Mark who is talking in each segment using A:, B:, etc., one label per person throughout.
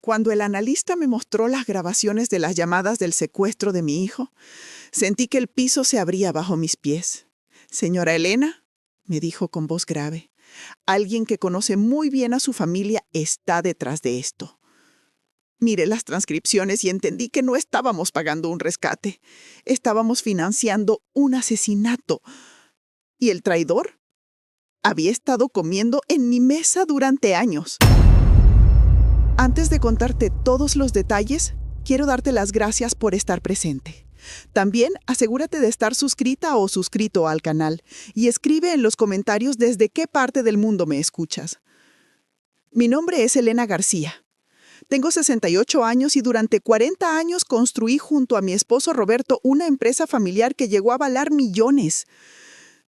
A: Cuando el analista me mostró las grabaciones de las llamadas del secuestro de mi hijo, sentí que el piso se abría bajo mis pies. «Señora Elena», me dijo con voz grave, «alguien que conoce muy bien a su familia está detrás de esto». Miré las transcripciones y entendí que no estábamos pagando un rescate. Estábamos financiando un asesinato. ¿Y el traidor? Había estado comiendo en mi mesa durante años. Antes de contarte todos los detalles, quiero darte las gracias por estar presente. También asegúrate de estar suscrita o suscrito al canal y escribe en los comentarios desde qué parte del mundo me escuchas. Mi nombre es Elena García. Tengo 68 años y durante 40 años construí junto a mi esposo Roberto una empresa familiar que llegó a valer millones.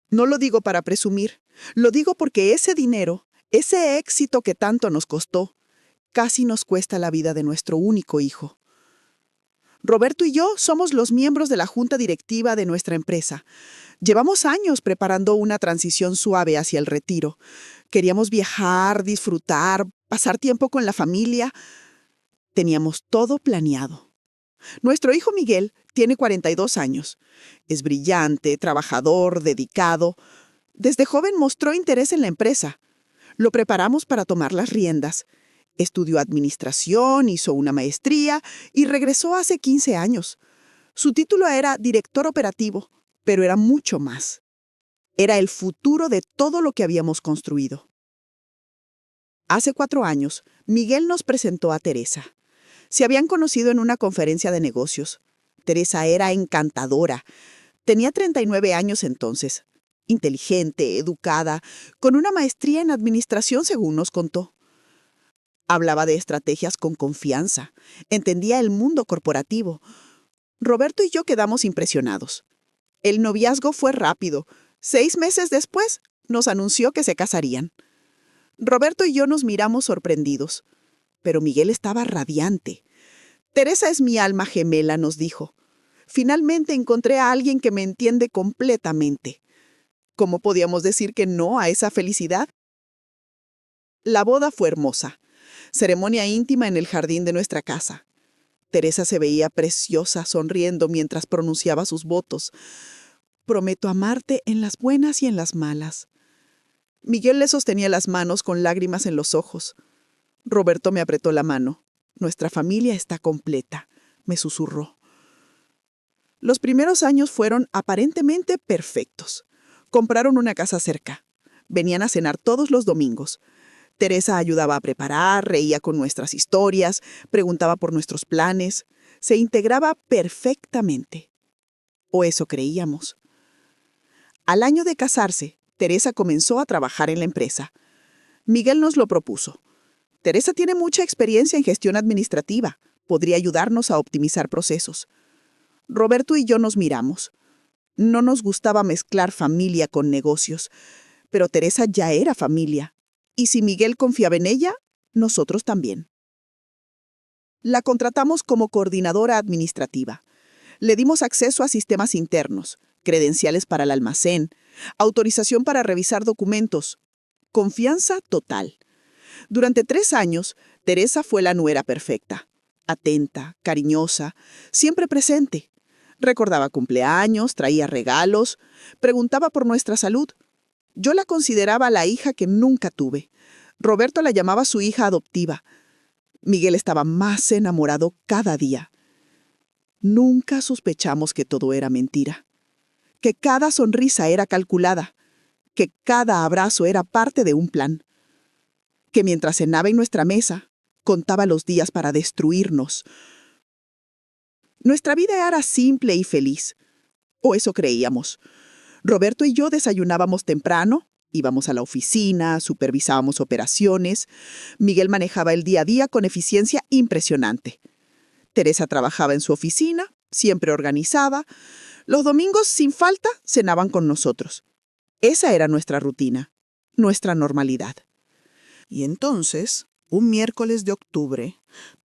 A: No lo digo para presumir, lo digo porque ese dinero, ese éxito que tanto nos costó, casi nos cuesta la vida de nuestro único hijo. Roberto y yo somos los miembros de la junta directiva de nuestra empresa. Llevamos años preparando una transición suave hacia el retiro. Queríamos viajar, disfrutar, pasar tiempo con la familia. Teníamos todo planeado. Nuestro hijo Miguel tiene 42 años. Es brillante, trabajador, dedicado. Desde joven mostró interés en la empresa. Lo preparamos para tomar las riendas. Estudió administración, hizo una maestría y regresó hace 15 años. Su título era director operativo, pero era mucho más. Era el futuro de todo lo que habíamos construido. Hace 4 años, Miguel nos presentó a Teresa. Se habían conocido en una conferencia de negocios. Teresa era encantadora. Tenía 39 años entonces. Inteligente, educada, con una maestría en administración según nos contó. Hablaba de estrategias con confianza. Entendía el mundo corporativo. Roberto y yo quedamos impresionados. El noviazgo fue rápido. 6 meses después, nos anunció que se casarían. Roberto y yo nos miramos sorprendidos. Pero Miguel estaba radiante. «Teresa es mi alma gemela», nos dijo. «Finalmente encontré a alguien que me entiende completamente». ¿Cómo podíamos decir que no a esa felicidad? La boda fue hermosa. Ceremonia íntima en el jardín de nuestra casa. Teresa se veía preciosa sonriendo mientras pronunciaba sus votos. «Prometo amarte en las buenas y en las malas». Miguel le sostenía las manos con lágrimas en los ojos. Roberto me apretó la mano. «Nuestra familia está completa», me susurró. Los primeros años fueron aparentemente perfectos. Compraron una casa cerca. Venían a cenar todos los domingos. Teresa ayudaba a preparar, reía con nuestras historias, preguntaba por nuestros planes. Se integraba perfectamente. O eso creíamos. Al año de casarse, Teresa comenzó a trabajar en la empresa. Miguel nos lo propuso. «Teresa tiene mucha experiencia en gestión administrativa. Podría ayudarnos a optimizar procesos». Roberto y yo nos miramos. No nos gustaba mezclar familia con negocios, pero Teresa ya era familia. Y si Miguel confiaba en ella, nosotros también. La contratamos como coordinadora administrativa. Le dimos acceso a sistemas internos, credenciales para el almacén, autorización para revisar documentos. Confianza total. Durante 3 años, Teresa fue la nuera perfecta. Atenta, cariñosa, siempre presente. Recordaba cumpleaños, traía regalos, preguntaba por nuestra salud. Yo la consideraba la hija que nunca tuve. Roberto la llamaba su hija adoptiva. Miguel estaba más enamorado cada día. Nunca sospechamos que todo era mentira. Que cada sonrisa era calculada. Que cada abrazo era parte de un plan. Que mientras cenaba en nuestra mesa, contaba los días para destruirnos. Nuestra vida era simple y feliz. O eso creíamos. Roberto y yo desayunábamos temprano, íbamos a la oficina, supervisábamos operaciones. Miguel manejaba el día a día con eficiencia impresionante. Teresa trabajaba en su oficina, siempre organizaba. Los domingos, sin falta, cenaban con nosotros. Esa era nuestra rutina, nuestra normalidad. Y entonces, un miércoles de octubre,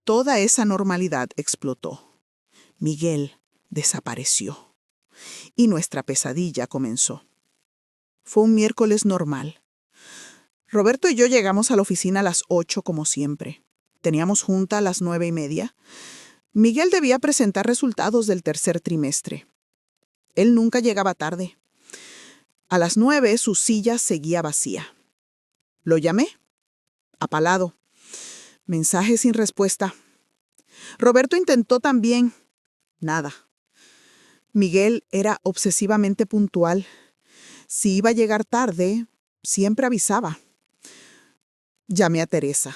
A: toda esa normalidad explotó. Miguel desapareció. Y nuestra pesadilla comenzó. Fue un miércoles normal. Roberto y yo llegamos a la oficina a las 8 como siempre. Teníamos junta a las 9:30. Miguel debía presentar resultados del tercer trimestre. Él nunca llegaba tarde. A las 9 su silla seguía vacía. Lo llamé, apalado. Mensaje sin respuesta. Roberto intentó también. Nada. Miguel era obsesivamente puntual. Si iba a llegar tarde, siempre avisaba. Llamé a Teresa.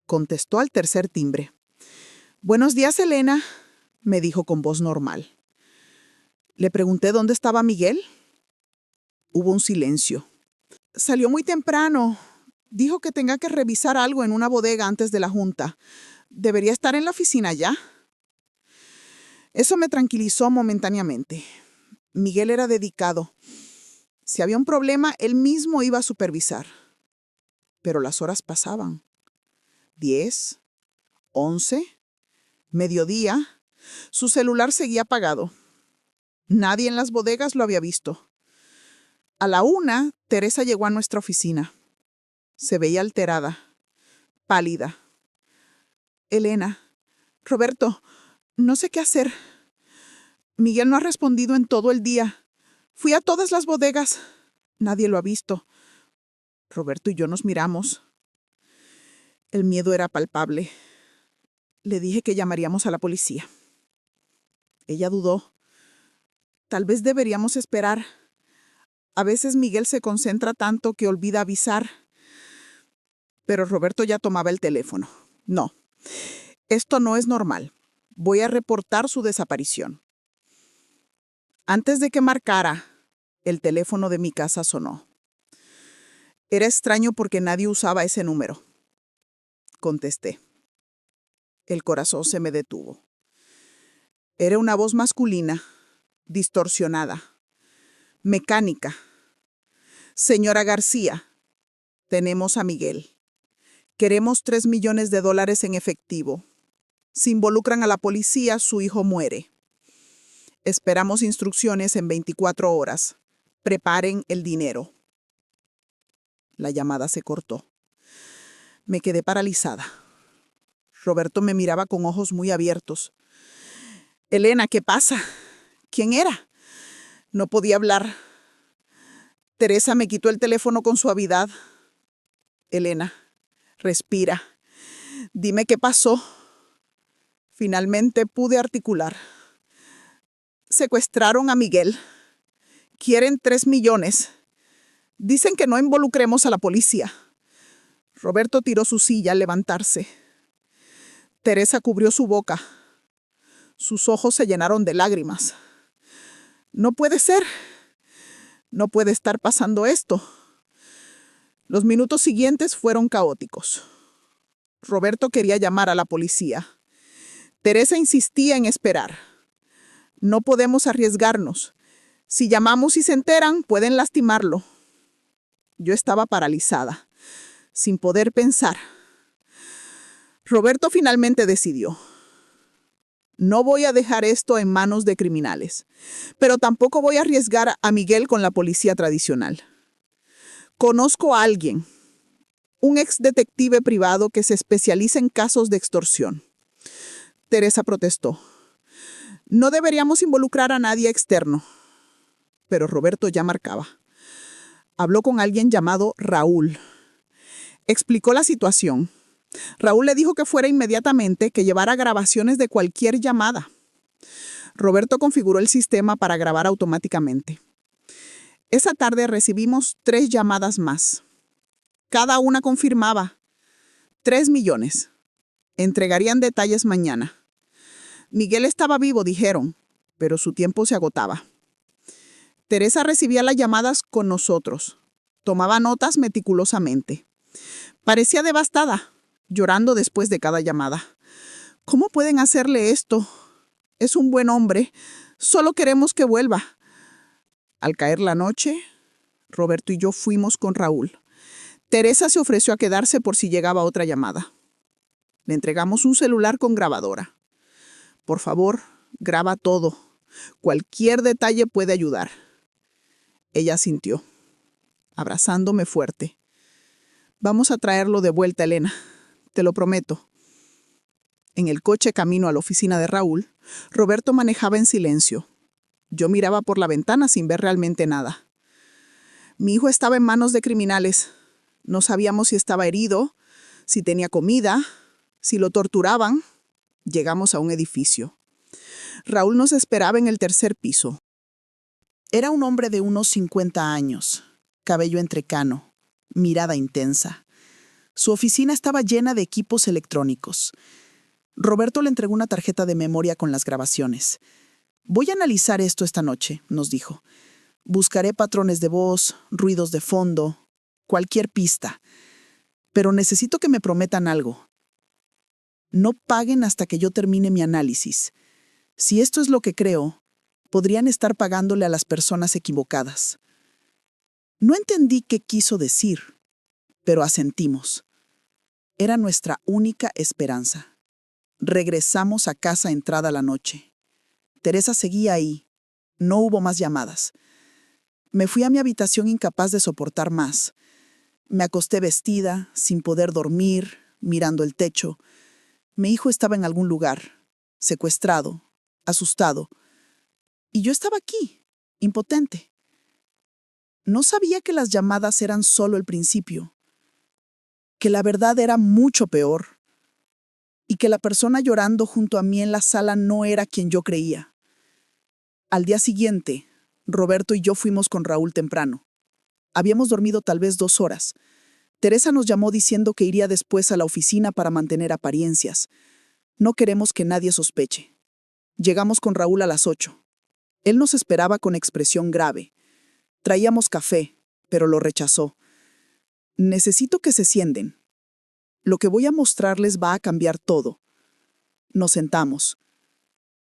A: Contestó al tercer timbre. «Buenos días, Elena», me dijo con voz normal. Le pregunté dónde estaba Miguel. Hubo un silencio. «Salió muy temprano. Dijo que tenga que revisar algo en una bodega antes de la junta. ¿Debería estar en la oficina ya?» Eso me tranquilizó momentáneamente. Miguel era dedicado. Si había un problema, él mismo iba a supervisar. Pero las horas pasaban. 10, 11, mediodía. Su celular seguía apagado. Nadie en las bodegas lo había visto. A la 1, Teresa llegó a nuestra oficina. Se veía alterada, pálida. «Elena, Roberto, no sé qué hacer. Miguel no ha respondido en todo el día. Fui a todas las bodegas. Nadie lo ha visto». Roberto y yo nos miramos. El miedo era palpable. Le dije que llamaríamos a la policía. Ella dudó. «Tal vez deberíamos esperar. A veces Miguel se concentra tanto que olvida avisar». Pero Roberto ya tomaba el teléfono. «No, esto no es normal. Voy a reportar su desaparición». Antes de que marcara, el teléfono de mi casa sonó. Era extraño porque nadie usaba ese número. Contesté. El corazón se me detuvo. Era una voz masculina, distorsionada, mecánica. «Señora García, tenemos a Miguel. Queremos $3 millones en efectivo. Si involucran a la policía, su hijo muere. Esperamos instrucciones en 24 horas. Preparen el dinero». La llamada se cortó. Me quedé paralizada. Roberto me miraba con ojos muy abiertos. «Elena, ¿qué pasa? ¿Quién era?» No podía hablar. Teresa me quitó el teléfono con suavidad. «Elena, respira. Dime qué pasó». Finalmente pude articular. «Secuestraron a Miguel. Quieren $3 millones. Dicen que no involucremos a la policía». Roberto tiró su silla al levantarse. Teresa cubrió su boca. Sus ojos se llenaron de lágrimas. «No puede ser. No puede estar pasando esto». Los minutos siguientes fueron caóticos. Roberto quería llamar a la policía. Teresa insistía en esperar. «No podemos arriesgarnos. Si llamamos y se enteran, pueden lastimarlo». Yo estaba paralizada, sin poder pensar. Roberto finalmente decidió. «No voy a dejar esto en manos de criminales, pero tampoco voy a arriesgar a Miguel con la policía tradicional. Conozco a alguien, un ex detective privado que se especializa en casos de extorsión». Teresa protestó. «No deberíamos involucrar a nadie externo». Pero Roberto ya marcaba. Habló con alguien llamado Raúl. Explicó la situación. Raúl le dijo que fuera inmediatamente, que llevara grabaciones de cualquier llamada. Roberto configuró el sistema para grabar automáticamente. Esa tarde recibimos 3 llamadas más. Cada una confirmaba. 3 millones. Entregarían detalles mañana. Miguel estaba vivo, dijeron, pero su tiempo se agotaba. Teresa recibía las llamadas con nosotros. Tomaba notas meticulosamente. Parecía devastada, llorando después de cada llamada. «¿Cómo pueden hacerle esto? Es un buen hombre. Solo queremos que vuelva». Al caer la noche, Roberto y yo fuimos con Raúl. Teresa se ofreció a quedarse por si llegaba otra llamada. Le entregamos un celular con grabadora. «Por favor, graba todo. Cualquier detalle puede ayudar». Ella asintió, abrazándome fuerte. «Vamos a traerlo de vuelta, Elena. Te lo prometo. En el coche camino a la oficina de Raúl, Roberto manejaba en silencio. Yo miraba por la ventana sin ver realmente nada. Mi hijo estaba en manos de criminales. No sabíamos si estaba herido, si tenía comida, si lo torturaban. Llegamos a un edificio. Raúl nos esperaba en el tercer piso. Era un hombre de unos 50 años, cabello entrecano, mirada intensa. Su oficina estaba llena de equipos electrónicos. Roberto le entregó una tarjeta de memoria con las grabaciones. «Voy a analizar esto esta noche», nos dijo. «Buscaré patrones de voz, ruidos de fondo, cualquier pista. Pero necesito que me prometan algo. No paguen hasta que yo termine mi análisis. Si esto es lo que creo, podrían estar pagándole a las personas equivocadas». No entendí qué quiso decir, pero asentimos. Era nuestra única esperanza. Regresamos a casa entrada la noche. Teresa seguía ahí. No hubo más llamadas. Me fui a mi habitación incapaz de soportar más. Me acosté vestida, sin poder dormir, mirando el techo. Mi hijo estaba en algún lugar, secuestrado, asustado. Y yo estaba aquí, impotente. No sabía que las llamadas eran solo el principio, que la verdad era mucho peor, y que la persona llorando junto a mí en la sala no era quien yo creía. Al día siguiente, Roberto y yo fuimos con Raúl temprano. Habíamos dormido tal vez 2 horas. Teresa nos llamó diciendo que iría después a la oficina para mantener apariencias. No queremos que nadie sospeche. Llegamos con Raúl a las 8. Él nos esperaba con expresión grave. Traíamos café, pero lo rechazó. «Necesito que se sienten. Lo que voy a mostrarles va a cambiar todo». Nos sentamos.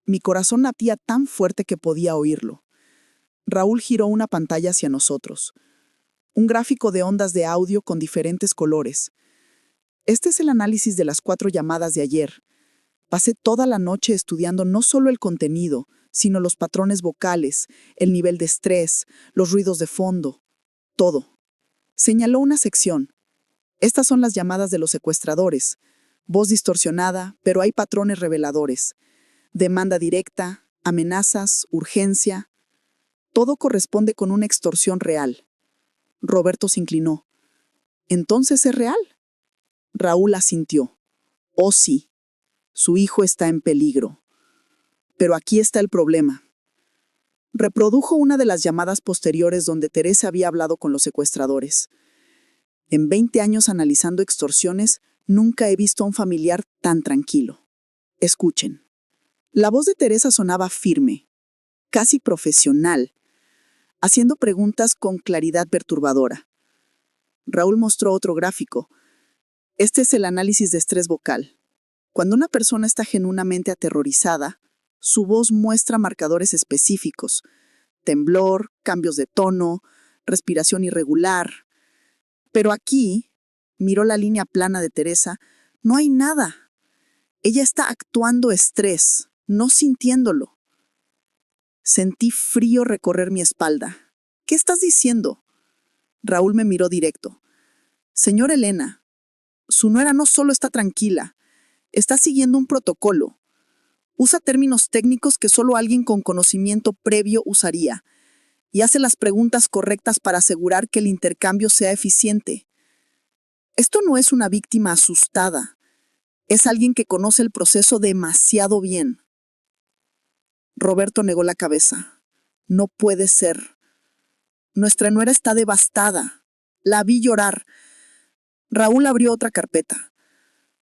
A: Mi corazón latía tan fuerte que podía oírlo. Raúl giró una pantalla hacia nosotros. Un gráfico de ondas de audio con diferentes colores. «Este es el análisis de las 4 llamadas de ayer. Pasé toda la noche estudiando no solo el contenido, sino los patrones vocales, el nivel de estrés, los ruidos de fondo. Todo». Señaló una sección. «Estas son las llamadas de los secuestradores. Voz distorsionada, pero hay patrones reveladores. Demanda directa, amenazas, urgencia. Todo corresponde con una extorsión real». Roberto se inclinó. «¿Entonces es real?». Raúl asintió. «Oh, sí. Su hijo está en peligro. Pero aquí está el problema». Reprodujo una de las llamadas posteriores donde Teresa había hablado con los secuestradores. «En 20 años analizando extorsiones, nunca he visto a un familiar tan tranquilo. Escuchen». La voz de Teresa sonaba firme, casi profesional, haciendo preguntas con claridad perturbadora. Raúl mostró otro gráfico. «Este es el análisis de estrés vocal. Cuando una persona está genuinamente aterrorizada, su voz muestra marcadores específicos: temblor, cambios de tono, respiración irregular. Pero aquí», miró la línea plana de Teresa, «no hay nada. Ella está actuando estrés, no sintiéndolo». Sentí frío recorrer mi espalda. «¿Qué estás diciendo?». Raúl me miró directo. «Señora Elena, su nuera no solo está tranquila, está siguiendo un protocolo. Usa términos técnicos que solo alguien con conocimiento previo usaría y hace las preguntas correctas para asegurar que el intercambio sea eficiente. Esto no es una víctima asustada, es alguien que conoce el proceso demasiado bien». Roberto negó la cabeza. «No puede ser. Nuestra nuera está devastada. La vi llorar». Raúl abrió otra carpeta.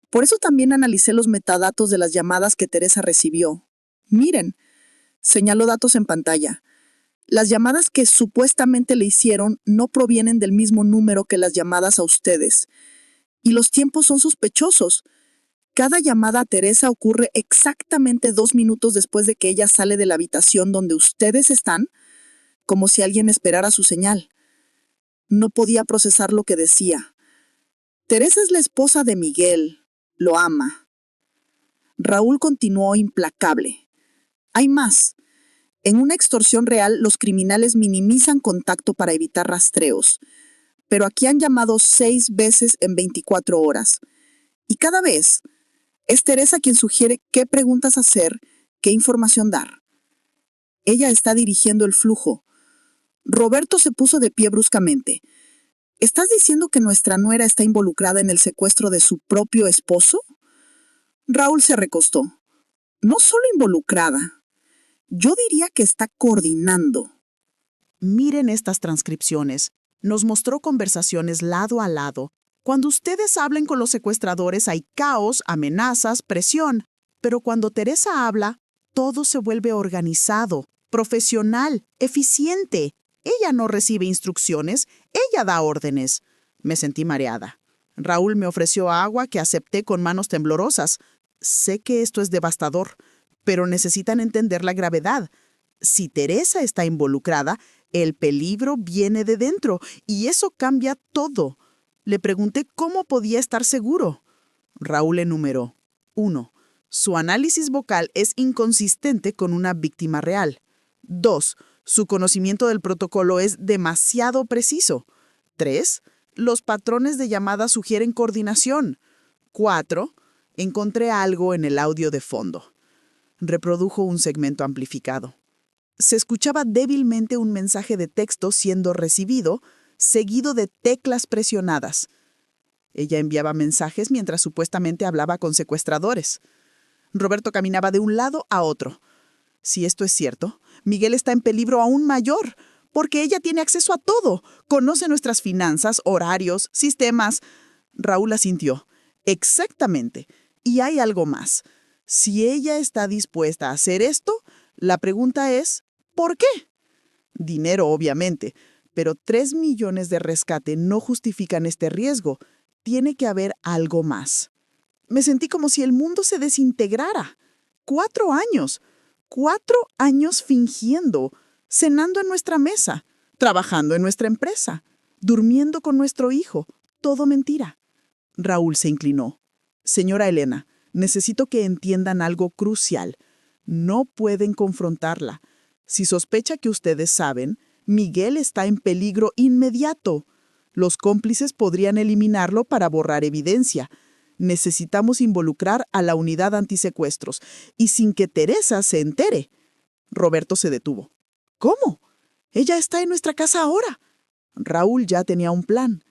A: «Por eso también analicé los metadatos de las llamadas que Teresa recibió. Miren», señaló datos en pantalla. «Las llamadas que supuestamente le hicieron no provienen del mismo número que las llamadas a ustedes. Y los tiempos son sospechosos. Cada llamada a Teresa ocurre exactamente 2 minutos después de que ella sale de la habitación donde ustedes están, como si alguien esperara su señal». No podía procesar lo que decía. «Teresa es la esposa de Miguel. Lo ama». Raúl continuó implacable. «Hay más. En una extorsión real, los criminales minimizan contacto para evitar rastreos. Pero aquí han llamado 6 veces en 24 horas. Y cada vez,
B: Es Teresa quien sugiere qué preguntas hacer, qué información dar. Ella está dirigiendo el flujo. Roberto se puso de pie bruscamente. ¿Estás diciendo que nuestra nuera está involucrada en el secuestro de su propio esposo? Raúl se recostó. No solo involucrada, yo diría que está coordinando.
A: Miren estas transcripciones. Nos mostró conversaciones lado a lado. Cuando ustedes hablen con los secuestradores hay caos, amenazas, presión. Pero cuando Teresa habla, todo se vuelve organizado, profesional, eficiente. Ella no recibe instrucciones, ella da órdenes. Me sentí mareada. Raúl me ofreció agua que acepté con manos temblorosas. Sé que esto es devastador, pero necesitan entender la gravedad. Si Teresa está involucrada, el peligro viene de dentro y eso cambia todo. Le pregunté cómo podía estar seguro. Raúl enumeró. 1. Su análisis vocal es inconsistente con una víctima real. 2. Su conocimiento del protocolo es demasiado preciso. 3. Los patrones de llamada sugieren coordinación. 4. Encontré algo en el audio de fondo. Reprodujo un segmento amplificado. Se escuchaba débilmente un mensaje de texto siendo recibido, seguido de teclas presionadas. Ella enviaba mensajes mientras supuestamente hablaba con secuestradores. Roberto caminaba de un lado a otro. Si esto es cierto, Miguel está en peligro aún mayor, porque ella tiene acceso a todo. Conoce nuestras finanzas, horarios, sistemas. Raúl asintió. Exactamente. Y hay algo más. Si ella está dispuesta a hacer esto, la pregunta es, ¿por qué? Dinero, obviamente, pero 3 millones de rescate no justifican este riesgo. Tiene que haber algo más. Me sentí como si el mundo se desintegrara. 4 años. 4 años fingiendo, cenando en nuestra mesa, trabajando en nuestra empresa, durmiendo con nuestro hijo. Todo mentira. Raúl se inclinó. Señora Elena, necesito que entiendan algo crucial. No pueden confrontarla. Si sospecha que ustedes saben, Miguel está en peligro inmediato. Los cómplices podrían eliminarlo para borrar evidencia. Necesitamos involucrar a la unidad antisecuestros y sin que Teresa se entere. Roberto se detuvo. ¿Cómo? Ella está en nuestra casa ahora. Raúl ya tenía un plan.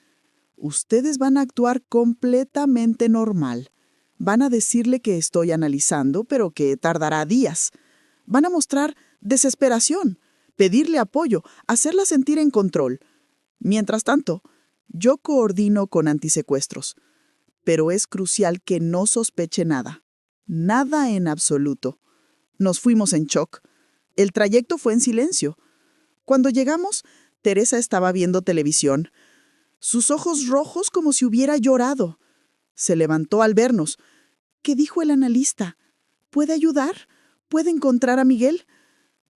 A: Ustedes van a actuar completamente normal. Van a decirle que estoy analizando, pero que tardará días. Van a mostrar desesperación, pedirle apoyo, hacerla sentir en control. Mientras tanto, yo coordino con antisecuestros. Pero es crucial que no sospeche nada. Nada en absoluto. Nos fuimos en shock. El trayecto fue en silencio. Cuando llegamos, Teresa estaba viendo televisión. Sus ojos rojos como si hubiera llorado. Se levantó al vernos. ¿Qué dijo el analista? ¿Puede ayudar? ¿Puede encontrar a Miguel?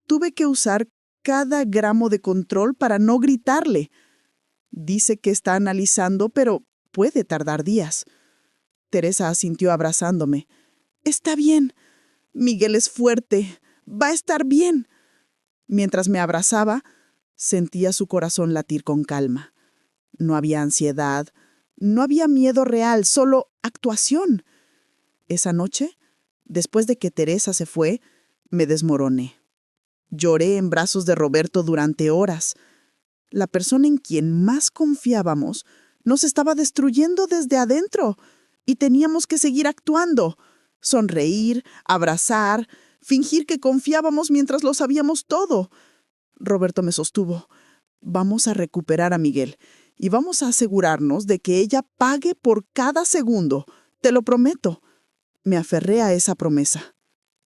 A: Tuve que usar cada gramo de control para no gritarle. Dice que está analizando, pero puede tardar días. Teresa asintió abrazándome. Está bien. Miguel es fuerte. Va a estar bien. Mientras me abrazaba, sentía su corazón latir con calma. No había ansiedad, no había miedo real, solo actuación. Esa noche, después de que Teresa se fue, me desmoroné. Lloré en brazos de Roberto durante horas. La persona en quien más confiábamos nos estaba destruyendo desde adentro y teníamos que seguir actuando. Sonreír, abrazar, fingir que confiábamos mientras lo sabíamos todo. Roberto me sostuvo. Vamos a recuperar a Miguel y vamos a asegurarnos de que ella pague por cada segundo. Te lo prometo. Me aferré a esa promesa.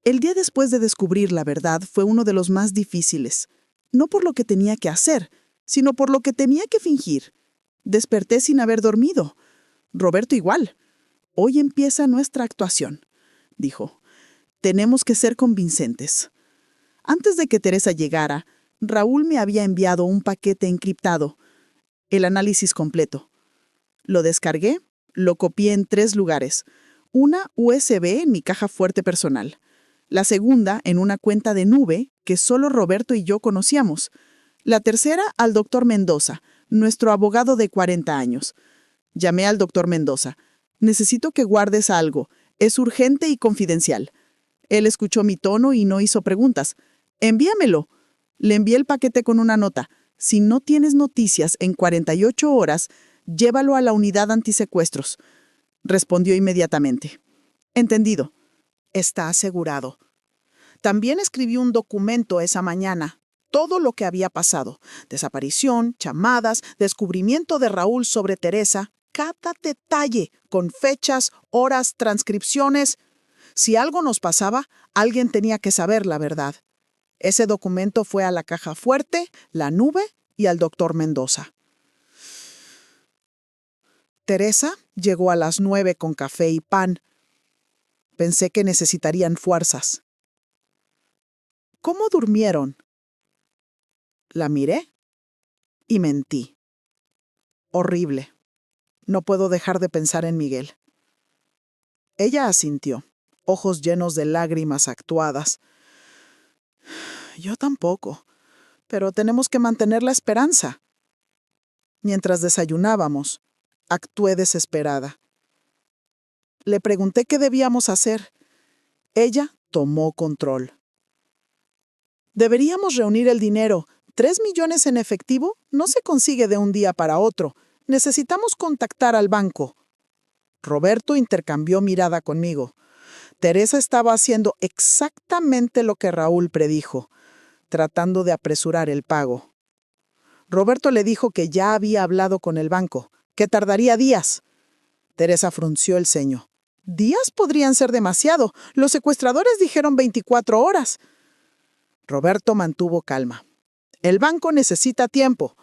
A: El día después de descubrir la verdad fue uno de los más difíciles. No por lo que tenía que hacer, sino por lo que tenía que fingir. Desperté sin haber dormido. Roberto igual. Hoy empieza nuestra actuación, dijo. Tenemos que ser convincentes. Antes de que Teresa llegara, Raúl me había enviado un paquete encriptado, el análisis completo. Lo descargué, lo copié en 3 lugares. Una USB en mi caja fuerte personal. La segunda en una cuenta de nube que solo Roberto y yo conocíamos. La tercera al doctor Mendoza, nuestro abogado de 40 años. Llamé al doctor Mendoza. Necesito que guardes algo. Es urgente y confidencial. Él escuchó mi tono y no hizo preguntas. Envíamelo. Le envié el paquete con una nota. Si no tienes noticias en 48 horas, llévalo a la unidad antisecuestros. Respondió inmediatamente. Entendido. Está asegurado. También escribí un documento esa mañana. Todo lo que había pasado. Desaparición, llamadas, descubrimiento de Raúl sobre Teresa. Cada detalle, con fechas, horas, transcripciones. Si algo nos pasaba, alguien tenía que saber la verdad. Ese documento fue a la Caja Fuerte, La Nube y al doctor Mendoza. Teresa llegó a las 9 con café y pan. Pensé que necesitarían fuerzas. ¿Cómo durmieron? La miré y mentí. Horrible. No puedo dejar de pensar en Miguel. Ella asintió, ojos llenos de lágrimas actuadas. Yo tampoco, pero tenemos que mantener la esperanza. Mientras desayunábamos, actué desesperada. Le pregunté qué debíamos hacer. Ella tomó control. Deberíamos reunir el dinero. 3 millones en efectivo no se consigue de un día para otro. Necesitamos contactar al banco. Roberto intercambió mirada conmigo. Teresa estaba haciendo exactamente lo que Raúl predijo, tratando de apresurar el pago. Roberto le dijo que ya había hablado con el banco, que tardaría días. Teresa frunció el ceño. Días podrían ser demasiado. Los secuestradores dijeron 24 horas. Roberto mantuvo calma. El banco necesita tiempo.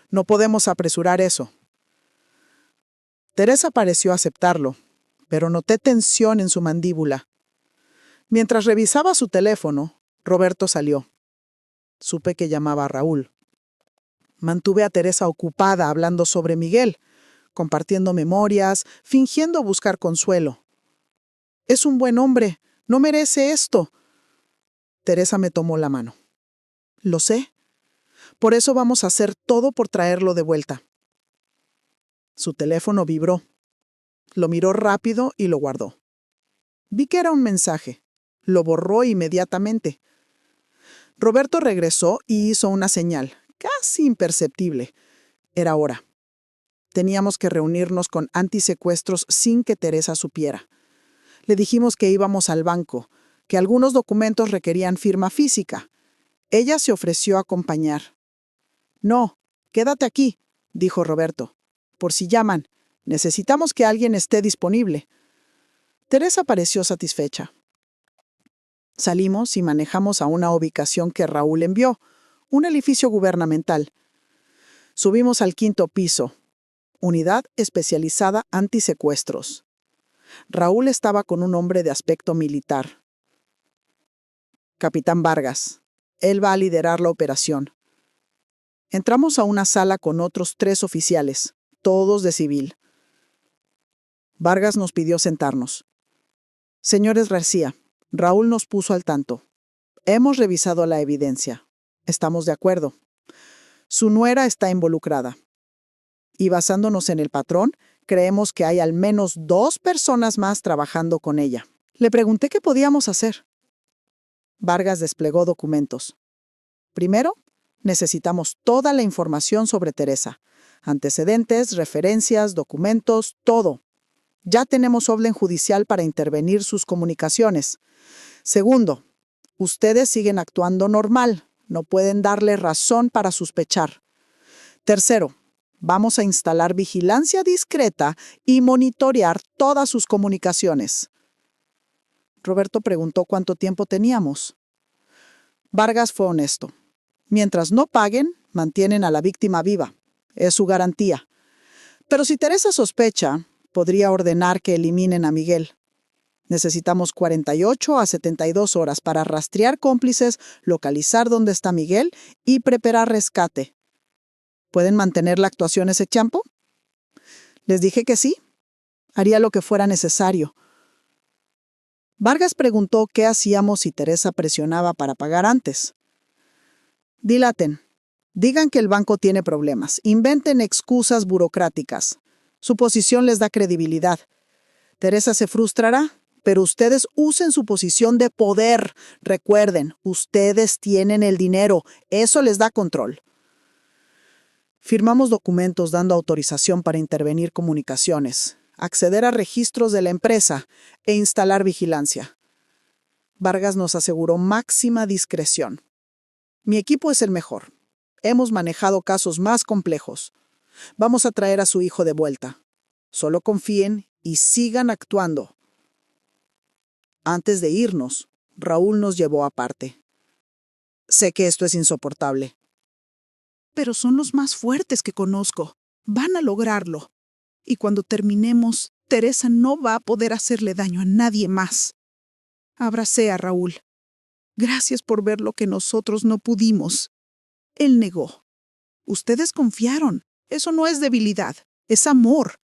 A: No podemos apresurar eso. Teresa pareció aceptarlo, pero noté tensión en su mandíbula. Mientras revisaba su teléfono, Roberto salió. Supe que llamaba a Raúl. Mantuve a Teresa ocupada hablando sobre Miguel, compartiendo memorias, fingiendo buscar consuelo. Es un buen hombre, no merece esto. Teresa me tomó la mano. Lo sé. Por eso vamos a hacer todo por traerlo de vuelta. Su teléfono vibró. Lo miró rápido y lo guardó. Vi que era un mensaje. Lo borró inmediatamente. Roberto regresó y hizo una señal, casi imperceptible. Era hora. Teníamos que reunirnos con antisecuestros sin que Teresa supiera. Le dijimos que íbamos al banco, que algunos documentos requerían firma física. Ella se ofreció a acompañar. No, quédate aquí, dijo Roberto. Por si llaman, necesitamos que alguien esté disponible. Teresa pareció satisfecha. Salimos y manejamos a una ubicación que Raúl envió, un edificio gubernamental. Subimos al 5º piso, unidad especializada antisecuestros. Raúl estaba con un hombre de aspecto militar. Capitán Vargas. Él va a liderar la operación. Entramos a una sala con otros 3 oficiales, todos de civil. Vargas nos pidió sentarnos. Señores García, Raúl nos puso al tanto. Hemos revisado la evidencia. Estamos de acuerdo. Su nuera está involucrada. Y basándonos en el patrón, creemos que hay al menos 2 personas más trabajando con ella. Le pregunté qué podíamos hacer. Vargas desplegó documentos. Primero, necesitamos toda la información sobre Teresa. Antecedentes, referencias, documentos, todo. Ya tenemos orden judicial para intervenir sus comunicaciones. Segundo, ustedes siguen actuando normal. No pueden darle razón para sospechar. Tercero, vamos a instalar vigilancia discreta y monitorear todas sus comunicaciones. Roberto preguntó cuánto tiempo teníamos. Vargas fue honesto. Mientras no paguen, mantienen a la víctima viva. Es su garantía. Pero si Teresa sospecha, podría ordenar que eliminen a Miguel. Necesitamos 48 a 72 horas para rastrear cómplices, localizar dónde está Miguel y preparar rescate. ¿Pueden mantener la actuación ese tiempo? Les dije que sí. Haría lo que fuera necesario. Vargas preguntó qué hacíamos si Teresa presionaba para pagar antes. Dilaten. Digan que el banco tiene problemas. Inventen excusas burocráticas. Su posición les da credibilidad. Teresa se frustrará, Pero ustedes usen su posición de poder. Recuerden, ustedes tienen el dinero. Eso les da control. Firmamos documentos dando autorización para intervenir comunicaciones, acceder a registros de la empresa e instalar vigilancia. Vargas nos aseguró máxima discreción. Mi equipo es el mejor. Hemos manejado casos más complejos. Vamos a traer a su hijo de vuelta. Solo confíen y sigan actuando. Antes de irnos, Raúl nos llevó aparte. Sé que esto es insoportable. Pero son los más fuertes que conozco. Van a lograrlo. Y cuando terminemos, Teresa no va a poder hacerle daño a nadie más. Abracé a Raúl. Gracias por ver lo que nosotros no pudimos. Él negó. Ustedes confiaron. Eso no es debilidad, es amor.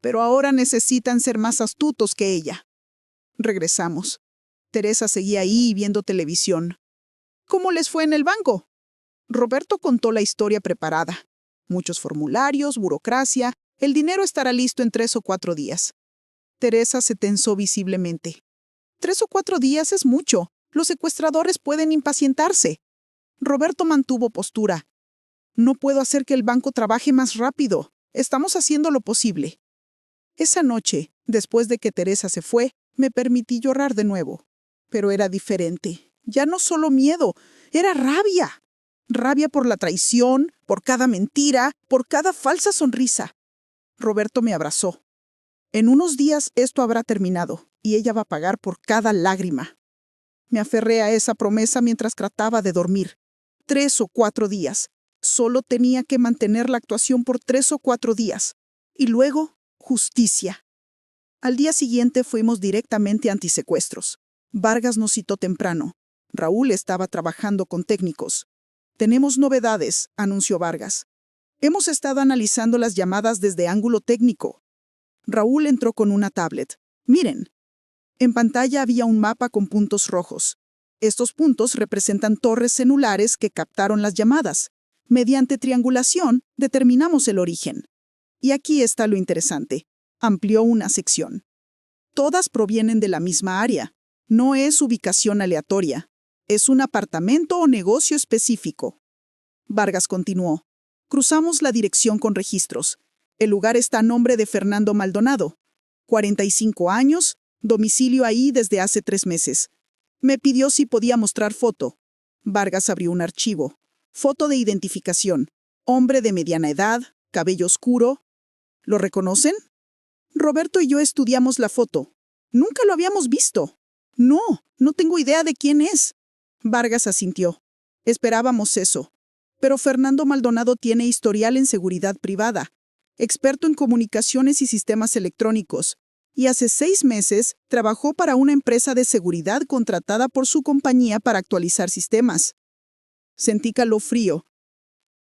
A: Pero ahora necesitan ser más astutos que ella. Regresamos. Teresa seguía ahí viendo televisión. ¿Cómo les fue en el banco? Roberto contó la historia preparada. Muchos formularios, burocracia. El dinero estará listo en 3 o 4 días. Teresa se tensó visiblemente. 3 o 4 días es mucho. Los secuestradores pueden impacientarse. Roberto mantuvo postura. No puedo hacer que el banco trabaje más rápido. Estamos haciendo lo posible. Esa noche, después de que Teresa se fue, me permití llorar de nuevo. Pero era diferente. Ya no solo miedo, era rabia. Rabia por la traición, por cada mentira, por cada falsa sonrisa. Roberto me abrazó. En unos días esto habrá terminado y ella va a pagar por cada lágrima. Me aferré a esa promesa mientras trataba de dormir. 3 o 4 días. Solo tenía que mantener la actuación por 3 o 4 días. Y luego, justicia. Al día siguiente fuimos directamente a antisecuestros. Vargas nos citó temprano. Raúl estaba trabajando con técnicos. Tenemos novedades, anunció Vargas. Hemos estado analizando las llamadas desde ángulo técnico. Raúl entró con una tablet. Miren. En pantalla había un mapa con puntos rojos. Estos puntos representan torres celulares que captaron las llamadas. Mediante triangulación, determinamos el origen. Y aquí está lo interesante. Amplió una sección. Todas provienen de la misma área. No es ubicación aleatoria. Es un apartamento o negocio específico. Vargas continuó. Cruzamos la dirección con registros. El lugar está a nombre de Fernando Maldonado. 45 años, domicilio ahí desde hace 3 meses. Me pidió si podía mostrar foto. Vargas abrió un archivo. Foto de identificación. Hombre de mediana edad, cabello oscuro. ¿Lo reconocen? Roberto y yo estudiamos la foto. Nunca lo habíamos visto. No tengo idea de quién es. Vargas asintió. Esperábamos eso. Pero Fernando Maldonado tiene historial en seguridad privada, experto en comunicaciones y sistemas electrónicos, y hace 6 meses trabajó para una empresa de seguridad contratada por su compañía para actualizar sistemas. Sentí calofrío.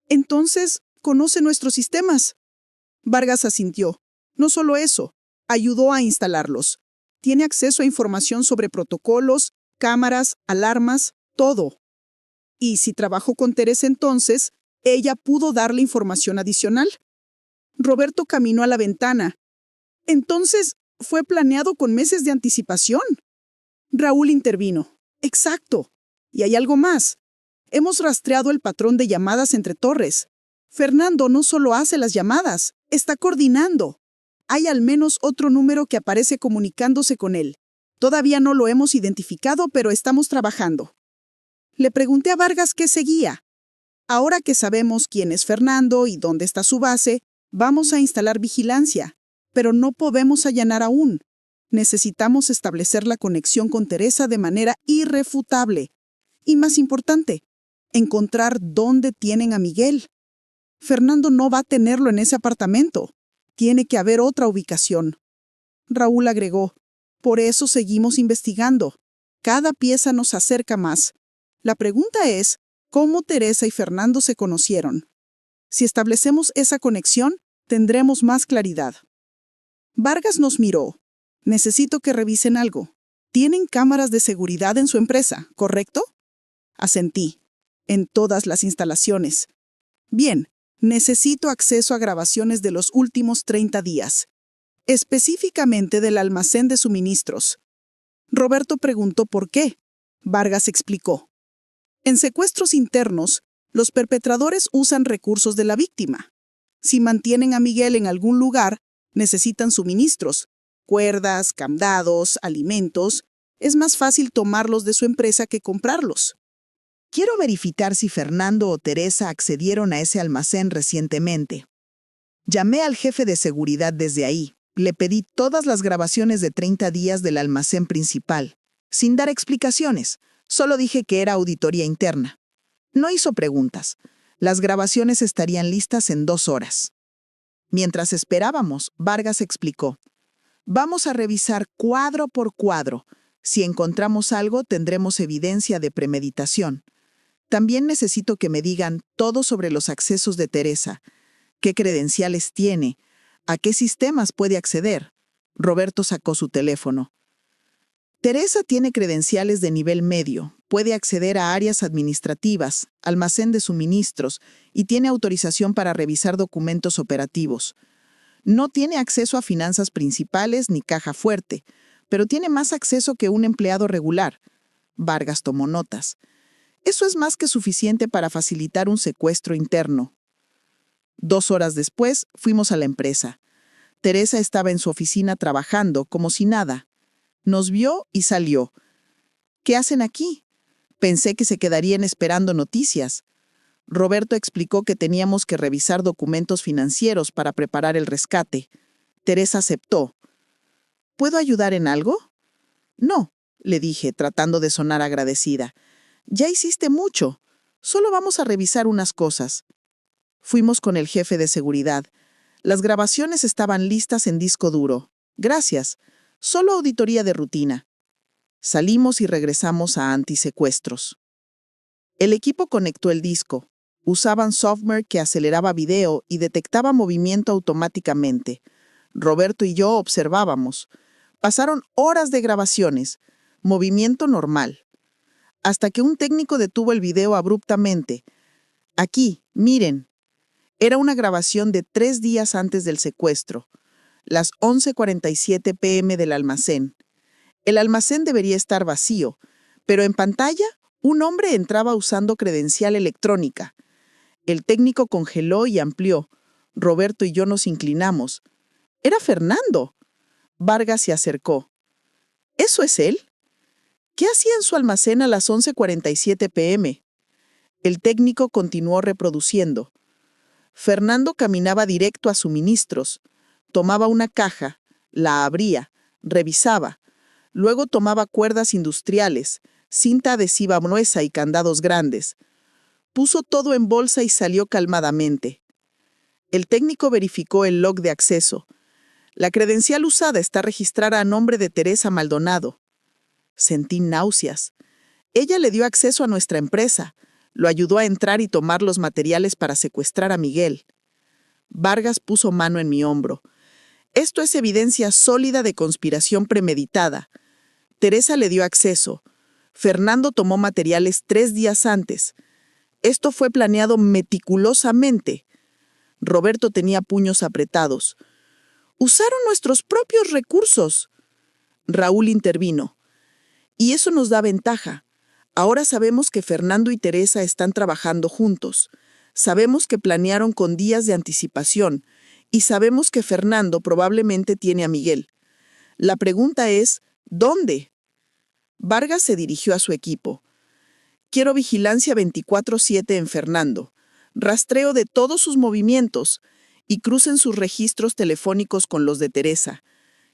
A: Entonces, ¿conoce nuestros sistemas? Vargas asintió. No solo eso, ayudó a instalarlos. Tiene acceso a información sobre protocolos, cámaras, alarmas, todo. Y si trabajó con Teresa entonces, ella pudo darle información adicional. Roberto caminó a la ventana. Entonces, ¿fue planeado con meses de anticipación? Raúl intervino. Exacto. Y hay algo más. Hemos rastreado el patrón de llamadas entre torres. Fernando no solo hace las llamadas, está coordinando. Hay al menos otro número que aparece comunicándose con él. Todavía no lo hemos identificado, pero estamos trabajando. Le pregunté a Vargas qué seguía. Ahora que sabemos quién es Fernando y dónde está su base, vamos a instalar vigilancia, pero no podemos allanar aún. Necesitamos establecer la conexión con Teresa de manera irrefutable. Y más importante, encontrar dónde tienen a Miguel. Fernando no va a tenerlo en ese apartamento. Tiene que haber otra ubicación. Raúl agregó, por eso seguimos investigando. Cada pieza nos acerca más. La pregunta es, ¿cómo Teresa y Fernando se conocieron? Si establecemos esa conexión, tendremos más claridad. Vargas nos miró. Necesito que revisen algo. Tienen cámaras de seguridad en su empresa, ¿correcto? Asentí. En todas las instalaciones. Bien, necesito acceso a grabaciones de los últimos 30 días. Específicamente del almacén de suministros.
B: Roberto preguntó por qué. Vargas explicó. En secuestros internos, los perpetradores usan recursos de la víctima. Si mantienen a Miguel en algún lugar, necesitan suministros, cuerdas, candados, alimentos. Es más fácil tomarlos de su empresa que comprarlos.
A: Quiero verificar si Fernando o Teresa accedieron a ese almacén recientemente. Llamé al jefe de seguridad desde ahí. Le pedí todas las grabaciones de 30 días del almacén principal, sin dar explicaciones. Solo dije que era auditoría interna. No hizo preguntas. Las grabaciones estarían listas en 2 horas. Mientras esperábamos, Vargas explicó: vamos a revisar cuadro por cuadro. Si encontramos algo, tendremos evidencia de premeditación. También necesito que me digan todo sobre los accesos de Teresa. ¿Qué credenciales tiene? ¿A qué sistemas puede acceder? Roberto sacó su teléfono. Teresa tiene credenciales de nivel medio, puede acceder a áreas administrativas, almacén de suministros y tiene autorización para revisar documentos operativos. No tiene acceso a finanzas principales ni caja fuerte, pero tiene más acceso que un empleado regular. Vargas tomó notas. Eso es más que suficiente para facilitar un secuestro interno. 2 horas después, fuimos a la empresa. Teresa estaba en su oficina trabajando, como si nada. Nos vio y salió. ¿Qué hacen aquí? Pensé que se quedarían esperando noticias. Roberto explicó que teníamos que revisar documentos financieros para preparar el rescate. Teresa aceptó. ¿Puedo ayudar en algo? No, le dije, tratando de sonar agradecida. Ya hiciste mucho. Solo vamos a revisar unas cosas. Fuimos con el jefe de seguridad. Las grabaciones estaban listas en disco duro. Gracias. Solo auditoría de rutina. Salimos y regresamos a antisecuestros. El equipo conectó el disco. Usaban software que aceleraba video y detectaba movimiento automáticamente. Roberto y yo observábamos. Pasaron horas de grabaciones. Movimiento normal. Hasta que un técnico detuvo el video abruptamente. Aquí, miren. Era una grabación de 3 días antes del secuestro. Las 11:47 p.m. del almacén. El almacén debería estar vacío, pero en pantalla un hombre entraba usando credencial electrónica. El técnico congeló y amplió. Roberto y yo nos inclinamos. ¡Era Fernando! Vargas se acercó. ¿Eso es él? ¿Qué hacía en su almacén a las 11:47 p.m.? El técnico continuó reproduciendo. Fernando caminaba directo a suministros. Tomaba una caja, la abría, revisaba. Luego tomaba cuerdas industriales, cinta adhesiva gruesa y candados grandes. Puso todo en bolsa y salió calmadamente. El técnico verificó el log de acceso. La credencial usada está registrada a nombre de Teresa Maldonado. Sentí náuseas. Ella le dio acceso a nuestra empresa. Lo ayudó a entrar y tomar los materiales para secuestrar a Miguel. Vargas puso mano en mi hombro. Esto es evidencia sólida de conspiración premeditada. Teresa le dio acceso. Fernando tomó materiales 3 días antes. Esto fue planeado meticulosamente. Roberto tenía puños apretados. Usaron nuestros propios recursos. Raúl intervino. Y eso nos da ventaja. Ahora sabemos que Fernando y Teresa están trabajando juntos. Sabemos que planearon con días de anticipación. Y sabemos que Fernando probablemente tiene a Miguel. La pregunta es, ¿dónde? Vargas se dirigió a su equipo. Quiero vigilancia 24/7 en Fernando. Rastreo de todos sus movimientos y crucen sus registros telefónicos con los de Teresa.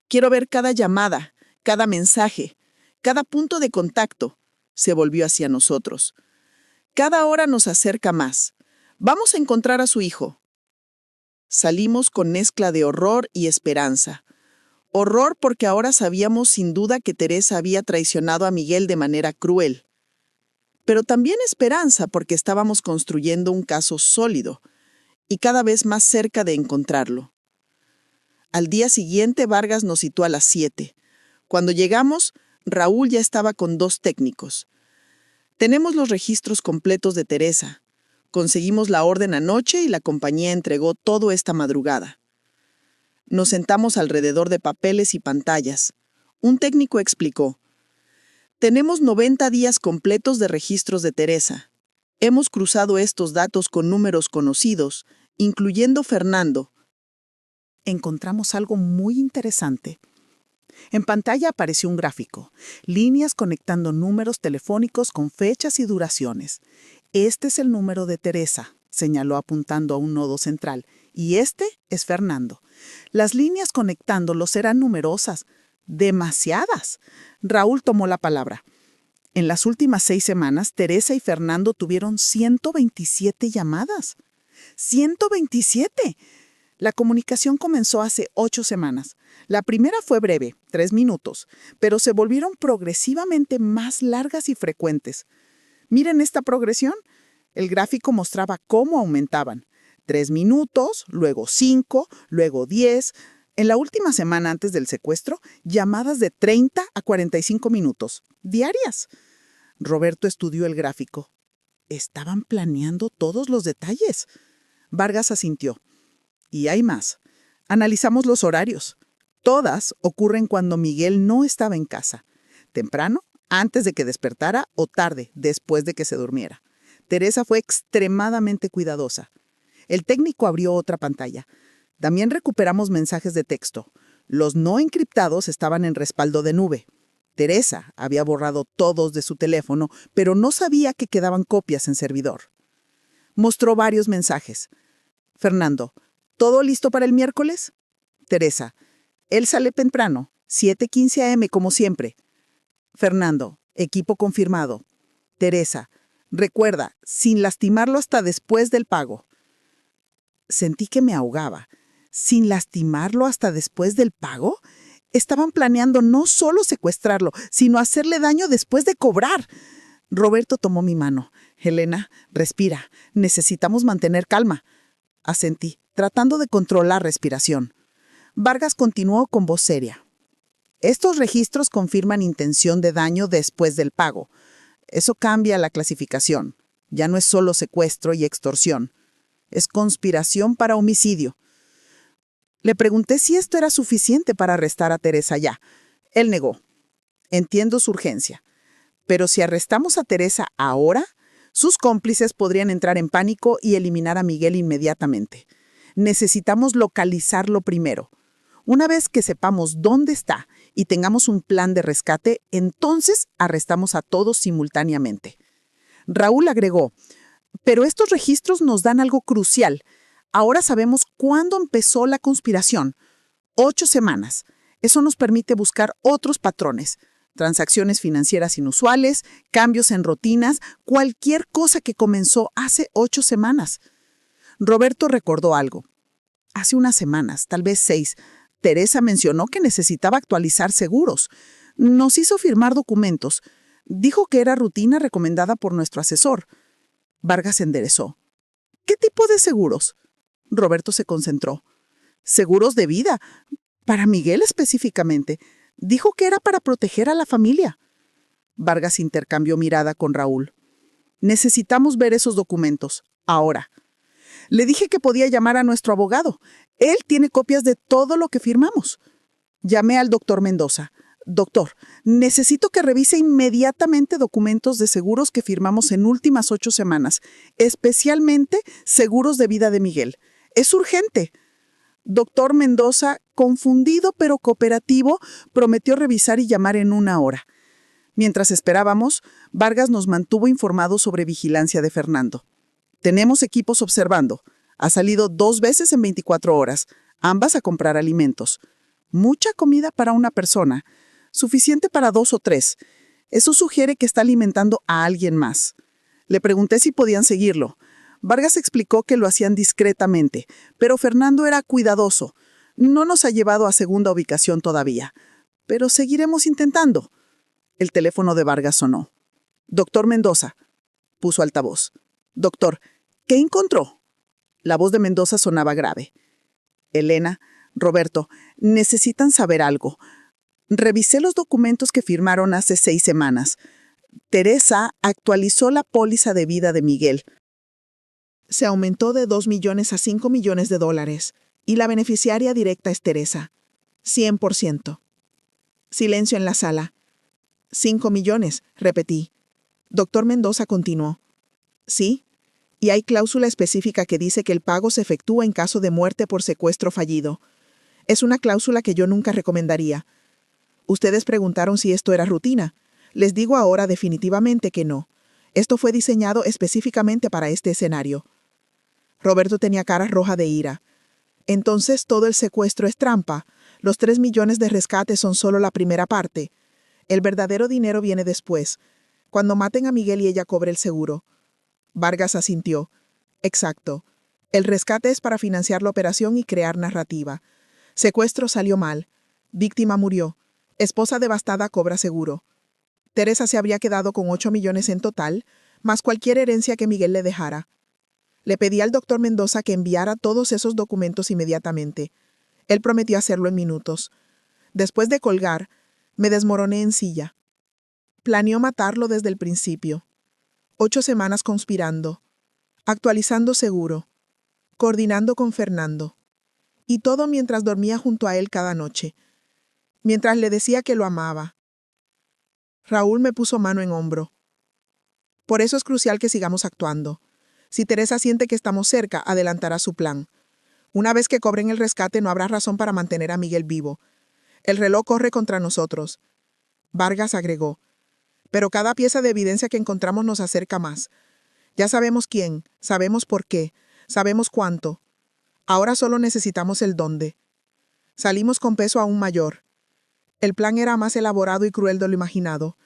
A: Quiero ver cada llamada, cada mensaje, cada punto de contacto. Se volvió hacia nosotros. Cada hora nos acerca más. Vamos a encontrar a su hijo. Salimos con mezcla de horror y esperanza. Horror porque ahora sabíamos sin duda que Teresa había traicionado a Miguel de manera cruel. Pero también esperanza porque estábamos construyendo un caso sólido y cada vez más cerca de encontrarlo. Al día siguiente, Vargas nos citó a las 7. Cuando llegamos, Raúl ya estaba con 2 técnicos. Tenemos los registros completos de Teresa. Conseguimos la orden anoche y la compañía entregó todo esta madrugada. Nos sentamos alrededor de papeles y pantallas. Un técnico explicó. Tenemos 90 días completos de registros de Teresa. Hemos cruzado estos datos con números conocidos, incluyendo Fernando. Encontramos algo muy interesante. En pantalla apareció un gráfico, líneas conectando números telefónicos con fechas y duraciones. Este es el número de Teresa, señaló apuntando a un nodo central, y este es Fernando. Las líneas conectándolos eran numerosas, demasiadas. Raúl tomó la palabra. En las últimas 6 semanas, Teresa y Fernando tuvieron 127 llamadas. ¡127! La comunicación comenzó hace 8 semanas. La primera fue breve, 3 minutos, pero se volvieron progresivamente más largas y frecuentes. Miren esta progresión. El gráfico mostraba cómo aumentaban. 3 minutos, luego 5, luego 10. En la última semana antes del secuestro, llamadas de 30 a 45 minutos, diarias. Roberto estudió el gráfico. Estaban planeando todos los detalles. Vargas asintió. Y hay más. Analizamos los horarios. Todas ocurren cuando Miguel no estaba en casa. Temprano, antes de que despertara, o tarde, después de que se durmiera. Teresa fue extremadamente cuidadosa. El técnico abrió otra pantalla. También recuperamos mensajes de texto. Los no encriptados estaban en respaldo de nube. Teresa había borrado todos de su teléfono, pero no sabía que quedaban copias en servidor. Mostró varios mensajes. Fernando, ¿todo listo para el miércoles? Teresa, él sale temprano, 7:15 a.m. como siempre. Fernando, equipo confirmado. Teresa, recuerda, sin lastimarlo hasta después del pago. Sentí que me ahogaba. ¿Sin lastimarlo hasta después del pago? Estaban planeando no solo secuestrarlo, sino hacerle daño después de cobrar. Roberto tomó mi mano. Elena, respira. Necesitamos mantener calma. Asentí, tratando de controlar respiración. Vargas continuó con voz seria. Estos registros confirman intención de daño después del pago. Eso cambia la clasificación. Ya no es solo secuestro y extorsión. Es conspiración para homicidio. Le pregunté si esto era suficiente para arrestar a Teresa ya. Él negó. Entiendo su urgencia. Pero si arrestamos a Teresa ahora, sus cómplices podrían entrar en pánico y eliminar a Miguel inmediatamente. Necesitamos localizarlo primero. Una vez que sepamos dónde está y tengamos un plan de rescate, entonces arrestamos a todos simultáneamente. Raúl agregó, pero estos registros nos dan algo crucial. Ahora sabemos cuándo empezó la conspiración. 8 semanas. Eso nos permite buscar otros patrones. Transacciones financieras inusuales, cambios en rutinas, cualquier cosa que comenzó hace 8 semanas. Roberto recordó algo. Hace unas semanas, tal vez 6, Teresa mencionó que necesitaba actualizar seguros. Nos hizo firmar documentos. Dijo que era rutina recomendada por nuestro asesor. Vargas enderezó. ¿Qué tipo de seguros? Roberto se concentró. Seguros de vida. Para Miguel específicamente. Dijo que era para proteger a la familia. Vargas intercambió mirada con Raúl. Necesitamos ver esos documentos. Ahora. Le dije que podía llamar a nuestro abogado. Él tiene copias de todo lo que firmamos. Llamé al doctor Mendoza. Doctor, necesito que revise inmediatamente documentos de seguros que firmamos en últimas 8 semanas, especialmente seguros de vida de Miguel. Es urgente. Doctor Mendoza, confundido pero cooperativo, prometió revisar y llamar en 1 hora. Mientras esperábamos, Vargas nos mantuvo informados sobre vigilancia de Fernando. Tenemos equipos observando. Ha salido 2 veces en 24 horas, ambas a comprar alimentos. Mucha comida para una persona, suficiente para 2 o 3. Eso sugiere que está alimentando a alguien más. Le pregunté si podían seguirlo. Vargas explicó que lo hacían discretamente, pero Fernando era cuidadoso. No nos ha llevado a segunda ubicación todavía, pero seguiremos intentando. El teléfono de Vargas sonó. Doctor Mendoza, puso altavoz. Doctor, ¿qué encontró? La voz de Mendoza sonaba grave. Elena, Roberto, necesitan saber algo. Revisé los documentos que firmaron hace 6 semanas. Teresa actualizó la póliza de vida de Miguel. Se aumentó de 2 millones a 5 millones de dólares y la beneficiaria directa es Teresa. 100%. Silencio en la sala. 5 millones, repetí. Doctor Mendoza continuó. Sí, y hay cláusula específica que dice que el pago se efectúa en caso de muerte por secuestro fallido. Es una cláusula que yo nunca recomendaría. Ustedes preguntaron si esto era rutina. Les digo ahora definitivamente que no. Esto fue diseñado específicamente para este escenario. Roberto tenía cara roja de ira. Entonces todo el secuestro es trampa. Los 3 millones de rescate son solo la primera parte. El verdadero dinero viene después, cuando maten a Miguel y ella cobre el seguro. Vargas asintió. Exacto. El rescate es para financiar la operación y crear narrativa. Secuestro salió mal. Víctima murió. Esposa devastada cobra seguro. Teresa se habría quedado con 8 millones en total, más cualquier herencia que Miguel le dejara. Le pedí al doctor Mendoza que enviara todos esos documentos inmediatamente. Él prometió hacerlo en minutos. Después de colgar, me desmoroné en silla. Planeó matarlo desde el principio. 8 semanas conspirando, actualizando seguro, coordinando con Fernando. Y todo mientras dormía junto a él cada noche, mientras le decía que lo amaba. Raúl me puso mano en hombro. Por eso es crucial que sigamos actuando. Si Teresa siente que estamos cerca, adelantará su plan. Una vez que cobren el rescate, no habrá razón para mantener a Miguel vivo. El reloj corre contra nosotros. Vargas agregó. Pero cada pieza de evidencia que encontramos nos acerca más. Ya sabemos quién, sabemos por qué, sabemos cuánto. Ahora solo necesitamos el dónde. Salimos con peso aún mayor. El plan era más elaborado y cruel de lo imaginado,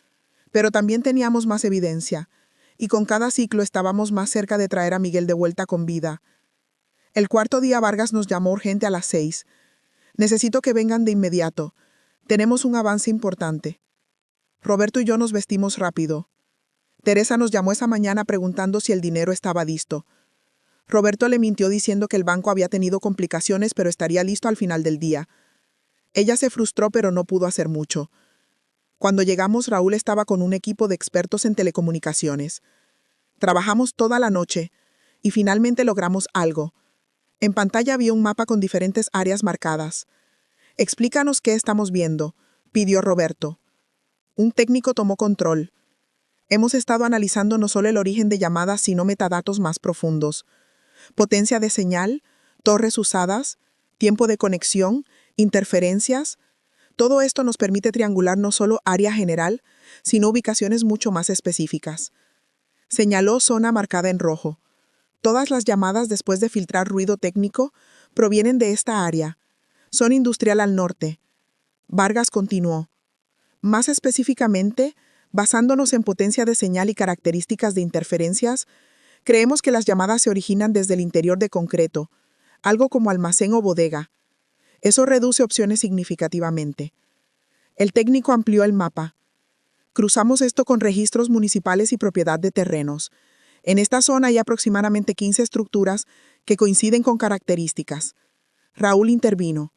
A: pero también teníamos más evidencia, y con cada ciclo estábamos más cerca de traer a Miguel de vuelta con vida. El cuarto día Vargas nos llamó urgente a las 6. Necesito que vengan de inmediato. Tenemos un avance importante. Roberto y yo nos vestimos rápido. Teresa nos llamó esa mañana preguntando si el dinero estaba listo. Roberto le mintió diciendo que el banco había tenido complicaciones, pero estaría listo al final del día. Ella se frustró, pero no pudo hacer mucho. Cuando llegamos, Raúl estaba con un equipo de expertos en telecomunicaciones. Trabajamos toda la noche y finalmente logramos algo. En pantalla había un mapa con diferentes áreas marcadas. Explícanos qué estamos viendo, pidió Roberto. Un técnico tomó control. Hemos estado analizando no solo el origen de llamadas, sino metadatos más profundos. Potencia de señal, torres usadas, tiempo de conexión, interferencias. Todo esto nos permite triangular no solo área general, sino ubicaciones mucho más específicas. Señaló zona marcada en rojo. Todas las llamadas después de filtrar ruido técnico provienen de esta área. Zona industrial al norte. Vargas continuó. Más específicamente, basándonos en potencia de señal y características de interferencias, creemos que las llamadas se originan desde el interior de concreto, algo como almacén o bodega. Eso reduce opciones significativamente. El técnico amplió el mapa. Cruzamos esto con registros municipales y propiedad de terrenos. En esta zona hay aproximadamente 15 estructuras que coinciden con características. Raúl intervino.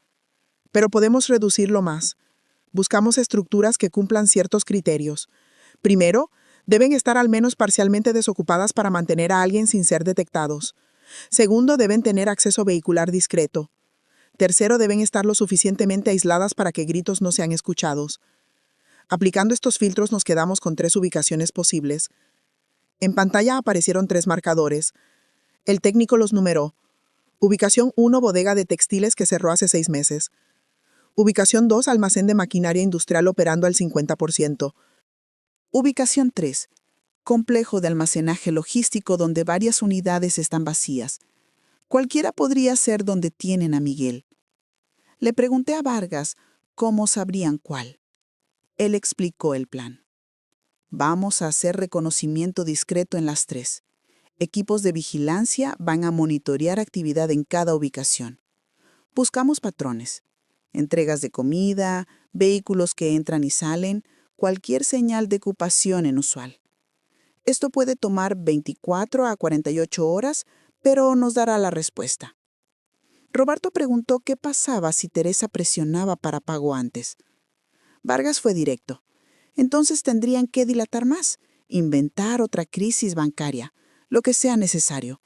A: Pero podemos reducirlo más. Buscamos estructuras que cumplan ciertos criterios. Primero, deben estar al menos parcialmente desocupadas para mantener a alguien sin ser detectados. Segundo, deben tener acceso vehicular discreto. Tercero, deben estar lo suficientemente aisladas para que gritos no sean escuchados. Aplicando estos filtros nos quedamos con 3 ubicaciones posibles. En pantalla aparecieron 3 marcadores. El técnico los numeró. Ubicación 1, bodega de textiles que cerró hace 6 meses. Ubicación 2, almacén de maquinaria industrial operando al 50%.
C: Ubicación 3. Complejo de almacenaje logístico donde varias unidades están vacías. Cualquiera podría ser donde tienen a Miguel. Le pregunté a Vargas cómo sabrían cuál. Él explicó el plan. Vamos a hacer reconocimiento discreto en las 3. Equipos de vigilancia van a monitorear actividad en cada ubicación. Buscamos patrones. Entregas de comida, vehículos que entran y salen, cualquier señal de ocupación inusual. Esto puede tomar 24 a 48 horas, pero nos dará la respuesta. Roberto preguntó qué pasaba si Teresa presionaba para pago antes. Vargas fue directo. Entonces tendrían que dilatar más, inventar otra crisis bancaria, lo que sea necesario.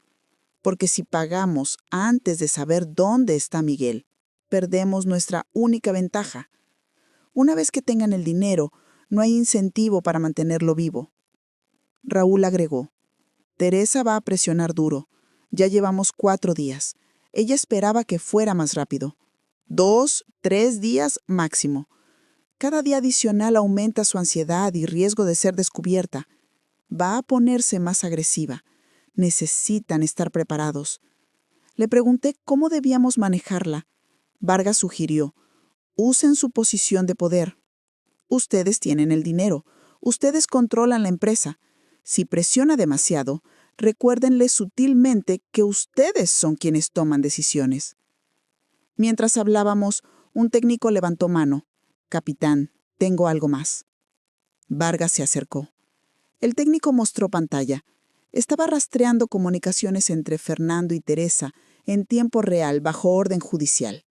C: Porque si pagamos antes de saber dónde está Miguel, perdemos nuestra única ventaja. Una vez que tengan el dinero, No hay incentivo para mantenerlo vivo. Raúl agregó: Teresa va a presionar duro. Ya llevamos 4 días. Ella esperaba que fuera más rápido. 2, 3 días máximo. Cada día adicional aumenta su ansiedad y riesgo de ser descubierta. Va a ponerse más agresiva. Necesitan estar preparados. Le pregunté cómo debíamos manejarla. Vargas sugirió: usen su posición de poder. Ustedes tienen el dinero. Ustedes controlan la empresa. Si presiona demasiado, recuérdenle sutilmente que ustedes son quienes toman decisiones. Mientras hablábamos, un técnico levantó mano. Capitán, tengo algo más. Vargas se acercó. El técnico mostró pantalla. Estaba rastreando comunicaciones entre Fernando y Teresa en tiempo real bajo orden judicial.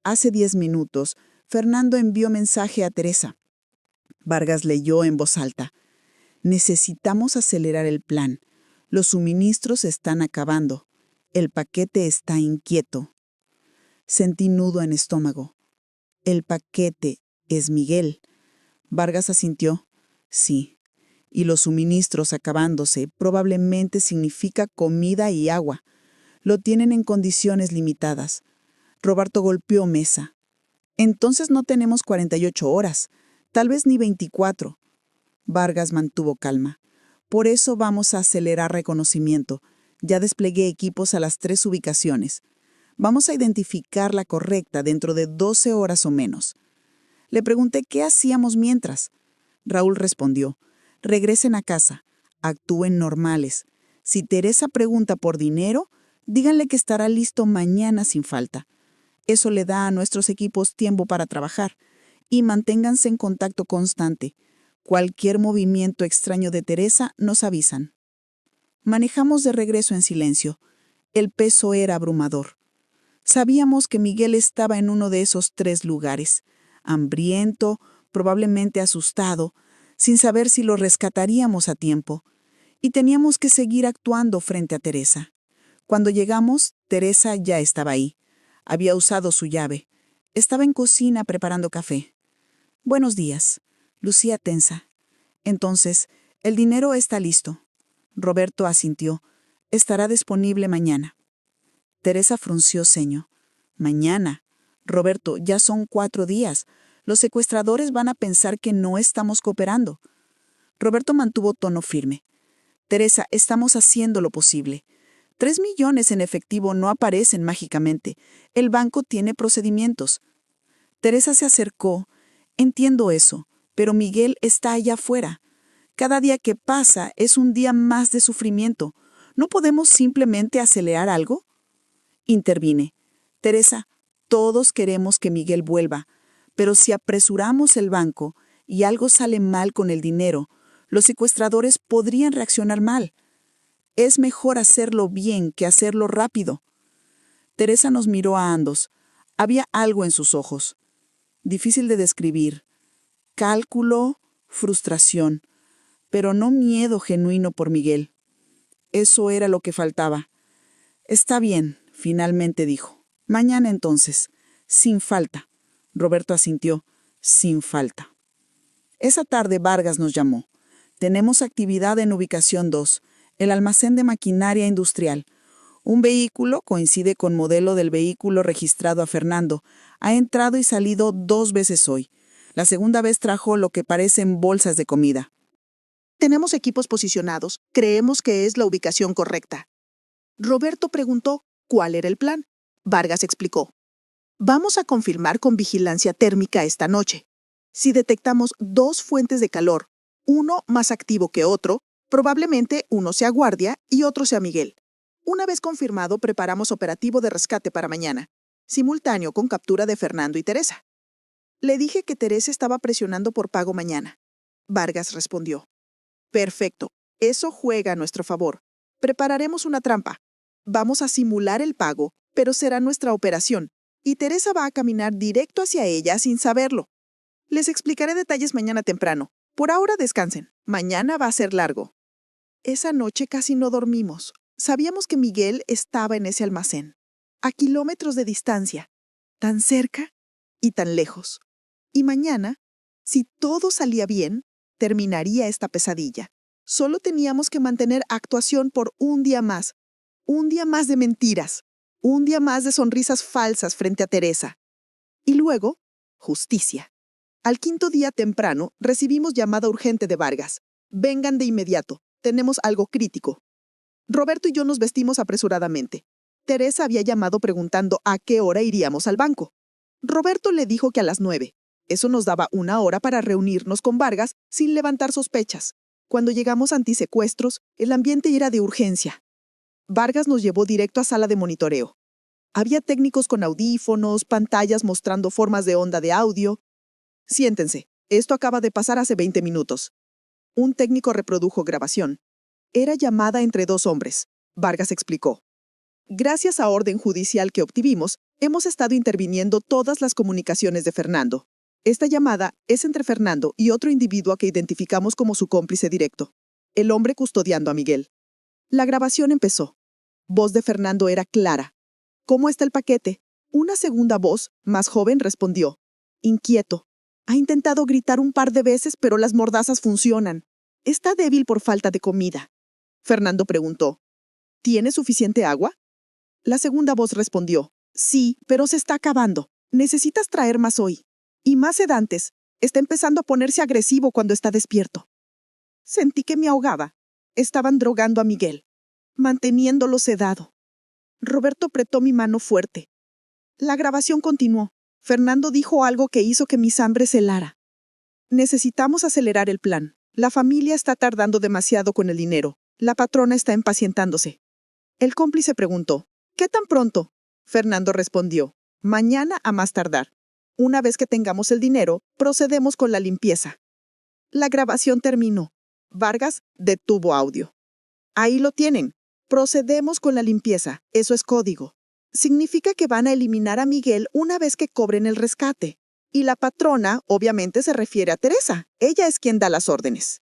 C: Hace 10 minutos, Fernando envió mensaje a Teresa. Vargas leyó en voz alta: necesitamos acelerar el plan. Los suministros se están acabando. El paquete está inquieto. Sentí nudo en estómago. El paquete es Miguel. Vargas asintió. Sí. Y los suministros acabándose probablemente significa comida y agua. Lo tienen en condiciones limitadas. Roberto golpeó mesa. Entonces no tenemos 48 horas, tal vez ni 24. Vargas mantuvo calma. Por eso vamos a acelerar reconocimiento. Ya desplegué equipos a las 3 ubicaciones. Vamos a identificar la correcta dentro de 12 horas o menos. Le pregunté qué hacíamos mientras. Raúl respondió: regresen a casa, actúen normales. Si Teresa pregunta por dinero, díganle que estará listo mañana sin falta. Eso le da a nuestros equipos tiempo para trabajar. Y manténganse en contacto constante. Cualquier movimiento extraño de Teresa nos avisan. Manejamos de regreso en silencio. El peso era abrumador. Sabíamos que Miguel estaba en uno de esos 3 lugares, hambriento, probablemente asustado, sin saber si lo rescataríamos a tiempo. Y teníamos que seguir actuando frente a Teresa. Cuando llegamos, Teresa ya estaba ahí. Había usado su llave. Estaba en cocina preparando café. Buenos días. Lucía tensa. Entonces, el dinero está listo. Roberto asintió. Estará disponible mañana. Teresa frunció ceño. Mañana. Roberto, ya son 4 días. Los secuestradores van a pensar que no estamos cooperando. Roberto mantuvo tono firme. Teresa, estamos haciendo lo posible. 3 millones en efectivo no aparecen mágicamente. El banco tiene procedimientos. Teresa se acercó. Entiendo eso, pero Miguel está allá afuera. Cada día que pasa es un día más de sufrimiento. ¿No podemos simplemente acelerar algo? Intervine. Teresa, todos queremos que Miguel vuelva, pero si apresuramos el banco y algo sale mal con el dinero, los secuestradores podrían reaccionar mal. Es mejor hacerlo bien que hacerlo rápido. Teresa nos miró a ambos. Había algo en sus ojos. Difícil de describir. Cálculo, frustración, pero no miedo genuino por Miguel. Eso era lo que faltaba. Está bien, finalmente dijo. Mañana entonces, sin falta. Roberto asintió, sin falta. Esa tarde Vargas nos llamó. Tenemos actividad en ubicación 2, el almacén de maquinaria industrial. Un vehículo, coincide con modelo del vehículo registrado a Fernando, ha entrado y salido 2 veces hoy. La segunda vez trajo lo que parecen bolsas de comida.
D: Tenemos equipos posicionados. Creemos que es la ubicación correcta. Roberto preguntó cuál era el plan. Vargas explicó: vamos a confirmar con vigilancia térmica esta noche. Si detectamos 2 fuentes de calor, uno más activo que otro, probablemente uno sea guardia y otro sea Miguel. Una vez confirmado, preparamos operativo de rescate para mañana, simultáneo con captura de Fernando y Teresa. Le dije que Teresa estaba presionando por pago mañana. Vargas respondió: perfecto, eso juega a nuestro favor. Prepararemos una trampa. Vamos a simular el pago, pero será nuestra operación, y Teresa va a caminar directo hacia ella sin saberlo. Les explicaré detalles mañana temprano. Por ahora descansen. Mañana va a ser largo. Esa noche casi no dormimos. Sabíamos que Miguel estaba en ese almacén, a kilómetros de distancia, tan cerca y tan lejos. Y mañana Si todo salía bien, terminaría esta pesadilla. Solo teníamos que mantener actuación por un día más de mentiras, un día más de sonrisas falsas frente a Teresa. Y luego, justicia. Al quinto día temprano, recibimos llamada urgente de Vargas. Vengan de inmediato, tenemos algo crítico. Roberto y yo nos vestimos apresuradamente. Teresa había llamado preguntando a qué hora iríamos al banco. Roberto le dijo que a las 9. Eso nos daba una hora para reunirnos con Vargas sin levantar sospechas. Cuando llegamos a antisecuestros, el ambiente era de urgencia. Vargas nos llevó directo a sala de monitoreo. Había técnicos con audífonos, pantallas mostrando formas de onda de audio. Siéntense, esto acaba de pasar hace 20 minutos. Un técnico reprodujo grabación. Era llamada entre dos hombres, Vargas explicó. Gracias a orden judicial que obtuvimos, hemos estado interviniendo todas las comunicaciones de Fernando. Esta llamada es entre Fernando y otro individuo que identificamos como su cómplice directo, el hombre custodiando a Miguel. La grabación empezó. Voz de Fernando era clara. ¿Cómo está el paquete? Una segunda voz, más joven, respondió. Inquieto. Ha intentado gritar un par de veces, pero las mordazas funcionan. Está débil por falta de comida. Fernando preguntó. ¿Tiene suficiente agua? La segunda voz respondió. Sí, pero se está acabando. Necesitas traer más hoy. Y más sedantes. Está empezando a ponerse agresivo cuando está despierto. Sentí que me ahogaba. Estaban drogando a Miguel, manteniéndolo sedado. Roberto apretó mi mano fuerte. La grabación continuó. Fernando dijo algo que hizo que mi sangre se helara. Necesitamos acelerar el plan. La familia está tardando demasiado con el dinero. La patrona está impacientándose. El cómplice preguntó, ¿qué tan pronto? Fernando respondió, mañana a más tardar. Una vez que tengamos el dinero, procedemos con la limpieza. La grabación terminó. Vargas detuvo audio. Ahí lo tienen. Procedemos con la limpieza. Eso es código. Significa que van a eliminar a Miguel una vez que cobren el rescate. Y la patrona, obviamente, se refiere a Teresa. Ella es quien da las órdenes.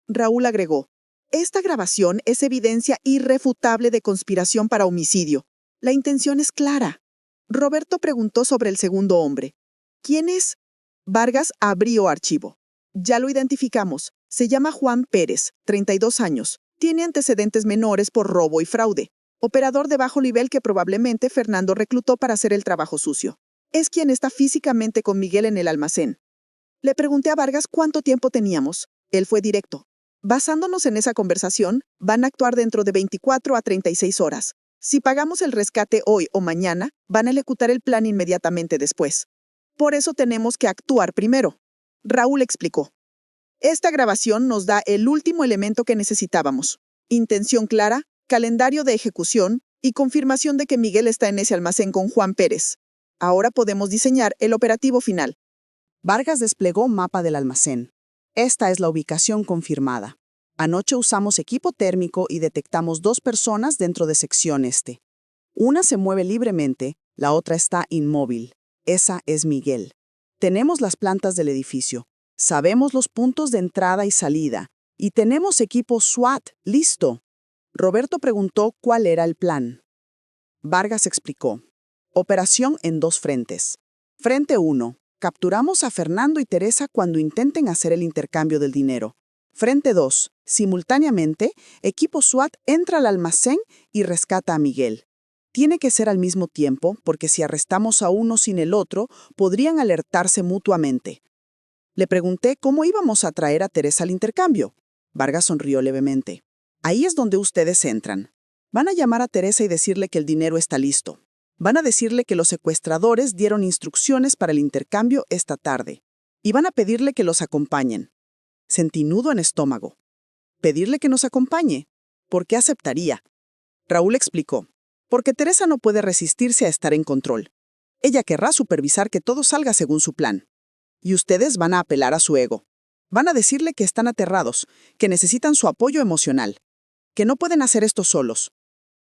D: Raúl agregó, esta grabación es evidencia irrefutable de conspiración para homicidio. La intención es clara. Roberto preguntó sobre el segundo hombre. ¿Quién es? Vargas abrió archivo. Ya lo identificamos. Se llama Juan Pérez, 32 años. Tiene antecedentes menores por robo y fraude. Operador de bajo nivel que probablemente Fernando reclutó para hacer el trabajo sucio. Es quien está físicamente con Miguel en el almacén. Le pregunté a Vargas cuánto tiempo teníamos. Él fue directo. Basándonos en esa conversación, van a actuar dentro de 24 a 36 horas. Si pagamos el rescate hoy o mañana, van a ejecutar el plan inmediatamente después. Por eso tenemos que actuar primero. Raúl explicó. Esta grabación nos da el último elemento que necesitábamos. Intención clara, calendario de ejecución y confirmación de que Miguel está en ese almacén con Juan Pérez. Ahora podemos diseñar el operativo final.
C: Vargas desplegó mapa del almacén. Esta es la ubicación confirmada. Anoche usamos equipo térmico y detectamos 2 personas dentro de sección este. Una se mueve libremente, la otra está inmóvil. Esa es Miguel. Tenemos las plantas del edificio. Sabemos los puntos de entrada y salida. Y tenemos equipo SWAT listo. Roberto preguntó cuál era el plan. Vargas explicó. Operación en 2 frentes. Frente 1. Capturamos a Fernando y Teresa cuando intenten hacer el intercambio del dinero. Frente 2. Simultáneamente, equipo SWAT entra al almacén y rescata a Miguel. Tiene que ser al mismo tiempo, porque si arrestamos a uno sin el otro, podrían alertarse mutuamente. Le pregunté cómo íbamos a traer a Teresa al intercambio. Vargas sonrió levemente. Ahí es donde ustedes entran. Van a llamar a Teresa y decirle que el dinero está listo. Van a decirle que los secuestradores dieron instrucciones para el intercambio esta tarde. Y van a pedirle que los acompañen. Sentí nudo en estómago. ¿Pedirle que nos acompañe? ¿Por qué aceptaría? Raúl explicó. Porque Teresa no puede resistirse a estar en control. Ella querrá supervisar que todo salga según su plan. Y ustedes van a apelar a su ego. Van a decirle que están aterrados, que necesitan su apoyo emocional, que no pueden hacer esto solos.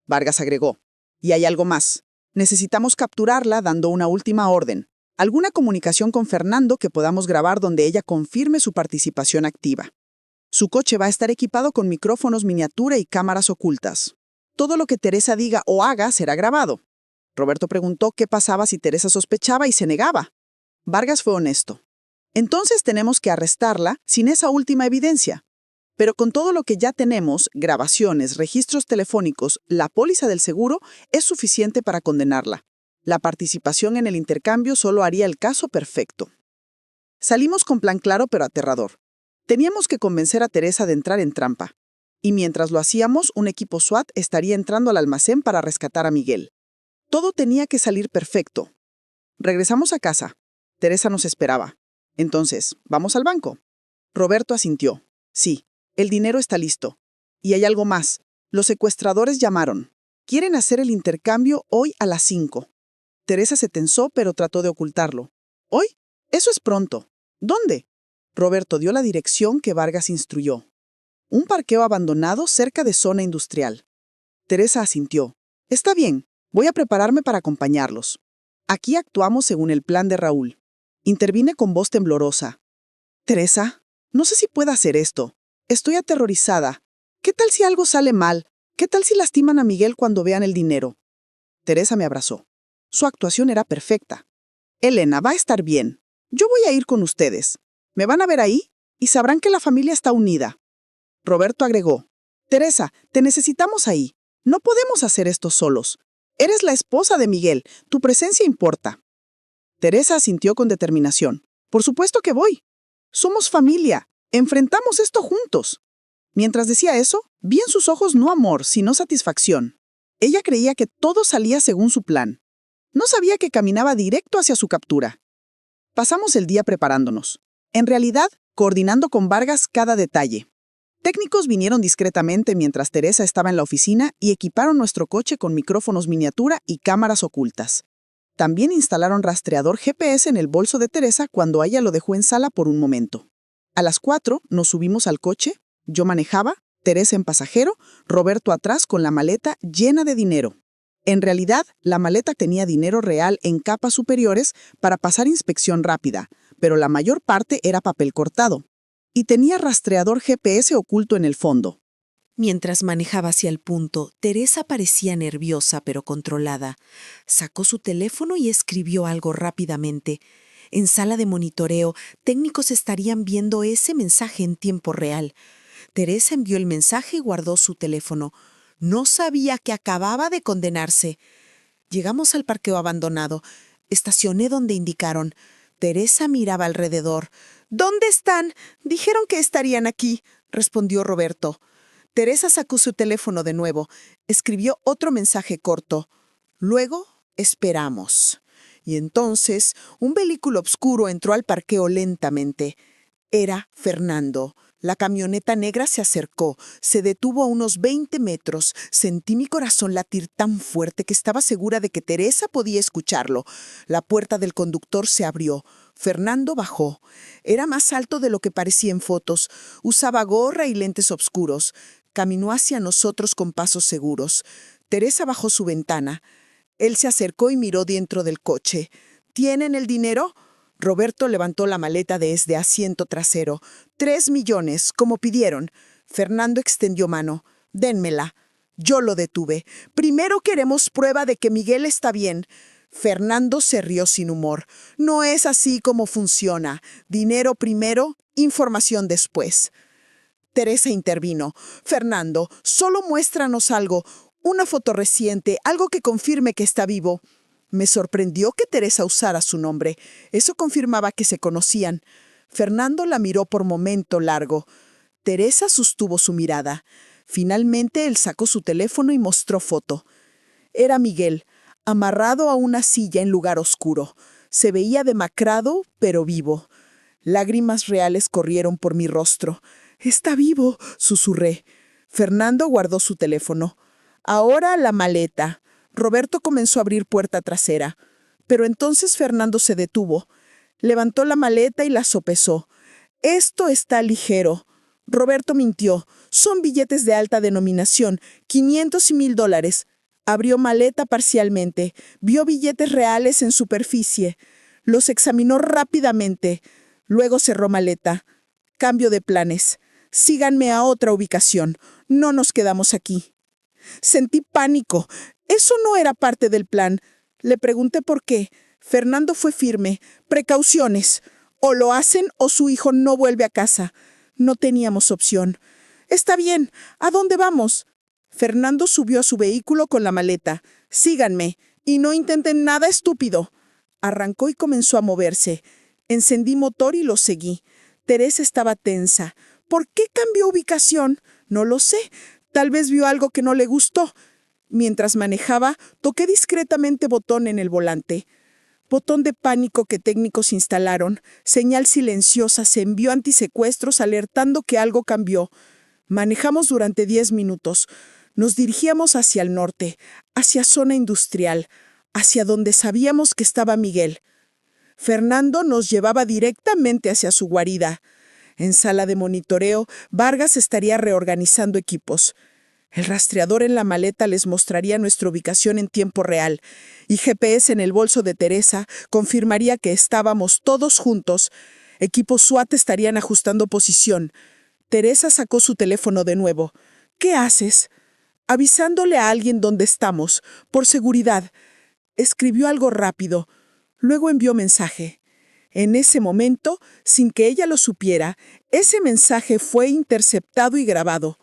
C: Vargas agregó. Y hay algo más. Necesitamos capturarla dando una última orden. Alguna comunicación con Fernando que podamos grabar donde ella confirme su participación activa. Su coche va a estar equipado con micrófonos miniatura y cámaras ocultas. Todo lo que Teresa diga o haga será grabado. Roberto preguntó qué pasaba si Teresa sospechaba y se negaba. Vargas fue honesto. Entonces tenemos que arrestarla sin esa última evidencia. Pero con todo lo que ya tenemos, grabaciones, registros telefónicos, la póliza del seguro, es suficiente para condenarla. La participación en el intercambio solo haría el caso perfecto. Salimos con plan claro pero aterrador. Teníamos que convencer a Teresa de entrar en trampa. Y mientras lo hacíamos, un equipo SWAT estaría entrando al almacén para rescatar a Miguel. Todo tenía que salir perfecto. Regresamos a casa. Teresa nos esperaba. Entonces, ¿vamos al banco? Roberto asintió. Sí, el dinero está listo. Y hay algo más. Los secuestradores llamaron. Quieren hacer el intercambio hoy a las 5. Teresa se tensó, pero trató de ocultarlo. ¿Hoy? Eso es pronto. ¿Dónde? Roberto dio la dirección que Vargas instruyó. Un parqueo abandonado cerca de zona industrial. Teresa asintió. Está bien, voy a prepararme para acompañarlos. Aquí actuamos según el plan de Raúl. Intervine con voz temblorosa. Teresa, no sé si pueda hacer esto. Estoy aterrorizada. ¿Qué tal si algo sale mal? ¿Qué tal si lastiman a Miguel cuando vean el dinero? Teresa me abrazó. Su actuación era perfecta. Elena, va a estar bien. Yo voy a ir con ustedes. Me van a ver ahí y sabrán que la familia está unida. Roberto agregó. Teresa, te necesitamos ahí. No podemos hacer esto solos. Eres la esposa de Miguel. Tu presencia importa. Teresa asintió con determinación. Por supuesto que voy. Somos familia. Enfrentamos esto juntos. Mientras decía eso, vi en sus ojos no amor, sino satisfacción. Ella creía que todo salía según su plan. No sabía que caminaba directo hacia su captura. Pasamos el día preparándonos. En realidad, coordinando con Vargas cada detalle. Técnicos vinieron discretamente mientras Teresa estaba en la oficina y equiparon nuestro coche con micrófonos miniatura y cámaras ocultas. También instalaron rastreador GPS en el bolso de Teresa cuando ella lo dejó en sala por un momento. A las 4 nos subimos al coche, yo manejaba, Teresa en pasajero, Roberto atrás con la maleta llena de dinero. En realidad, la maleta tenía dinero real en capas superiores para pasar inspección rápida, pero la mayor parte era papel cortado. Y tenía rastreador GPS oculto en el fondo.
E: Mientras manejaba hacia el punto, Teresa parecía nerviosa pero controlada. Sacó su teléfono y escribió algo rápidamente. En sala de monitoreo, técnicos estarían viendo ese mensaje en tiempo real. Teresa envió el mensaje y guardó su teléfono. No sabía que acababa de condenarse. Llegamos al parqueo abandonado. Estacioné donde indicaron. Teresa miraba alrededor. ¿Dónde están? Dijeron que estarían aquí, respondió Roberto. Teresa sacó su teléfono de nuevo. Escribió otro mensaje corto. Luego, esperamos. Y entonces, un vehículo oscuro entró al parqueo lentamente. Era Fernando. La camioneta negra se acercó, se detuvo a unos 20 metros. Sentí mi corazón latir tan fuerte que estaba segura de que Teresa podía escucharlo. La puerta del conductor se abrió. Fernando bajó. Era más alto de lo que parecía en fotos. Usaba gorra y lentes oscuros. Caminó hacia nosotros con pasos seguros. Teresa bajó su ventana. Él se acercó y miró dentro del coche. ¿Tienen el dinero? Roberto levantó la maleta desde asiento trasero. 3 millones, como pidieron. Fernando extendió mano. Dénmela. Yo lo detuve. Primero queremos prueba de que Miguel está bien. Fernando se rió sin humor. No es así como funciona. Dinero primero, información después. Teresa intervino. Fernando, solo muéstranos algo. Una foto reciente, algo que confirme que está vivo. Me sorprendió que Teresa usara su nombre. Eso confirmaba que se conocían. Fernando la miró por momento largo. Teresa sostuvo su mirada. Finalmente él sacó su teléfono y mostró foto. Era Miguel, amarrado a una silla en lugar oscuro. Se veía demacrado, pero vivo. Lágrimas reales corrieron por mi rostro. «Está vivo», susurré. Fernando guardó su teléfono. Ahora la maleta. Roberto comenzó a abrir puerta trasera. Pero entonces Fernando se detuvo. Levantó la maleta y la sopesó. «Esto está ligero». Roberto mintió. «Son billetes de alta denominación, 500 y $1,000. Abrió maleta parcialmente. Vio billetes reales en superficie. Los examinó rápidamente. Luego cerró maleta. «Cambio de planes. Síganme a otra ubicación. No nos quedamos aquí». Sentí pánico. Eso no era parte del plan. Le pregunté por qué. Fernando fue firme. «Precauciones».
C: O lo hacen o su hijo no vuelve a casa. No teníamos opción. Está bien. ¿A dónde vamos? Fernando subió a su vehículo con la maleta. Síganme y no intenten nada estúpido. Arrancó y comenzó a moverse. Encendí motor y lo seguí. Teresa estaba tensa. ¿Por qué cambió ubicación? No lo sé. Tal vez vio algo que no le gustó. Mientras manejaba, toqué discretamente botón en el volante. Botón de pánico que técnicos instalaron. Señal silenciosa se envió antisecuestros alertando que algo cambió. Manejamos durante 10 minutos. Nos dirigíamos hacia el norte, hacia zona industrial, hacia donde sabíamos que estaba Miguel. Fernando nos llevaba directamente hacia su guarida. En sala de monitoreo, Vargas estaría reorganizando equipos. El rastreador en la maleta les mostraría nuestra ubicación en tiempo real, y GPS en el bolso de Teresa confirmaría que estábamos todos juntos. Equipos SWAT estarían ajustando posición. Teresa sacó su teléfono de nuevo. ¿Qué haces? Avisándole a alguien dónde estamos, por seguridad. Escribió algo rápido. Luego envió mensaje. En ese momento, sin que ella lo supiera, ese mensaje fue interceptado y grabado.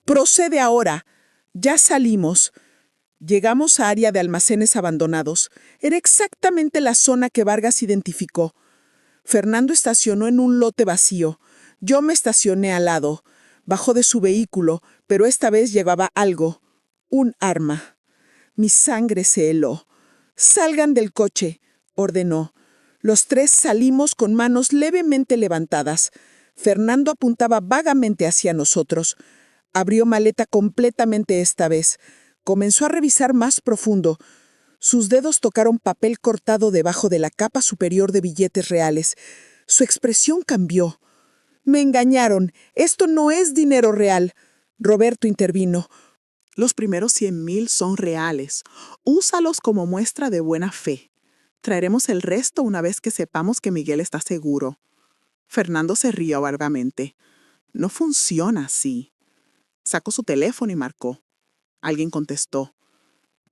C: Procede ahora. Ya salimos. Llegamos a área de almacenes abandonados. Era exactamente la zona que Vargas identificó. Fernando estacionó en un lote vacío. Yo me estacioné al lado. Bajó de su vehículo, pero esta vez llevaba algo. Un arma. Mi sangre se heló. «Salgan del coche», ordenó. Los tres salimos con manos levemente levantadas. Fernando apuntaba vagamente hacia nosotros. Abrió maleta completamente esta vez. Comenzó a revisar más profundo. Sus dedos tocaron papel cortado debajo de la capa superior de billetes reales. Su expresión cambió. «Me engañaron. Esto no es dinero real». Roberto intervino.
A: Los primeros 100,000 son reales. Úsalos como muestra de buena fe. Traeremos el resto una vez que sepamos que Miguel está seguro. Fernando se rió vagamente. No funciona así. Sacó su teléfono y marcó. Alguien contestó.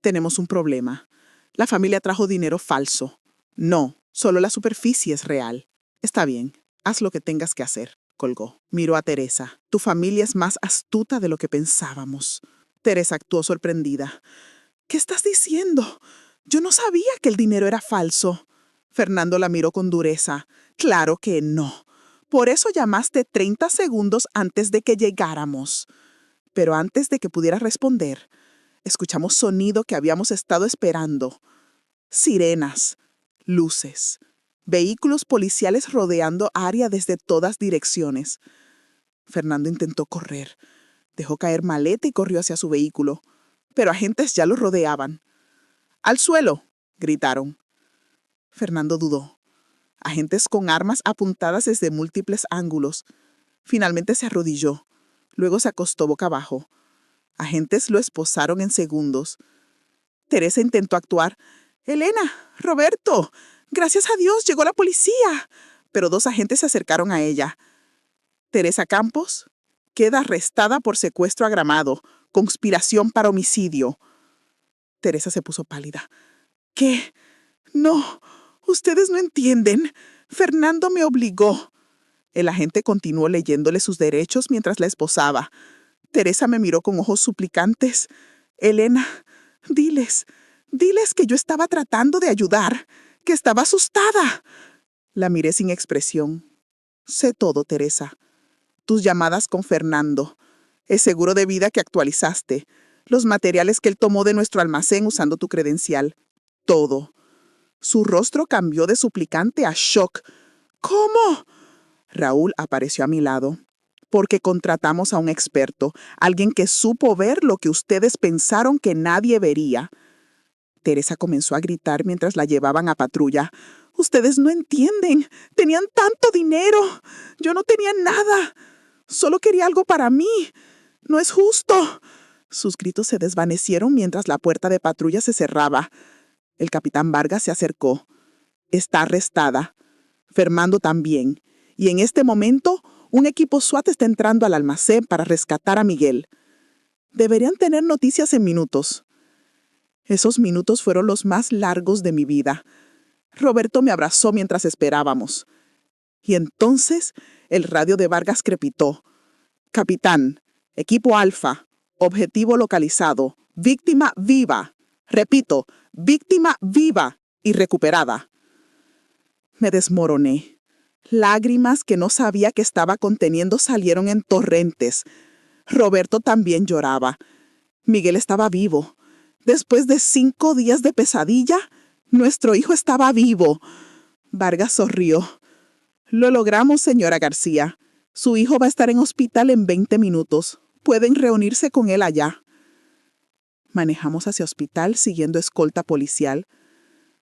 A: Tenemos un problema. La familia trajo dinero falso. No, solo la superficie es real. Está bien, haz lo que tengas que hacer, colgó. Miró a Teresa. Tu familia es más astuta de lo que pensábamos. Teresa actuó sorprendida. ¿Qué estás diciendo? Yo no sabía que el dinero era falso. Fernando la miró con dureza. Claro que no. Por eso llamaste 30 segundos antes de que llegáramos. Pero antes de que pudiera responder, escuchamos sonido que habíamos estado esperando. Sirenas, luces, vehículos policiales rodeando área desde todas direcciones. Fernando intentó correr. Dejó caer maleta y corrió hacia su vehículo. Pero agentes ya lo rodeaban. «¡Al suelo!», gritaron. Fernando dudó. Agentes con armas apuntadas desde múltiples ángulos. Finalmente se arrodilló. Luego se acostó boca abajo. Agentes lo esposaron en segundos. Teresa intentó actuar. «Elena, Roberto, gracias a Dios llegó la policía». Pero 2 agentes se acercaron a ella. «Teresa Campos queda arrestada por secuestro agravado, conspiración para homicidio». Teresa se puso pálida. «¿Qué? No, ustedes no entienden. Fernando me obligó». El agente continuó leyéndole sus derechos mientras la esposaba. Teresa me miró con ojos suplicantes. «Elena, diles que yo estaba tratando de ayudar, que estaba asustada». La miré sin expresión. «Sé todo, Teresa. Tus llamadas con Fernando, el seguro de vida que actualizaste, los materiales que él tomó de nuestro almacén usando tu credencial. Todo». Su rostro cambió de suplicante a shock. «¿Cómo?». Raúl apareció a mi lado. «Porque contratamos a un experto, alguien que supo ver lo que ustedes pensaron que nadie vería». Teresa comenzó a gritar mientras la llevaban a patrulla. «Ustedes no entienden. Tenían tanto dinero. Yo no tenía nada. Solo quería algo para mí. No es justo». Sus gritos se desvanecieron mientras la puerta de patrulla se cerraba. El capitán Vargas se acercó. «Está arrestada. Fernando también. Y en este momento, un equipo SWAT está entrando al almacén para rescatar a Miguel. Deberían tener noticias en minutos». Esos minutos fueron los más largos de mi vida. Roberto me abrazó mientras esperábamos. Y entonces el radio de Vargas crepitó. Capitán, equipo Alfa, objetivo localizado, víctima viva. Repito, víctima viva y recuperada. Me desmoroné. Lágrimas que no sabía que estaba conteniendo salieron en torrentes. Roberto también lloraba. Miguel estaba vivo. Después de 5 días de pesadilla, nuestro hijo estaba vivo. Vargas sonrió. Lo logramos, señora García. Su hijo va a estar en hospital en 20 minutos. Pueden reunirse con él allá. Manejamos hacia hospital siguiendo escolta policial.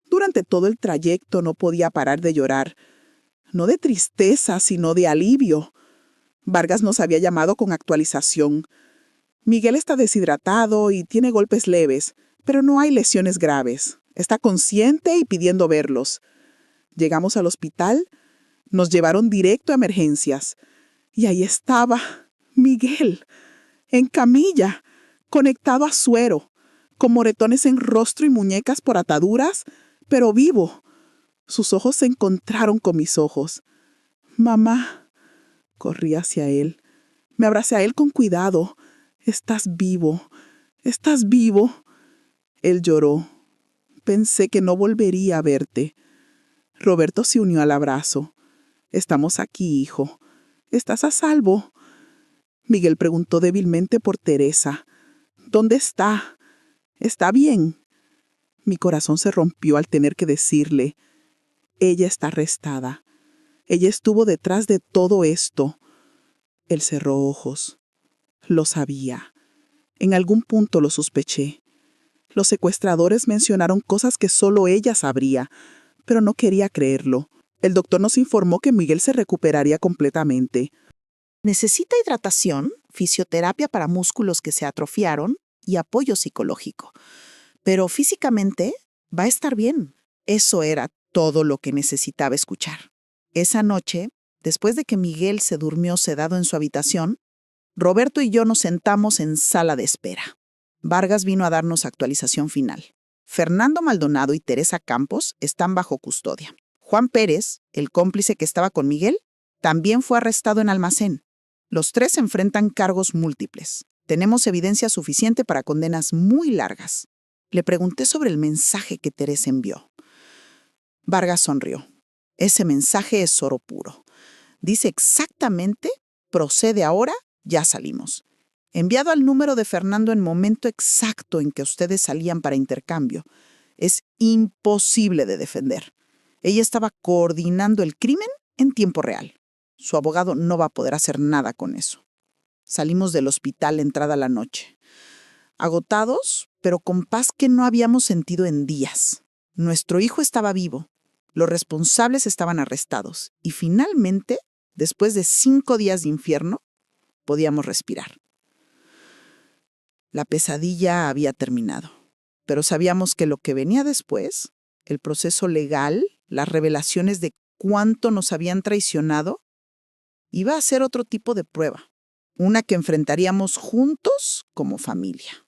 A: Durante todo el trayecto no podía parar de llorar. No de tristeza, sino de alivio. Vargas nos había llamado con actualización. Miguel está deshidratado y tiene golpes leves, pero no hay lesiones graves. Está consciente y pidiendo verlos. Llegamos al hospital, nos llevaron directo a emergencias. Y ahí estaba Miguel, en camilla, conectado a suero, con moretones en rostro y muñecas por ataduras, pero vivo. Sus ojos se encontraron con mis ojos. Mamá, corrí hacia él. Me abracé a él con cuidado. Estás vivo, estás vivo. Él lloró. Pensé que no volvería a verte. Roberto se unió al abrazo. Estamos aquí, hijo. ¿Estás a salvo? Miguel preguntó débilmente por Teresa. ¿Dónde está? ¿Está bien? Mi corazón se rompió al tener que decirle. Ella está arrestada. Ella estuvo detrás de todo esto. Él cerró ojos. Lo sabía. En algún punto lo sospeché. Los secuestradores mencionaron cosas que solo ella sabría, pero no quería creerlo. El doctor nos informó que Miguel se recuperaría completamente.
C: Necesita hidratación, fisioterapia para músculos que se atrofiaron y apoyo psicológico. Pero físicamente va a estar bien. Eso era todo lo que necesitaba escuchar. Esa noche, después de que Miguel se durmió sedado en su habitación, Roberto y yo nos sentamos en sala de espera. Vargas vino a darnos actualización final. Fernando Maldonado y Teresa Campos están bajo custodia. Juan Pérez, el cómplice que estaba con Miguel, también fue arrestado en almacén. Los 3 enfrentan cargos múltiples. Tenemos evidencia suficiente para condenas muy largas. Le pregunté sobre el mensaje que Teresa envió. Vargas sonrió. Ese mensaje es oro puro. Dice exactamente, procede ahora, ya salimos. Enviado al número de Fernando en momento exacto en que ustedes salían para intercambio. Es imposible de defender. Ella estaba coordinando el crimen en tiempo real. Su abogado no va a poder hacer nada con eso. Salimos del hospital entrada la noche. Agotados, pero con paz que no habíamos sentido en días. Nuestro hijo estaba vivo. Los responsables estaban arrestados. Y finalmente, después de 5 días de infierno, podíamos respirar. La pesadilla había terminado, pero sabíamos que lo que venía después, el proceso legal, las revelaciones de cuánto nos habían traicionado, iba a ser otro tipo de prueba, una que enfrentaríamos juntos como familia.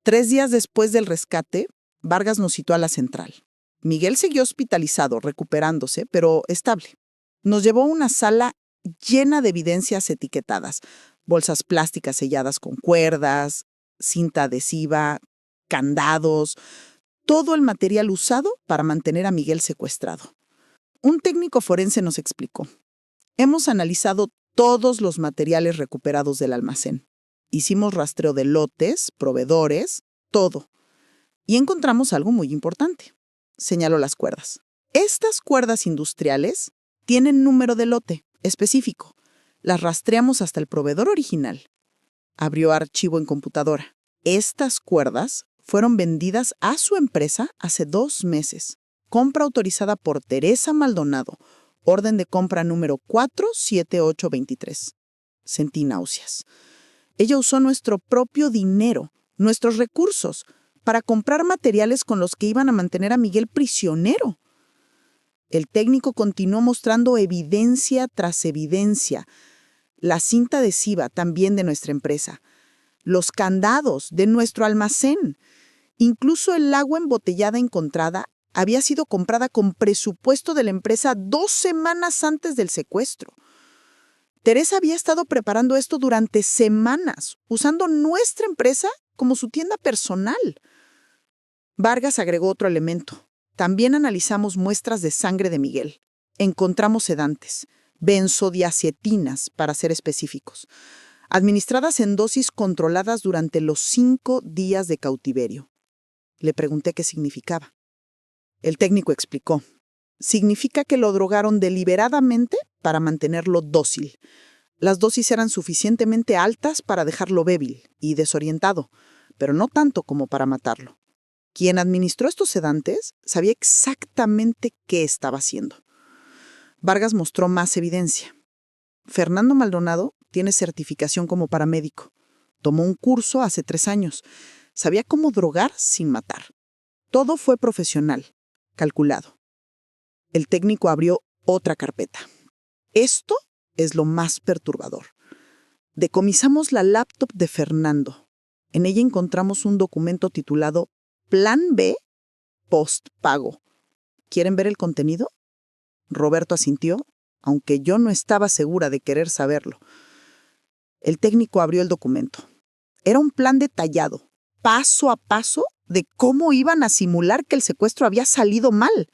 C: 3 días después del rescate, Vargas nos citó a la central. Miguel siguió hospitalizado, recuperándose, pero estable. Nos llevó a una sala llena de evidencias etiquetadas, bolsas plásticas selladas con cuerdas, cinta adhesiva, candados, todo el material usado para mantener a Miguel secuestrado. Un técnico forense nos explicó. Hemos analizado todos los materiales recuperados del almacén. Hicimos rastreo de lotes, proveedores, todo. Y encontramos algo muy importante. Señaló las cuerdas. Estas cuerdas industriales tienen número de lote específico. Las rastreamos hasta el proveedor original. Abrió archivo en computadora. Estas cuerdas fueron vendidas a su empresa hace 2 meses. Compra autorizada por Teresa Maldonado. Orden de compra número 47823. Sentí náuseas. Ella usó nuestro propio dinero, nuestros recursos, para comprar materiales con los que iban a mantener a Miguel prisionero. El técnico continuó mostrando evidencia tras evidencia. La cinta adhesiva también de nuestra empresa. Los candados de nuestro almacén. Incluso el agua embotellada encontrada había sido comprada con presupuesto de la empresa 2 semanas antes del secuestro. Teresa había estado preparando esto durante semanas, usando nuestra empresa como su tienda personal. Vargas agregó otro elemento. También analizamos muestras de sangre de Miguel. Encontramos sedantes, benzodiazepinas para ser específicos, administradas en dosis controladas durante los 5 días de cautiverio. Le pregunté qué significaba. El técnico explicó. Significa que lo drogaron deliberadamente para mantenerlo dócil. Las dosis eran suficientemente altas para dejarlo débil y desorientado, pero no tanto como para matarlo. Quien administró estos sedantes sabía exactamente qué estaba haciendo. Vargas mostró más evidencia. Fernando Maldonado tiene certificación como paramédico. Tomó un curso hace 3 años. Sabía cómo drogar sin matar. Todo fue profesional, calculado. El técnico abrió otra carpeta. Esto es lo más perturbador. Decomisamos la laptop de Fernando. En ella encontramos un documento titulado Plan B postpago. ¿Quieren ver el contenido? Roberto asintió, aunque yo no estaba segura de querer saberlo. El técnico abrió el documento. Era un plan detallado, paso a paso, de cómo iban a simular que el secuestro había salido mal.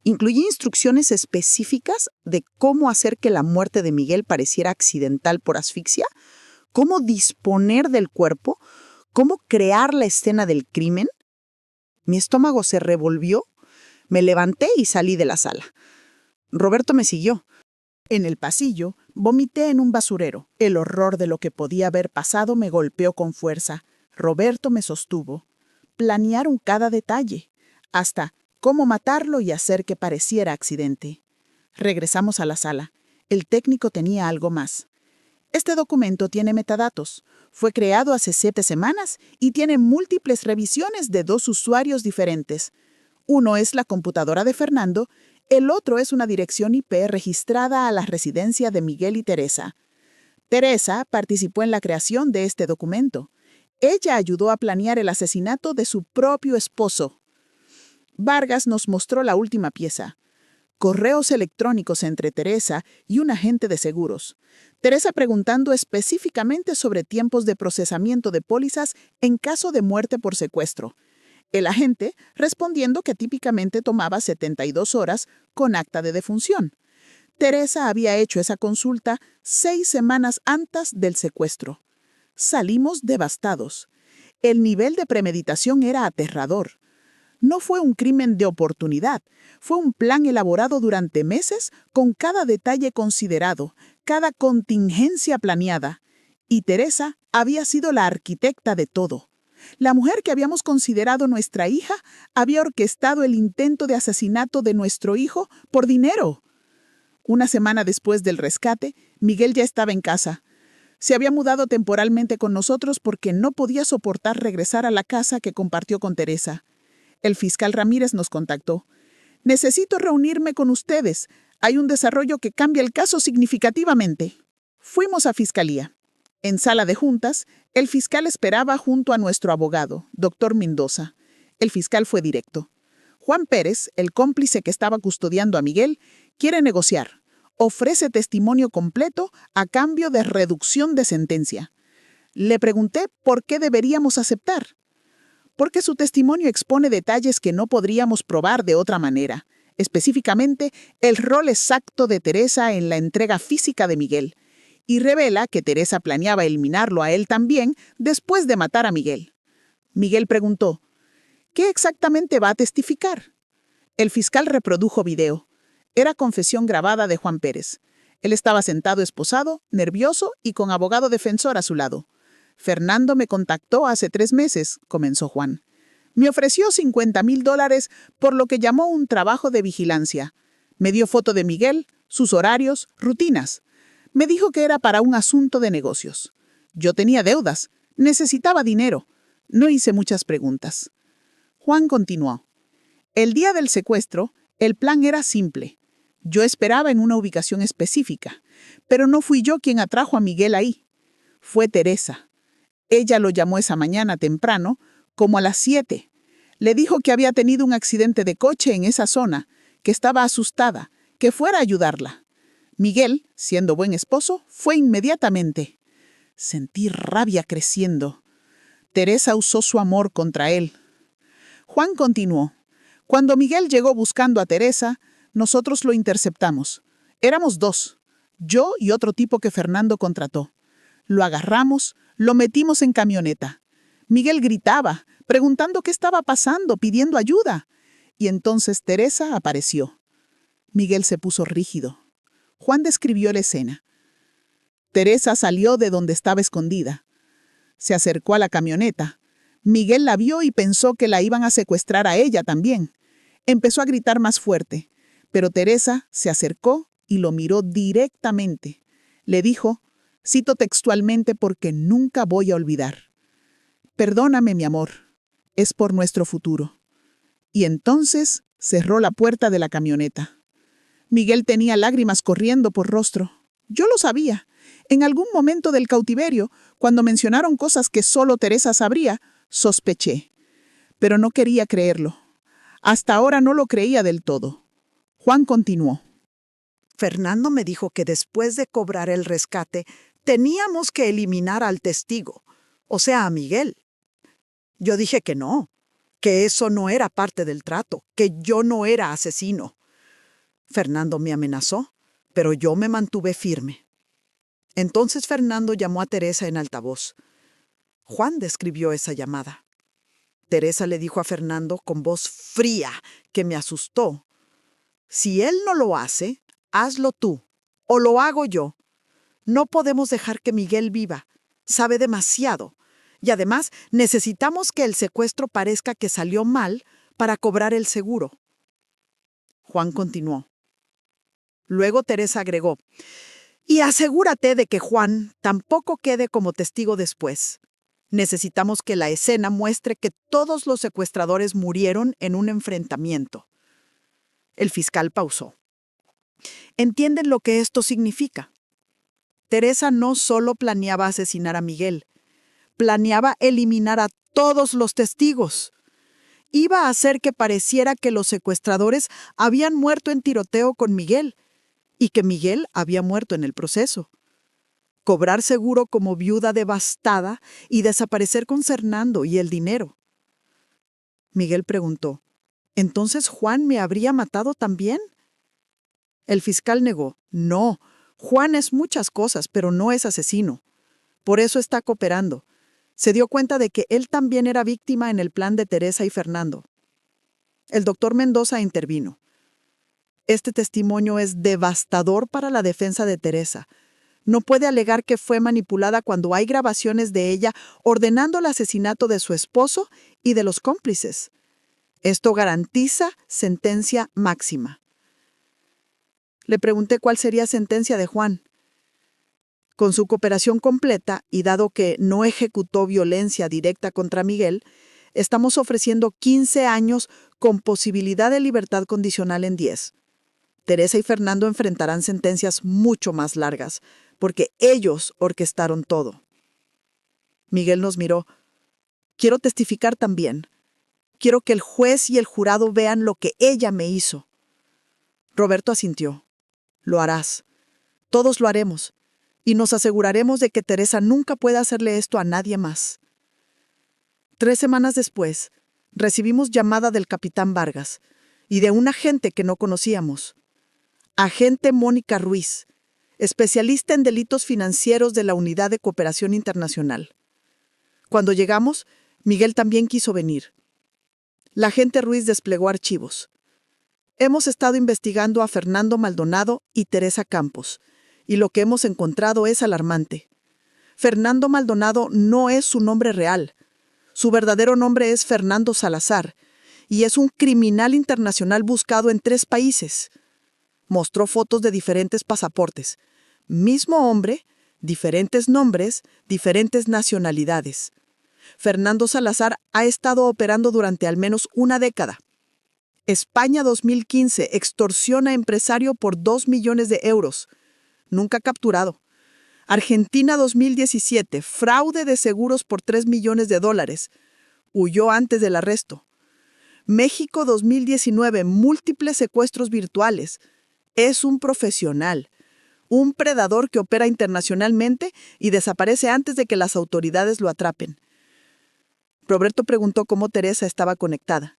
C: Incluía instrucciones específicas de cómo hacer que la muerte de Miguel pareciera accidental por asfixia, cómo disponer del cuerpo, cómo crear la escena del crimen. Mi estómago se revolvió, me levanté y salí de la sala. Roberto me siguió.
A: En el pasillo, vomité en un basurero. El horror de lo que podía haber pasado me golpeó con fuerza. Roberto me sostuvo. Planearon cada detalle, hasta cómo matarlo y hacer que pareciera accidente. Regresamos a la sala. El técnico tenía algo más. Este documento tiene metadatos. Fue creado hace 7 semanas y tiene múltiples revisiones de 2 usuarios diferentes. Uno es la computadora de Fernando, el otro es una dirección IP registrada a la residencia de Miguel y Teresa. Teresa participó en la creación de este documento. Ella ayudó a planear el asesinato de su propio esposo. Vargas nos mostró la última pieza. Correos electrónicos entre Teresa y un agente de seguros. Teresa preguntando específicamente sobre tiempos de procesamiento de pólizas en caso de muerte por secuestro. El agente respondiendo que típicamente tomaba 72 horas con acta de defunción. Teresa había hecho esa consulta 6 semanas antes del secuestro. Salimos devastados. El nivel de premeditación era aterrador. No fue un crimen de oportunidad, fue un plan elaborado durante meses con cada detalle considerado, cada contingencia planeada. Y Teresa había sido la arquitecta de todo. La mujer que habíamos considerado nuestra hija había orquestado el intento de asesinato de nuestro hijo por dinero. Una semana después del rescate, Miguel ya estaba en casa. Se había mudado temporalmente con nosotros porque no podía soportar regresar a la casa que compartió con Teresa. El fiscal Ramírez nos contactó. Necesito reunirme con ustedes. Hay un desarrollo que cambia el caso significativamente. Fuimos a fiscalía. En sala de juntas, el fiscal esperaba junto a nuestro abogado, doctor Mendoza. El fiscal fue directo. Juan Pérez, el cómplice que estaba custodiando a Miguel, quiere negociar. Ofrece testimonio completo a cambio de reducción de sentencia. Le pregunté por qué deberíamos aceptar. Porque su testimonio expone detalles que no podríamos probar de otra manera, específicamente el rol exacto de Teresa en la entrega física de Miguel, y revela que Teresa planeaba eliminarlo a él también después de matar a Miguel. Miguel preguntó, ¿qué exactamente va a testificar? El fiscal reprodujo video. Era confesión grabada de Juan Pérez. Él estaba sentado esposado, nervioso y con abogado defensor a su lado. Fernando me contactó hace 3 meses, comenzó Juan. Me ofreció $50,000 por lo que llamó un trabajo de vigilancia. Me dio foto de Miguel, sus horarios, rutinas. Me dijo que era para un asunto de negocios. Yo tenía deudas, necesitaba dinero. No hice muchas preguntas. Juan continuó. El día del secuestro, el plan era simple. Yo esperaba en una ubicación específica, pero no fui yo quien atrajo a Miguel ahí. Fue Teresa. Ella lo llamó esa mañana temprano, como a las 7.
C: Le dijo que había tenido un accidente de coche en esa zona, que estaba asustada, que fuera a ayudarla. Miguel, siendo buen esposo, fue inmediatamente. Sentí rabia creciendo. Teresa usó su amor contra él. Juan continuó. Cuando Miguel llegó buscando a Teresa, nosotros lo interceptamos. Éramos dos, yo y otro tipo que Fernando contrató. Lo agarramos, lo metimos en camioneta. Miguel gritaba, preguntando qué estaba pasando, pidiendo ayuda. Y entonces Teresa apareció. Miguel se puso rígido. Juan describió la escena. Teresa salió de donde estaba escondida. Se acercó a la camioneta. Miguel la vio y pensó que la iban a secuestrar a ella también. Empezó a gritar más fuerte, pero Teresa se acercó y lo miró directamente. Le dijo, cito textualmente porque nunca voy a olvidar: «Perdóname, mi amor, es por nuestro futuro». Y entonces cerró la puerta de la camioneta. Miguel tenía lágrimas corriendo por rostro. Yo lo sabía. En algún momento del cautiverio, cuando mencionaron cosas que solo Teresa sabría, sospeché. Pero no quería creerlo. Hasta ahora no lo creía del todo. Juan continuó.
F: Fernando me dijo que después de cobrar el rescate, teníamos que eliminar al testigo, o sea, a Miguel. Yo dije que no, que eso no era parte del trato, que yo no era asesino. Fernando me amenazó, pero yo me mantuve firme. Entonces Fernando llamó a Teresa en altavoz. Juan describió esa llamada. Teresa le dijo a Fernando con voz fría, que me asustó: «Si él no lo hace, hazlo tú, o lo hago yo. No podemos dejar que Miguel viva. Sabe demasiado. Y además, necesitamos que el secuestro parezca que salió mal para cobrar el seguro». Juan continuó. Luego Teresa agregó: «Y asegúrate de que Juan tampoco quede como testigo después. Necesitamos que la escena muestre que todos los secuestradores murieron en un enfrentamiento». El fiscal pausó. ¿Entienden lo que esto significa? Teresa no solo planeaba asesinar a Miguel, planeaba eliminar a todos los testigos. Iba a hacer que pareciera que los secuestradores habían muerto en tiroteo con Miguel y que Miguel había muerto en el proceso. Cobrar seguro como viuda devastada y desaparecer con Fernando y el dinero. Miguel preguntó: ¿entonces Juan me habría matado también? El fiscal negó: no, Juan es muchas cosas, pero no es asesino. Por eso está cooperando. Se dio cuenta de que él también era víctima en el plan de Teresa y Fernando. El doctor Mendoza intervino. Este testimonio es devastador para la defensa de Teresa. No puede alegar que fue manipulada cuando hay grabaciones de ella ordenando el asesinato de su esposo y de los cómplices. Esto garantiza sentencia máxima. Le pregunté cuál sería sentencia de Juan. Con su cooperación completa y dado que no ejecutó violencia directa contra Miguel, estamos ofreciendo 15 años con posibilidad de libertad condicional en 10. Teresa y Fernando enfrentarán sentencias mucho más largas, porque ellos orquestaron todo. Miguel nos miró. Quiero testificar también. Quiero que el juez y el jurado vean lo que ella me hizo. Roberto asintió. Lo harás. Todos lo haremos. Y nos aseguraremos de que Teresa nunca pueda hacerle esto a nadie más. 3 semanas después, recibimos llamada del capitán Vargas y de un agente que no conocíamos. Agente Mónica Ruiz, especialista en delitos financieros de la Unidad de Cooperación Internacional. Cuando llegamos, Miguel también quiso venir. La agente Ruiz desplegó archivos. Hemos estado investigando a Fernando Maldonado y Teresa Campos, y lo que hemos encontrado es alarmante. Fernando Maldonado no es su nombre real. Su verdadero nombre es Fernando Salazar, y es un criminal internacional buscado en 3 países. Mostró fotos de diferentes pasaportes. Mismo hombre, diferentes nombres, diferentes nacionalidades. Fernando Salazar ha estado operando durante al menos una década. España 2015, extorsión a empresario por 2 millones de euros. Nunca capturado. Argentina 2017, fraude de seguros por $3 millones. Huyó antes del arresto.
A: México 2019, múltiples secuestros virtuales. Es un profesional, un predador que opera internacionalmente y desaparece antes de que las autoridades lo atrapen. Roberto preguntó cómo Teresa estaba conectada.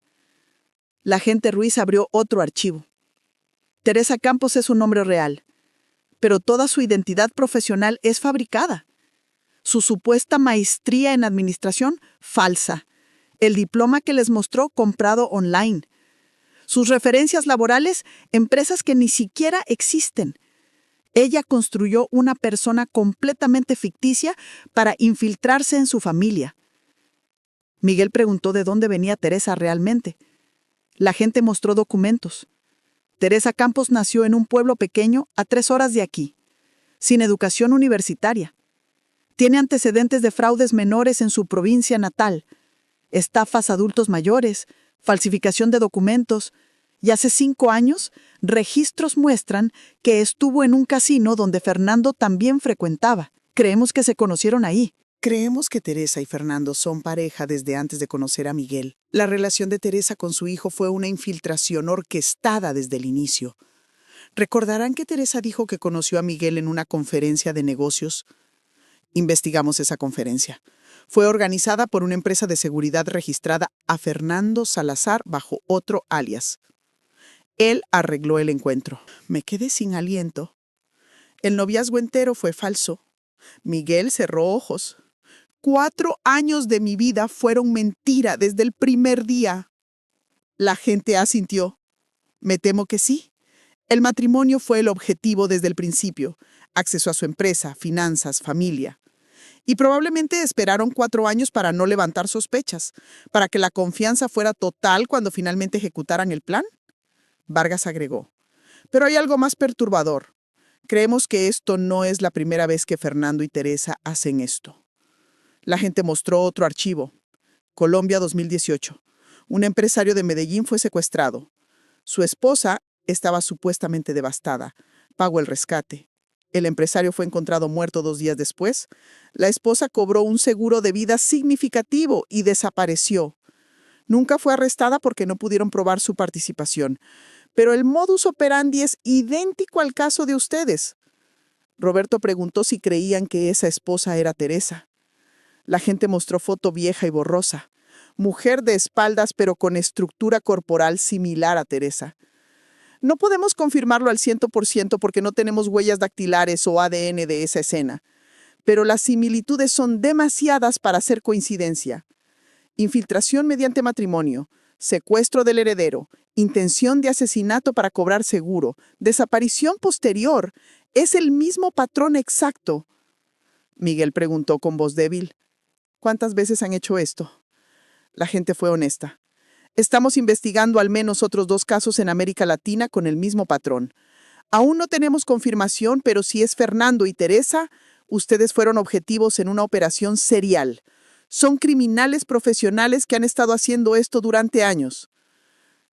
A: La agente Ruiz abrió otro archivo. Teresa Campos es un nombre real, pero toda su identidad profesional es fabricada. Su supuesta maestría en administración, falsa. El diploma que les mostró, comprado online. Sus referencias laborales, empresas que ni siquiera existen. Ella construyó una persona completamente ficticia para infiltrarse en su familia. Miguel preguntó de dónde venía Teresa realmente. La gente mostró documentos. Teresa Campos nació en un pueblo pequeño a 3 horas de aquí, sin educación universitaria. Tiene antecedentes de fraudes menores en su provincia natal, estafas a adultos mayores, falsificación de documentos, y hace 5 años, registros muestran que estuvo en un casino donde Fernando también frecuentaba. Creemos que se conocieron ahí.
C: Creemos que Teresa y Fernando son pareja desde antes de conocer a Miguel. La relación de Teresa con su hijo fue una infiltración orquestada desde el inicio. Recordarán que Teresa dijo que conoció a Miguel en una conferencia de negocios. Investigamos esa conferencia. Fue organizada por una empresa de seguridad registrada a Fernando Salazar bajo otro alias. Él arregló el encuentro. Me quedé sin aliento. El noviazgo entero fue falso. Miguel cerró ojos. 4 años de mi vida fueron mentira desde el primer día. La gente asintió. Me temo que sí. El matrimonio fue el objetivo desde el principio. Acceso a su empresa, finanzas, familia. Y probablemente esperaron 4 años para no levantar sospechas, para que la confianza fuera total cuando finalmente ejecutaran el plan. Vargas agregó. Pero hay algo más perturbador. Creemos que esto no es la primera vez que Fernando y Teresa hacen esto. La gente mostró otro archivo. Colombia 2018. Un empresario de Medellín fue secuestrado. Su esposa estaba supuestamente devastada. Pagó el rescate. El empresario fue encontrado muerto 2 días después. La esposa cobró un seguro de vida significativo y desapareció. Nunca fue arrestada porque no pudieron probar su participación. Pero el modus operandi es idéntico al caso de ustedes. Roberto preguntó si creían que esa esposa era Teresa. La gente mostró foto vieja y borrosa. Mujer de espaldas pero con estructura corporal similar a Teresa. No podemos confirmarlo al 100% porque no tenemos huellas dactilares o ADN de esa escena. Pero las similitudes son demasiadas para ser coincidencia. Infiltración mediante matrimonio, secuestro del heredero, intención de asesinato para cobrar seguro, desaparición posterior. Es el mismo patrón exacto. Miguel preguntó con voz débil. ¿Cuántas veces han hecho esto? La gente fue honesta. Estamos investigando al menos otros 2 casos en América Latina con el mismo patrón. Aún no tenemos confirmación, pero si es Fernando y Teresa, ustedes fueron objetivos en una operación serial. Son criminales profesionales que han estado haciendo esto durante años.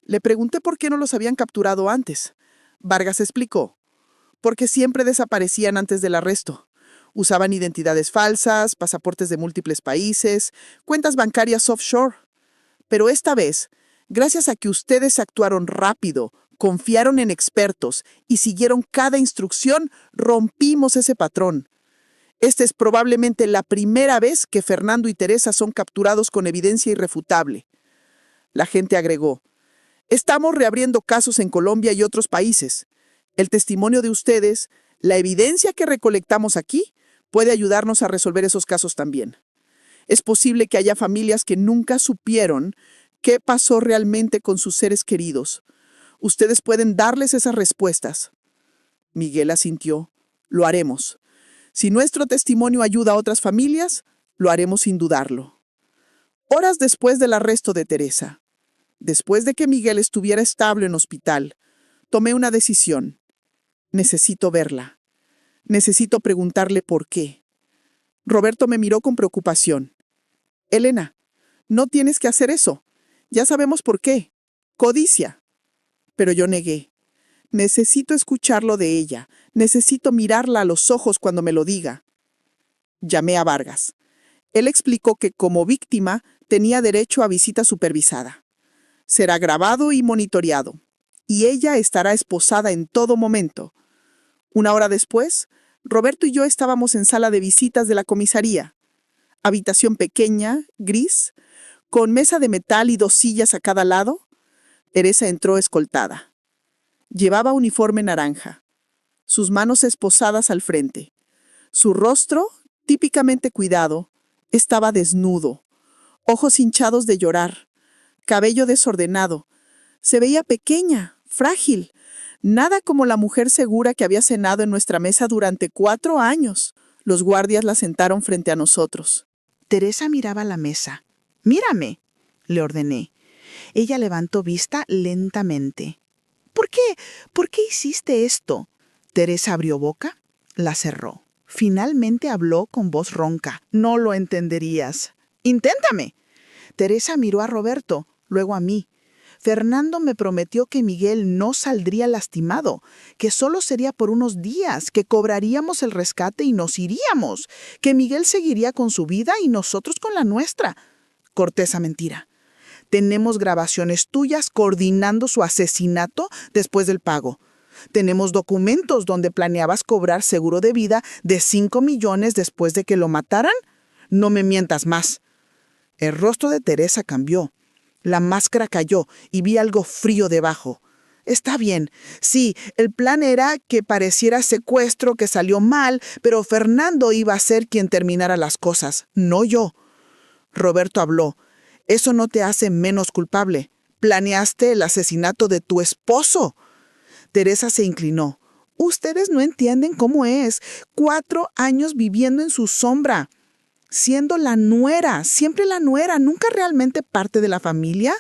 C: Le pregunté por qué no los habían capturado antes. Vargas explicó. Porque siempre desaparecían antes del arresto. Usaban identidades falsas, pasaportes de múltiples países, cuentas bancarias offshore. Pero esta vez, gracias a que ustedes actuaron rápido, confiaron en expertos y siguieron cada instrucción, rompimos ese patrón. Esta es probablemente la primera vez que Fernando y Teresa son capturados con evidencia irrefutable. La gente agregó. Estamos reabriendo casos en Colombia y otros países. El testimonio de ustedes, la evidencia que recolectamos aquí, puede ayudarnos a resolver esos casos también. Es posible que haya familias que nunca supieron qué pasó realmente con sus seres queridos. Ustedes pueden darles esas respuestas. Miguel asintió. Lo haremos. Si nuestro testimonio ayuda a otras familias, lo haremos sin dudarlo. Horas después del arresto de Teresa, después de que Miguel estuviera estable en hospital, tomé una decisión. Necesito verla. Necesito preguntarle por qué. Roberto me miró con preocupación. Elena, no tienes que hacer eso. Ya sabemos por qué. Codicia. Pero yo negué. Necesito escucharlo de ella. Necesito mirarla a los ojos cuando me lo diga. Llamé a Vargas. Él explicó que como víctima tenía derecho a visita supervisada.
B: Será grabado y monitoreado, y ella estará esposada en todo momento. Una hora después, Roberto y yo estábamos en sala de visitas de la comisaría. Habitación pequeña, gris, con mesa de metal y 2 sillas a cada lado. Teresa entró escoltada. Llevaba uniforme naranja, sus manos esposadas al frente. Su rostro, típicamente cuidado, estaba desnudo, ojos hinchados de llorar, cabello desordenado. Se veía pequeña, frágil, nada como la mujer segura que había cenado en nuestra mesa durante 4 años. Los guardias la sentaron frente a nosotros.
C: Teresa miraba la mesa. «Mírame», le ordené. Ella levantó vista lentamente. «¿Por qué? ¿Por qué hiciste esto?» Teresa abrió boca, la cerró. Finalmente habló con voz ronca. «No lo entenderías. Inténtame». Teresa miró a Roberto, luego a mí. Fernando me prometió que Miguel no saldría lastimado, que solo sería por unos días, que cobraríamos el rescate y nos iríamos, que Miguel seguiría con su vida y nosotros con la nuestra. Corté esa mentira. Tenemos grabaciones tuyas coordinando su asesinato después del pago. Tenemos documentos donde planeabas cobrar seguro de vida de 5 millones después de que lo mataran. No me mientas más. El rostro de Teresa cambió. La máscara cayó y vi algo frío debajo. Está bien. Sí, el plan era que pareciera secuestro, que salió mal, pero Fernando iba a ser quien terminara las cosas, no yo. Roberto habló. Eso no te hace menos culpable. Planeaste el asesinato de tu esposo. Teresa se inclinó. Ustedes no entienden cómo es. 4 años viviendo en su sombra. Siendo la nuera, siempre la nuera, nunca realmente parte de la familia.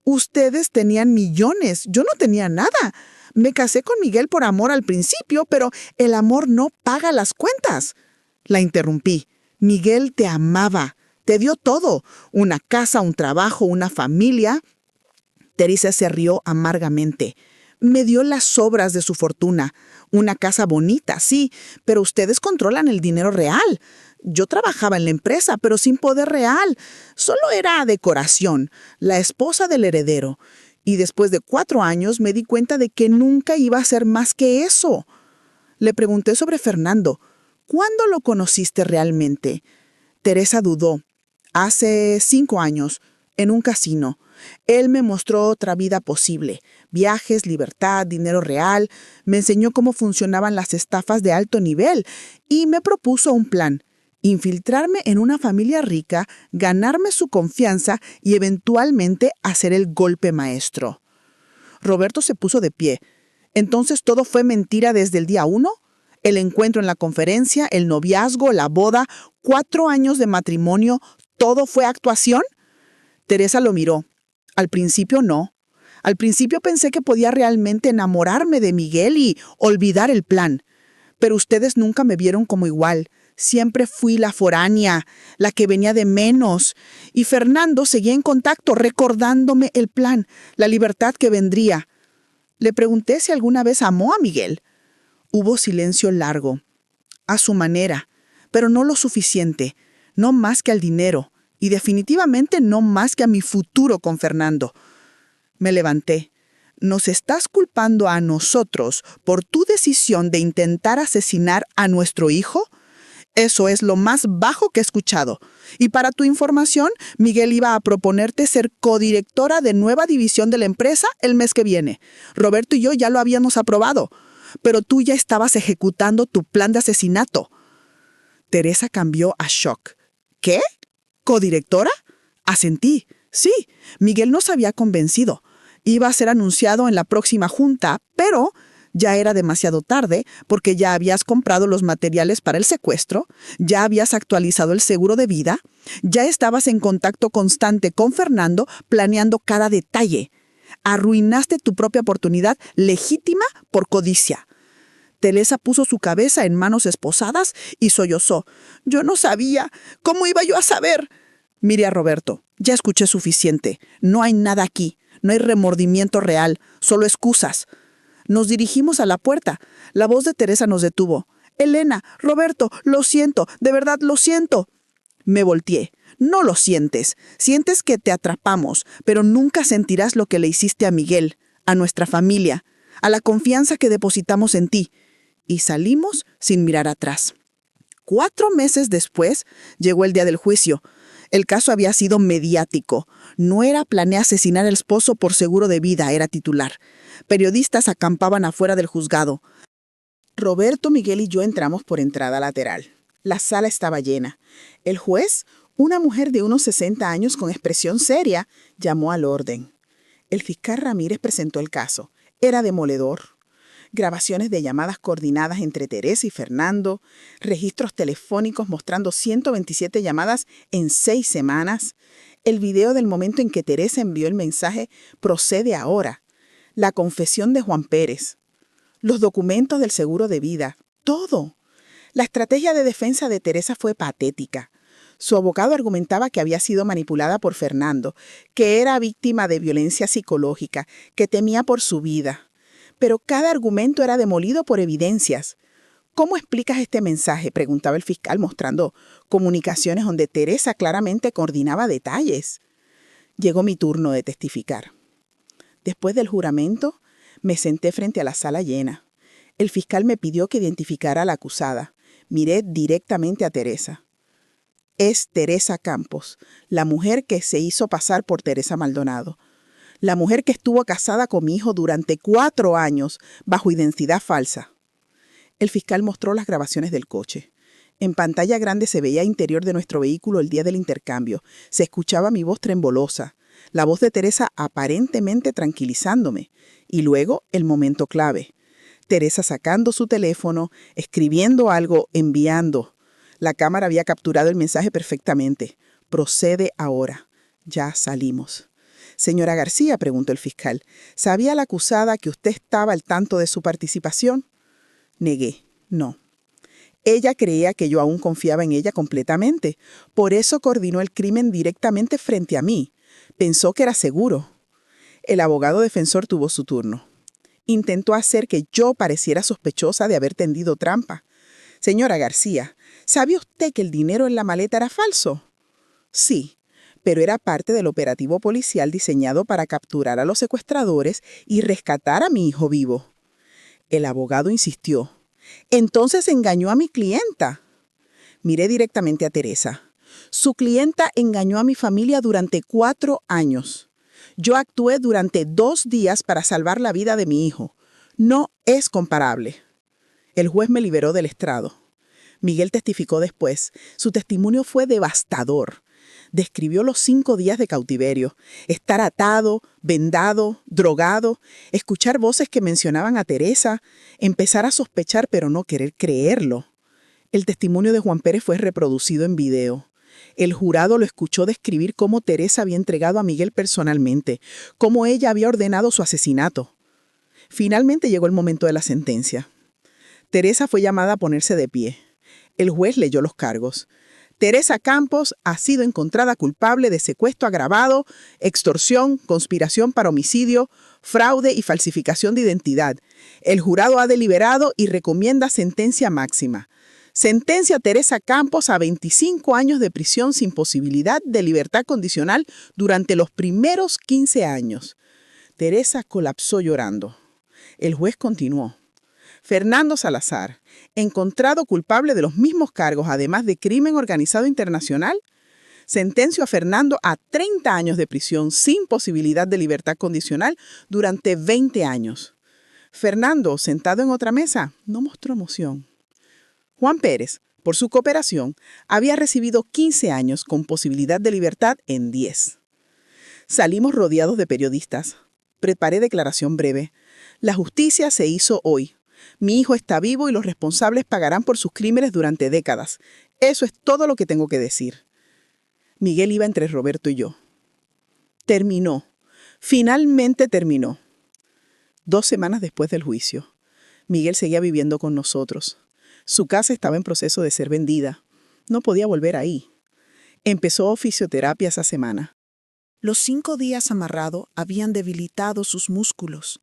C: Ustedes tenían millones, yo no tenía nada. Me casé con Miguel por amor al principio, pero el amor no paga las cuentas. La interrumpí. Miguel te amaba, te dio todo. Una casa, un trabajo, una familia. Teresa se rió amargamente. Me dio las sobras de su fortuna. Una casa bonita, sí, pero ustedes controlan el dinero real. Yo trabajaba en la empresa, pero sin poder real. Solo era decoración, la esposa del heredero. Y después de 4 años me di cuenta de que nunca iba a ser más que eso. Le pregunté sobre Fernando. ¿Cuándo lo conociste realmente? Teresa dudó. Hace 5 años, en un casino. Él me mostró otra vida posible. Viajes, libertad, dinero real. Me enseñó cómo funcionaban las estafas de alto nivel y me propuso un plan. Infiltrarme en una familia rica, ganarme su confianza y eventualmente hacer el golpe maestro. Roberto se puso de pie. ¿Entonces todo fue mentira desde el día 1? El encuentro en la conferencia, el noviazgo, la boda, 4 años de matrimonio, ¿todo fue actuación? Teresa lo miró. Al principio no. Al principio pensé que podía realmente enamorarme de Miguel y olvidar el plan. Pero ustedes nunca me vieron como igual. Siempre fui la foránea, la que venía de menos. Y Fernando seguía en contacto, recordándome el plan, la libertad que vendría. Le pregunté si alguna vez amó a Miguel. Hubo silencio largo. A su manera, pero no lo suficiente, no más que al dinero, y definitivamente no más que a mi futuro con Fernando. Me levanté. ¿Nos estás culpando a nosotros por tu decisión de intentar asesinar a nuestro hijo? Eso es lo más bajo que he escuchado. Y para tu información, Miguel iba a proponerte ser codirectora de nueva división de la empresa el mes que viene. Roberto y yo ya lo habíamos aprobado, pero tú ya estabas ejecutando tu plan de asesinato. Teresa cambió a shock. ¿Qué? ¿Codirectora? Asentí. Sí, Miguel nos había convencido. Iba a ser anunciado en la próxima junta, pero ya era demasiado tarde porque ya habías comprado los materiales para el secuestro, ya habías actualizado el seguro de vida, ya estabas en contacto constante con Fernando planeando cada detalle. Arruinaste tu propia oportunidad legítima por codicia. Teresa puso su cabeza en manos esposadas y sollozó. Yo no sabía. ¿Cómo iba yo a saber? Miré a Roberto. Ya escuché suficiente. No hay nada aquí. No hay remordimiento real. Solo excusas. Nos dirigimos a la puerta. La voz de Teresa nos detuvo. Elena, Roberto, lo siento. De verdad lo siento. Me volteé. No lo sientes. Sientes que te atrapamos, pero nunca sentirás lo que le hiciste a Miguel, a nuestra familia, a la confianza que depositamos en ti. Y salimos sin mirar atrás. 4 meses después llegó el día del juicio. El caso había sido mediático. No era planear asesinar al esposo por seguro de vida, era titular. Periodistas acampaban afuera del juzgado. Roberto, Miguel y yo entramos por entrada lateral. La sala estaba llena. El juez, una mujer de unos 60 años con expresión seria, llamó al orden. El fiscal Ramírez presentó el caso. Era demoledor. Grabaciones de llamadas coordinadas entre Teresa y Fernando, registros telefónicos mostrando 127 llamadas en 6 semanas, el video del momento en que Teresa envió el mensaje "procede ahora", la confesión de Juan Pérez, los documentos del seguro de vida, todo. La estrategia de defensa de Teresa fue patética. Su abogado argumentaba que había sido manipulada por Fernando, que era víctima de violencia psicológica, que temía por su vida. Pero cada argumento era demolido por evidencias. ¿Cómo explicas este mensaje?, preguntaba el fiscal mostrando comunicaciones donde Teresa claramente coordinaba detalles. Llegó mi turno de testificar. Después del juramento, me senté frente a la sala llena. El fiscal me pidió que identificara a la acusada. Miré directamente a Teresa. Es Teresa Campos, la mujer que se hizo pasar por Teresa Maldonado. La mujer que estuvo casada con mi hijo durante 4 años bajo identidad falsa. El fiscal mostró las grabaciones del coche. En pantalla grande se veía el interior de nuestro vehículo el día del intercambio. Se escuchaba mi voz trembolosa, la voz de Teresa aparentemente tranquilizándome. Y luego el momento clave. Teresa sacando su teléfono, escribiendo algo, enviando. La cámara había capturado el mensaje perfectamente. Procede ahora. Ya salimos. Señora García, preguntó el fiscal, ¿sabía la acusada que usted estaba al tanto de su participación? Negué, no. Ella creía que yo aún confiaba en ella completamente. Por eso coordinó el crimen directamente frente a mí. Pensó que era seguro. El abogado defensor tuvo su turno. Intentó hacer que yo pareciera sospechosa de haber tendido trampa. Señora García, ¿sabía usted que el dinero en la maleta era falso? Sí, pero era parte del operativo policial diseñado para capturar a los secuestradores y rescatar a mi hijo vivo. El abogado insistió. Entonces engañó a mi clienta. Miré directamente a Teresa. Su clienta engañó a mi familia durante 4 años. Yo actué durante 2 días para salvar la vida de mi hijo. No es comparable. El juez me liberó del estrado. Miguel testificó después. Su testimonio fue devastador. Describió los 5 días de cautiverio, estar atado, vendado, drogado, escuchar voces que mencionaban a Teresa, empezar a sospechar pero no querer creerlo. El testimonio de Juan Pérez fue reproducido en video. El jurado lo escuchó describir cómo Teresa había entregado a Miguel personalmente, cómo ella había ordenado su asesinato. Finalmente llegó el momento de la sentencia. Teresa fue llamada a ponerse de pie. El juez leyó los cargos. Teresa Campos ha sido encontrada culpable de secuestro agravado, extorsión, conspiración para homicidio, fraude y falsificación de identidad. El jurado ha deliberado y recomienda sentencia máxima. Sentencia a Teresa Campos a 25 años de prisión sin posibilidad de libertad condicional durante los primeros 15 años. Teresa colapsó llorando. El juez continuó. Fernando Salazar, encontrado culpable de los mismos cargos, además de crimen organizado internacional, sentenció a Fernando a 30 años de prisión sin posibilidad de libertad condicional durante 20 años. Fernando, sentado en otra mesa, no mostró emoción. Juan Pérez, por su cooperación, había recibido 15 años con posibilidad de libertad en 10. Salimos rodeados de periodistas. Preparé declaración breve. La justicia se hizo hoy. Mi hijo está vivo y los responsables pagarán por sus crímenes durante décadas. Eso es todo lo que tengo que decir. Miguel iba entre Roberto y yo. Terminó. Finalmente terminó. 2 semanas después del juicio. Miguel seguía viviendo con nosotros. Su casa estaba en proceso de ser vendida. No podía volver ahí. Empezó fisioterapia esa semana. Los 5 días amarrado habían debilitado sus músculos.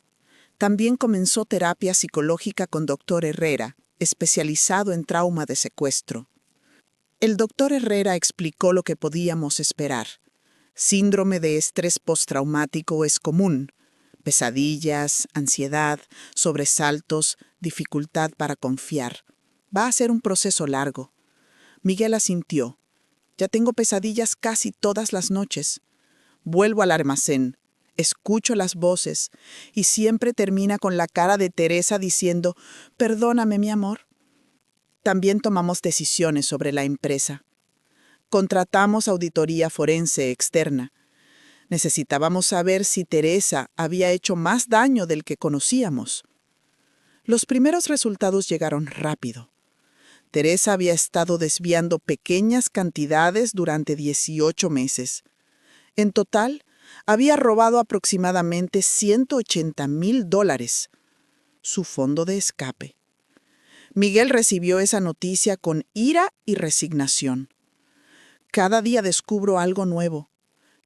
C: También comenzó terapia psicológica con Dr. Herrera, especializado en trauma de secuestro. El doctor Herrera explicó lo que podíamos esperar. Síndrome de estrés postraumático es común. Pesadillas, ansiedad, sobresaltos, dificultad para confiar. Va a ser un proceso largo. Miguel asintió. Ya tengo pesadillas casi todas las noches. Vuelvo al almacén, escucho las voces y siempre termina con la cara de Teresa diciendo, «Perdóname, mi amor». También tomamos decisiones sobre la empresa. Contratamos auditoría forense externa. Necesitábamos saber si Teresa había hecho más daño del que conocíamos. Los primeros resultados llegaron rápido. Teresa había estado desviando pequeñas cantidades durante 18 meses. En total, había robado aproximadamente $180,000, su fondo de escape. Miguel recibió esa noticia con ira y resignación. Cada día descubro algo nuevo.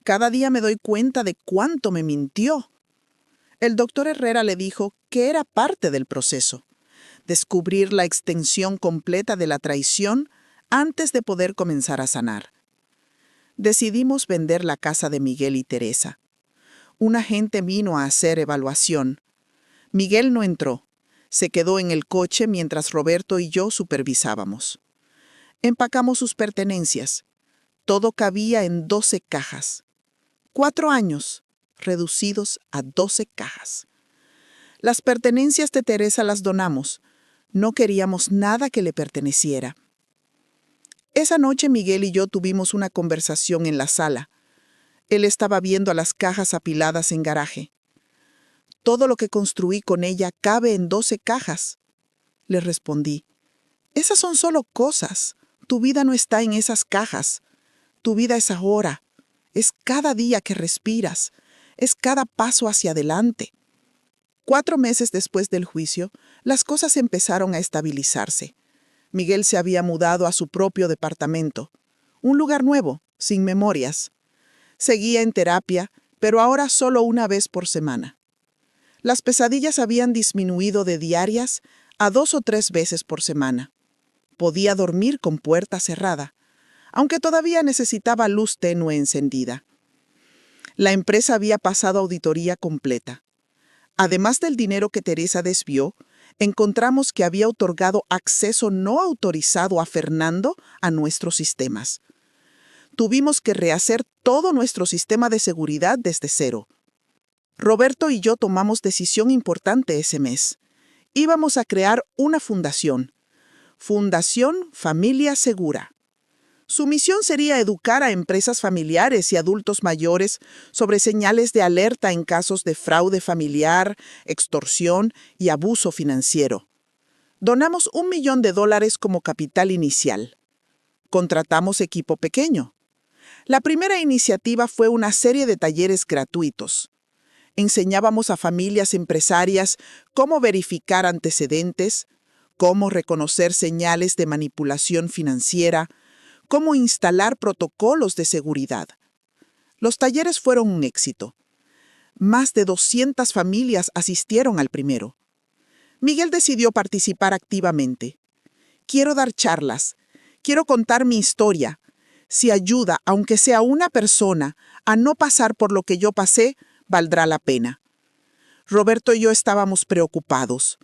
C: Cada día me doy cuenta de cuánto me mintió. El doctor Herrera le dijo que era parte del proceso. Descubrir la extensión completa de la traición antes de poder comenzar a sanar. Decidimos vender la casa de Miguel y Teresa. Un agente vino a hacer evaluación. Miguel no entró. Se quedó en el coche mientras Roberto y yo supervisábamos. Empacamos sus pertenencias. Todo cabía en 12 cajas. 4 años, reducidos a 12 cajas. Las pertenencias de Teresa las donamos. No queríamos nada que le perteneciera. Esa noche Miguel y yo tuvimos una conversación en la sala. Él estaba viendo a las cajas apiladas en garaje. «Todo lo que construí con ella cabe en 12 cajas», le respondí. «Esas son solo cosas. Tu vida no está en esas cajas. Tu vida es ahora. Es cada día que respiras. Es cada paso hacia adelante». 4 meses después del juicio, las cosas empezaron a estabilizarse. Miguel se había mudado a su propio departamento. Un lugar nuevo, sin memorias. Seguía en terapia, pero ahora solo una vez por semana. Las pesadillas habían disminuido de diarias a 2 o 3 veces por semana. Podía dormir con puerta cerrada, aunque todavía necesitaba luz tenue encendida. La empresa había pasado auditoría completa. Además del dinero que Teresa desvió, encontramos que había otorgado acceso no autorizado a Fernando a nuestros sistemas. Tuvimos que rehacer todo nuestro sistema de seguridad desde cero. Roberto y yo tomamos decisión importante ese mes. Íbamos a crear una fundación. Fundación Familia Segura. Su misión sería educar a empresas familiares y adultos mayores sobre señales de alerta en casos de fraude familiar, extorsión y abuso financiero. Donamos $1 millón como capital inicial. Contratamos equipo pequeño. La primera iniciativa fue una serie de talleres gratuitos. Enseñábamos a familias empresarias cómo verificar antecedentes, cómo reconocer señales de manipulación financiera, cómo instalar protocolos de seguridad. Los talleres fueron un éxito. Más de 200 familias asistieron al primero. Miguel decidió participar activamente. «Quiero dar charlas. Quiero contar mi historia. Si ayuda, aunque sea una persona, a no pasar por lo que yo pasé, valdrá la pena». Roberto y yo estábamos preocupados.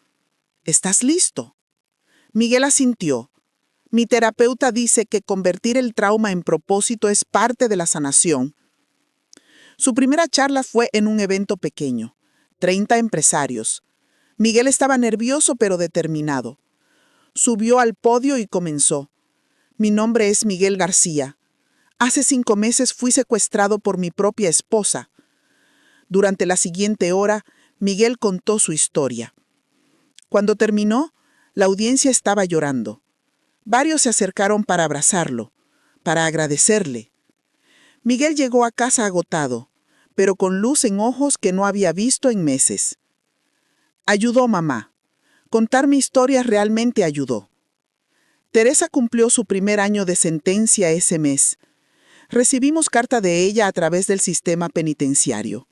C: «¿Estás listo?». Miguel asintió. «Mi terapeuta dice que convertir el trauma en propósito es parte de la sanación». Su primera charla fue en un evento pequeño. 30 empresarios. Miguel estaba nervioso pero determinado. Subió al podio y comenzó. «Mi nombre es Miguel García. Hace 5 meses fui secuestrado por mi propia esposa». Durante la siguiente hora, Miguel contó su historia. Cuando terminó, la audiencia estaba llorando. Varios se acercaron para abrazarlo, para agradecerle. Miguel llegó a casa agotado, pero con luz en ojos que no había visto en meses. Ayudó mamá. Contar mi historia realmente ayudó. Teresa cumplió su primer año de sentencia ese mes. Recibimos carta de ella a través del sistema penitenciario.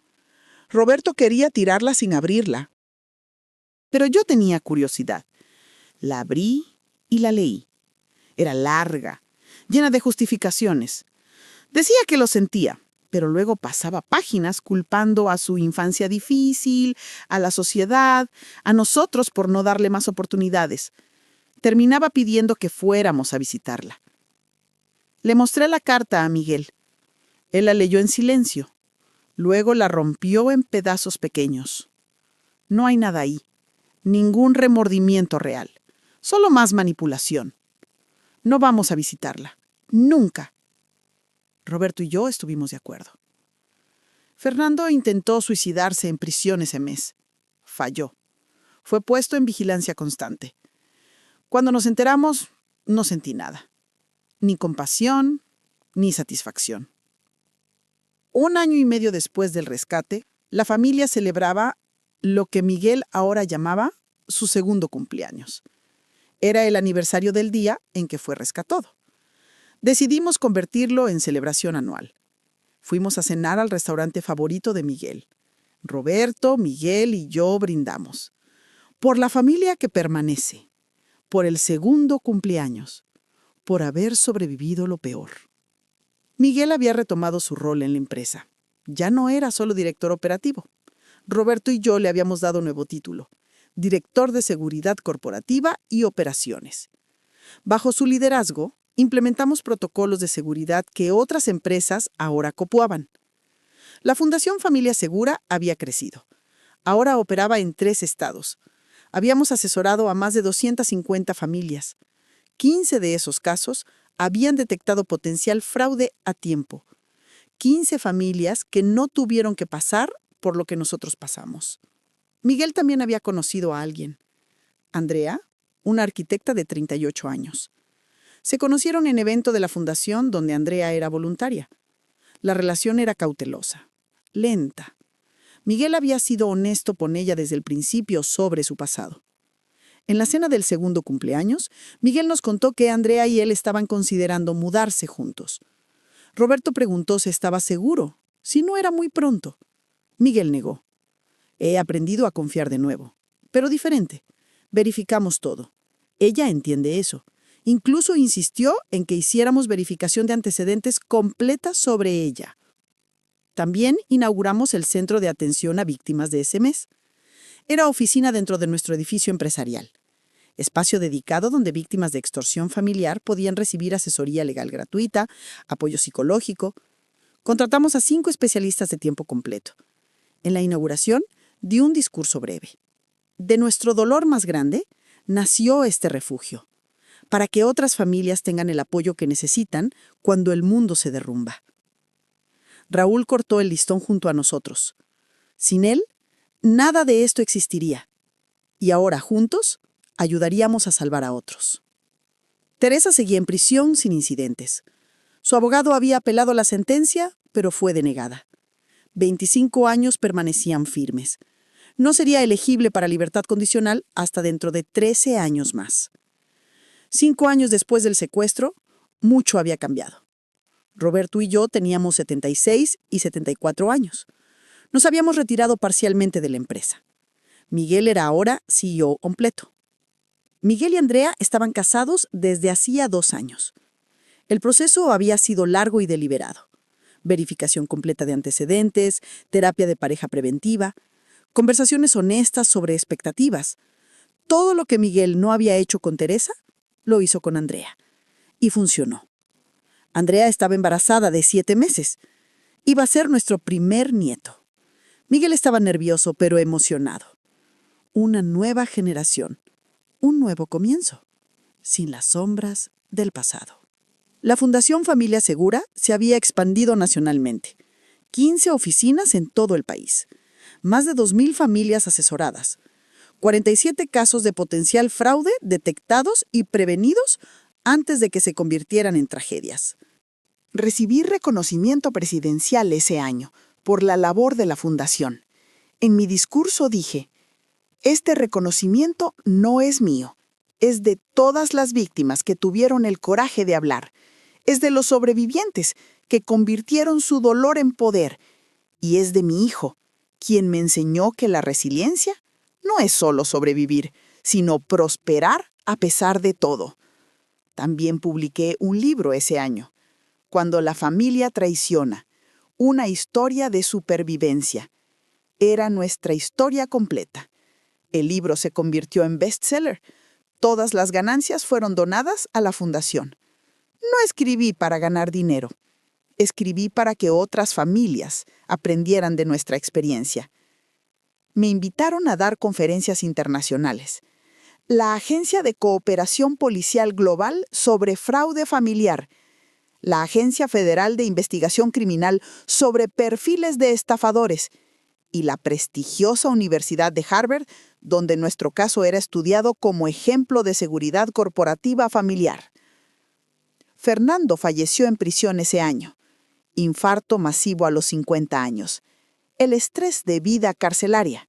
C: Roberto quería tirarla sin abrirla.
A: Pero yo tenía curiosidad. La abrí y la leí. Era larga.
C: llena de justificaciones. Decía que lo sentía, pero luego pasaba páginas culpando a su infancia difícil, a la sociedad, a nosotros por no darle más oportunidades. Terminaba pidiendo que fuéramos a visitarla. Le mostré la carta a Miguel. Él la leyó en silencio. Luego la rompió en pedazos pequeños. No hay nada ahí, ningún remordimiento real, solo más manipulación. No vamos a visitarla, nunca. Roberto y yo estuvimos de acuerdo. Fernando intentó suicidarse en prisión ese mes. Falló. Fue puesto en vigilancia constante. Cuando nos enteramos, no sentí nada. Ni compasión, ni satisfacción. 1 año y medio después del rescate, la familia celebraba lo que Miguel ahora llamaba su segundo cumpleaños. Era el aniversario del día en que fue rescatado. Decidimos convertirlo en celebración anual. Fuimos a cenar al restaurante favorito de Miguel. Roberto, Miguel y yo brindamos. Por la familia que permanece. Por el segundo cumpleaños. Por haber sobrevivido lo peor. Miguel había retomado su rol en la empresa. Ya no era solo director operativo. Roberto y yo le habíamos dado nuevo título, Director de Seguridad Corporativa y Operaciones. Bajo su liderazgo, implementamos protocolos de seguridad que otras empresas ahora copiaban. La Fundación Familia Segura había crecido. Ahora operaba en 3 estados. Habíamos asesorado a más de 250 familias. 15 de esos casos habían detectado potencial fraude a tiempo. 15 familias que no tuvieron que pasar por lo que nosotros pasamos. Miguel también había conocido a alguien. Andrea, una arquitecta de 38 años. Se conocieron en evento de la fundación donde Andrea era voluntaria. La relación era cautelosa, lenta. Miguel había sido honesto con ella desde el principio sobre su pasado. En la cena del segundo cumpleaños, Miguel nos contó que Andrea y él estaban considerando mudarse juntos. Roberto preguntó si estaba seguro, si no era muy pronto. Miguel negó. He aprendido a confiar de nuevo, pero diferente. Verificamos todo. Ella entiende eso. Incluso insistió en que hiciéramos verificación de antecedentes completa sobre ella. También inauguramos el Centro de Atención a Víctimas de ese mes. Era oficina dentro de nuestro edificio empresarial. Espacio dedicado donde víctimas de extorsión familiar podían recibir asesoría legal gratuita, apoyo psicológico. Contratamos a 5 especialistas de tiempo completo. En la inauguración, di un discurso breve. De nuestro dolor más grande, nació este refugio, para que otras familias tengan el apoyo que necesitan cuando el mundo se derrumba. Raúl cortó el listón junto a nosotros. Sin él, nada de esto existiría. Y ahora, juntos, ayudaríamos a salvar a otros. Teresa seguía en prisión sin incidentes. Su abogado había apelado la sentencia, pero fue denegada. 25 años permanecían firmes. No sería elegible para libertad condicional hasta dentro de 13 años más. 5 años después del secuestro, mucho había cambiado. Roberto y yo teníamos 76 y 74 años. Nos habíamos retirado parcialmente de la empresa. Miguel era ahora CEO completo. Miguel y Andrea estaban casados desde hacía 2 años. El proceso había sido largo y deliberado. Verificación completa de antecedentes, terapia de pareja preventiva, conversaciones honestas sobre expectativas. Todo lo que Miguel no había hecho con Teresa, lo hizo con Andrea. Y funcionó. Andrea estaba embarazada de 7 meses. Iba a ser nuestro primer nieto. Miguel estaba nervioso, pero emocionado. Una nueva generación. Un nuevo comienzo. Sin las sombras del pasado. La Fundación Familia Segura se había expandido nacionalmente. 15 oficinas en todo el país. Más de 2,000 familias asesoradas. 47 casos de potencial fraude detectados y prevenidos antes de que se convirtieran en tragedias.
A: Recibí reconocimiento presidencial ese año por la labor de la Fundación. En mi discurso dije, este reconocimiento no es mío, es de todas las víctimas que tuvieron el coraje de hablar, es de los sobrevivientes que convirtieron su dolor en poder, y es de mi hijo, quien me enseñó que la resiliencia no es solo sobrevivir, sino prosperar a pesar de todo.
C: También publiqué un libro ese año, Cuando la familia traiciona, una historia de supervivencia. Era nuestra historia completa. El libro se convirtió en bestseller. Todas las ganancias fueron donadas a la fundación. No escribí para ganar dinero. Escribí para que otras familias aprendieran de nuestra experiencia. Me invitaron a dar conferencias internacionales. La Agencia de Cooperación Policial Global sobre Fraude Familiar, la Agencia Federal de Investigación Criminal sobre Perfiles de Estafadores y la prestigiosa Universidad de Harvard, donde nuestro caso era estudiado como ejemplo de seguridad corporativa familiar. Fernando falleció en prisión ese año. Infarto masivo a los 50 años. El estrés de vida carcelaria.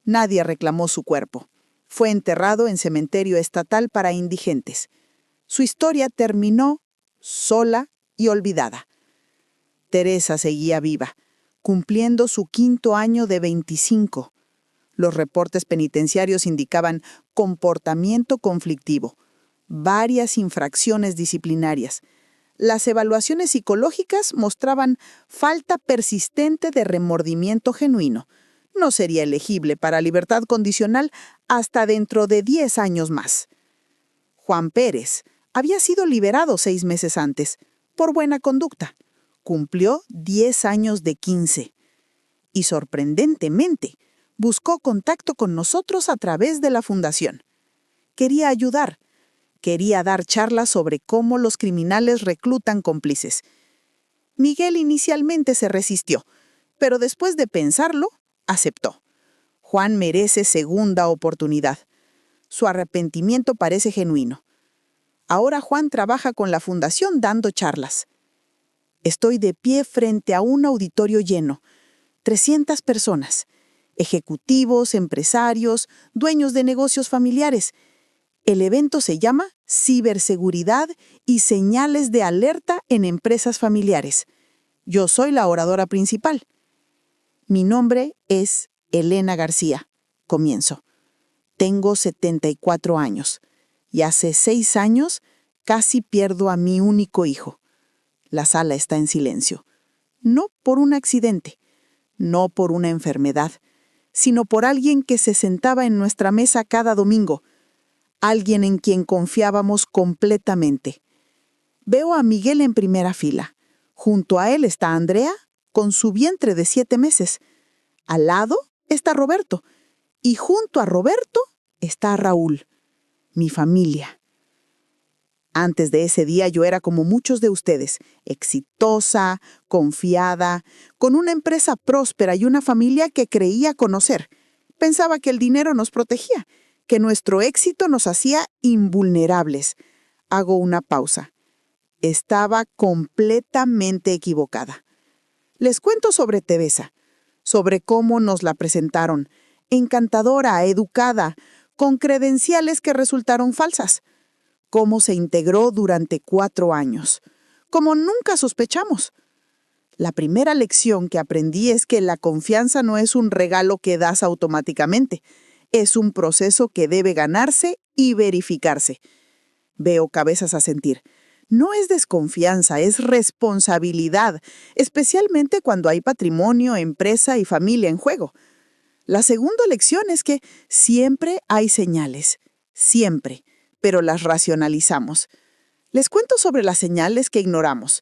C: Nadie reclamó su cuerpo. Fue enterrado en cementerio estatal para indigentes. Su historia terminó sola y olvidada. Teresa seguía viva, cumpliendo su 5º año de 25. Los reportes penitenciarios indicaban comportamiento conflictivo, varias infracciones disciplinarias. Las evaluaciones psicológicas mostraban falta persistente de remordimiento genuino. No sería elegible para libertad condicional hasta dentro de 10 años más. Juan Pérez había sido liberado 6 meses antes, por buena conducta. Cumplió 10 años de 15. Y sorprendentemente, buscó contacto con nosotros a través de la fundación. Quería ayudar. Quería dar charlas sobre cómo los criminales reclutan cómplices. Miguel inicialmente se resistió, pero después de pensarlo, aceptó. Juan merece segunda oportunidad. Su arrepentimiento parece genuino. Ahora Juan trabaja con la fundación dando charlas. Estoy de pie frente a un auditorio lleno. 300 personas. Ejecutivos, empresarios, dueños de negocios familiares. El evento se llama Ciberseguridad y señales de alerta en empresas familiares. Yo soy la oradora principal. Mi nombre es Elena García. Comienzo. Tengo 74 años y hace 6 años casi pierdo a mi único hijo. La sala está en silencio. No por un accidente, no por una enfermedad, sino por alguien que se sentaba en nuestra mesa cada domingo. Alguien en quien confiábamos completamente. Veo a Miguel en primera fila. Junto a él está Andrea, con su vientre de 7 meses. Al lado está Roberto. Y junto a Roberto está Raúl, mi familia. Antes de ese día yo era como muchos de ustedes, exitosa, confiada, con una empresa próspera y una familia que creía conocer. Pensaba que el dinero nos protegía, que nuestro éxito nos hacía invulnerables. Hago una pausa. Estaba completamente equivocada. Les cuento sobre Teresa, sobre cómo nos la presentaron, encantadora, educada, con credenciales que resultaron falsas, cómo se integró durante 4 años, como nunca sospechamos. La primera lección que aprendí es que la confianza no es un regalo que das automáticamente, es un proceso que debe ganarse y verificarse. Veo cabezas asentir. No es desconfianza, es responsabilidad, especialmente cuando hay patrimonio, empresa y familia en juego. La segunda lección es que siempre hay señales, siempre, pero las racionalizamos. Les cuento sobre las señales que ignoramos.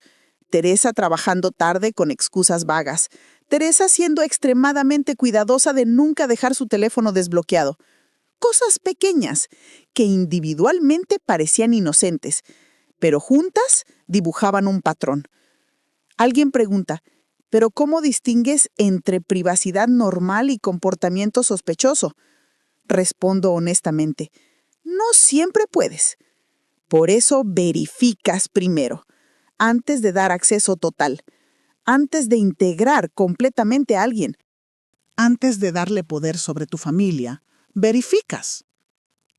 C: Teresa trabajando tarde con excusas vagas. Teresa siendo extremadamente cuidadosa de nunca dejar su teléfono desbloqueado. Cosas pequeñas que individualmente parecían inocentes, pero juntas dibujaban un patrón. Alguien pregunta, ¿pero cómo distingues entre privacidad normal y comportamiento sospechoso? Respondo honestamente, no siempre puedes. Por eso verificas primero, antes de dar acceso total, antes de integrar completamente a alguien.
F: Antes de darle poder sobre tu familia, verificas.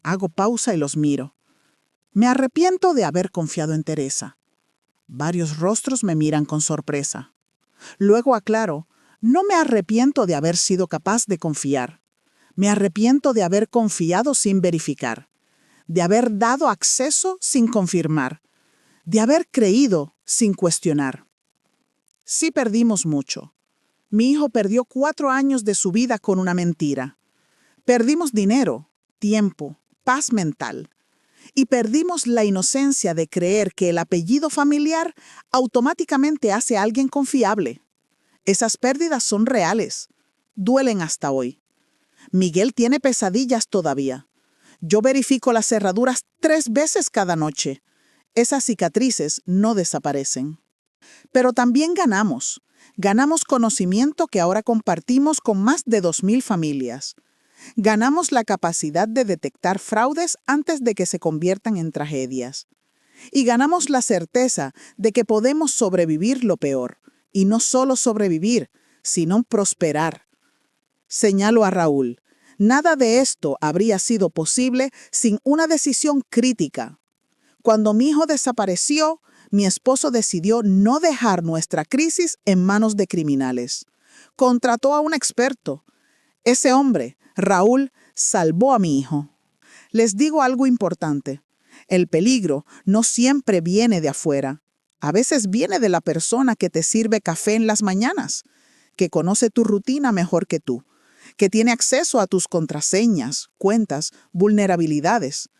F: Hago pausa y los miro. Me arrepiento de haber confiado en Teresa. Varios rostros me miran con sorpresa. Luego aclaro, no me arrepiento de haber sido capaz de confiar. Me arrepiento de haber confiado sin verificar,
C: de haber dado acceso sin confirmar, de haber creído sin cuestionar. Sí perdimos mucho. Mi hijo perdió 4 años de su vida con una mentira. Perdimos dinero, tiempo, paz mental. Y perdimos la inocencia de creer que el apellido familiar automáticamente hace a alguien confiable. Esas pérdidas son reales. Duelen hasta hoy. Miguel tiene pesadillas todavía. Yo verifico las cerraduras 3 veces cada noche. Esas cicatrices no desaparecen. Pero también ganamos. Ganamos conocimiento que ahora compartimos con más de 2,000 familias. Ganamos la capacidad de detectar fraudes antes de que se conviertan en tragedias. Y ganamos la certeza de que podemos sobrevivir lo peor. Y no solo sobrevivir, sino prosperar. Señalo a Raúl. Nada de esto habría sido posible sin una decisión crítica. Cuando mi hijo desapareció, mi esposo decidió no dejar nuestra crisis en manos de criminales. Contrató a un experto. Ese hombre, Raúl, salvó a mi hijo. Les digo algo importante. El peligro no siempre viene de afuera. A veces viene de la persona que te sirve café en las mañanas, que conoce tu rutina mejor que tú, que tiene acceso a tus contraseñas, cuentas, vulnerabilidades.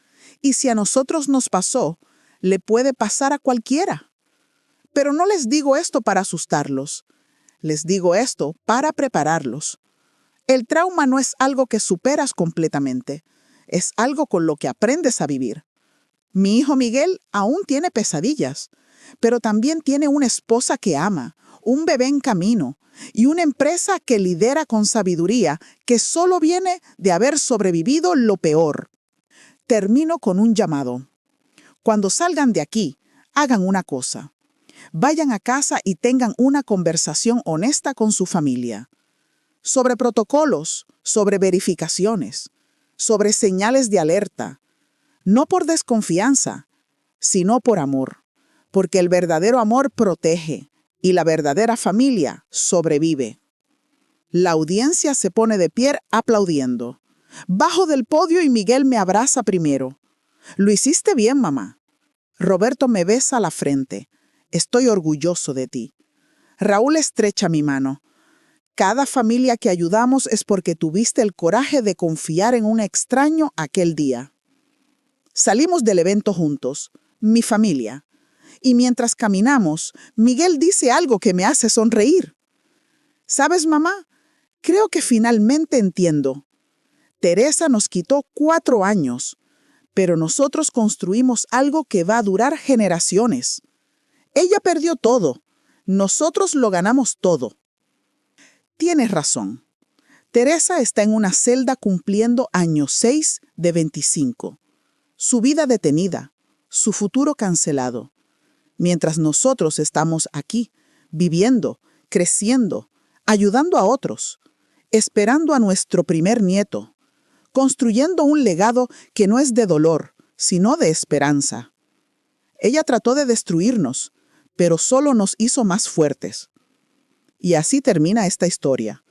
C: Y si a nosotros nos pasó, le puede pasar a cualquiera. Pero no les digo esto para asustarlos. Les digo esto para prepararlos. El trauma no es algo que superas completamente. Es algo con lo que aprendes a vivir. Mi hijo Miguel aún tiene pesadillas, pero también tiene una esposa que ama, un bebé en camino y una empresa que lidera con sabiduría que solo viene de haber sobrevivido lo peor. Termino con un llamado. Cuando salgan de aquí, hagan una cosa. Vayan a casa y tengan una conversación honesta con su familia. Sobre protocolos, sobre verificaciones, sobre señales de alerta. No por desconfianza, sino por amor. Porque el verdadero amor protege y la verdadera familia sobrevive. La audiencia se pone de pie aplaudiendo. Bajo del podio y Miguel me abraza primero. Lo hiciste bien, mamá. Roberto me besa la frente. Estoy orgulloso de ti. Raúl estrecha mi mano. Cada familia que ayudamos es porque tuviste el coraje de confiar en un extraño aquel día. Salimos del evento juntos, mi familia. Y mientras caminamos, Miguel dice algo que me hace sonreír. ¿Sabes, mamá? Creo que finalmente entiendo. Teresa nos quitó 4 años, pero nosotros construimos algo que va a durar generaciones. Ella perdió todo. Nosotros lo ganamos todo. Tienes razón. Teresa está en una celda cumpliendo año 6 de 25. Su vida detenida, su futuro cancelado. Mientras nosotros estamos aquí, viviendo, creciendo, ayudando a otros, esperando a nuestro primer nieto, construyendo un legado que no es de dolor, sino de esperanza. Ella trató de destruirnos, pero solo nos hizo más fuertes. Y así termina esta historia.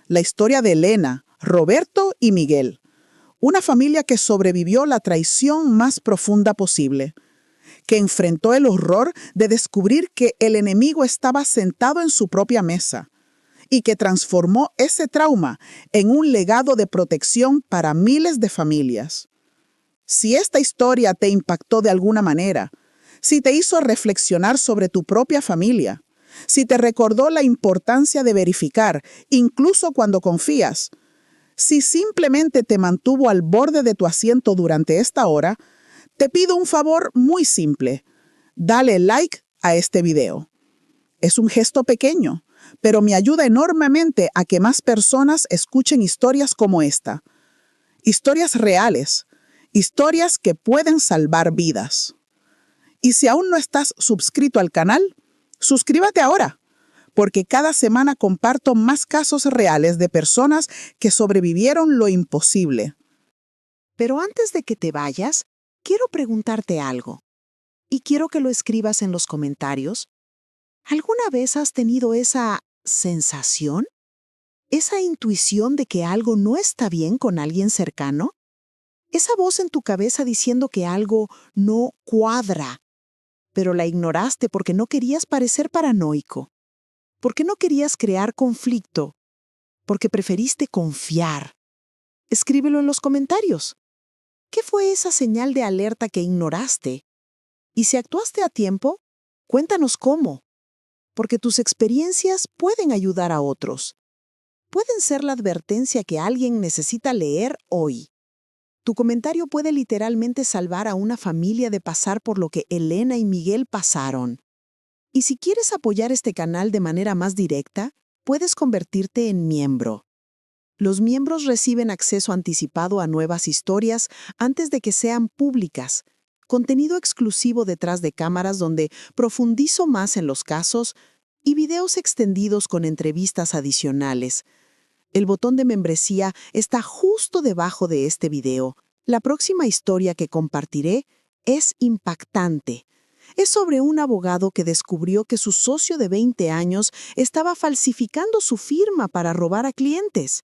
C: La historia de Elena, Roberto y Miguel. Una familia que sobrevivió la traición más profunda posible, que enfrentó el horror de descubrir que el enemigo estaba sentado en su propia mesa y que transformó ese trauma en un legado de protección para miles de familias. Si esta historia te impactó de alguna manera, si te hizo reflexionar sobre tu propia familia, si te recordó la importancia de verificar, incluso cuando confías, si simplemente te mantuvo al borde de tu asiento durante esta hora, te pido un favor muy simple. Dale like a este video. Es un gesto pequeño, pero me ayuda enormemente a que más personas escuchen historias como esta. Historias reales, historias que pueden salvar vidas. Y si aún no estás suscrito al canal, suscríbete ahora, porque cada semana comparto más casos reales de personas que sobrevivieron lo imposible.
E: Pero antes de que te vayas, quiero preguntarte algo. Y quiero que lo escribas en los comentarios. ¿Alguna vez has tenido esa sensación? ¿Esa intuición de que algo no está bien con alguien cercano?
C: Esa voz en tu cabeza diciendo que algo no cuadra, pero la ignoraste porque no querías parecer paranoico, porque no querías crear conflicto, porque preferiste confiar. Escríbelo en los comentarios. ¿Qué fue esa señal de alerta que ignoraste? Y si actuaste a tiempo, cuéntanos cómo, porque tus experiencias pueden ayudar a otros. Pueden ser la advertencia que alguien necesita leer hoy. Tu comentario puede literalmente salvar a una familia de pasar por lo que Elena y Miguel pasaron. Y si quieres apoyar este canal de manera más directa, puedes convertirte en miembro. Los miembros reciben acceso anticipado a nuevas historias antes de que sean públicas, contenido exclusivo detrás de cámaras donde profundizo más en los casos y videos extendidos con entrevistas adicionales. El botón de membresía está justo debajo de este video. La próxima historia que compartiré es impactante. Es sobre un abogado que descubrió que su socio de 20 años estaba falsificando su firma para robar a clientes.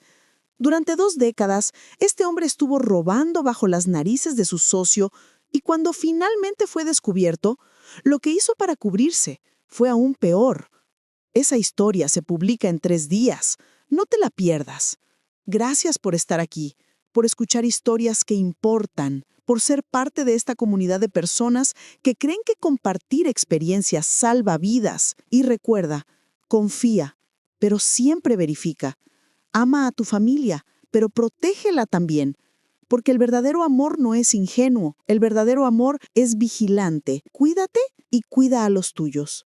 C: Durante 2 décadas, este hombre estuvo robando bajo las narices de su socio y cuando finalmente fue descubierto, lo que hizo para cubrirse fue aún peor. Esa historia se publica en 3 días. No te la pierdas. Gracias por estar aquí, por escuchar historias que importan, por ser parte de esta comunidad de personas que creen que compartir experiencias salva vidas. Y recuerda, confía, pero siempre verifica. Ama a tu familia, pero protégela también, porque el verdadero amor no es ingenuo, el verdadero amor es vigilante. Cuídate y cuida a los tuyos.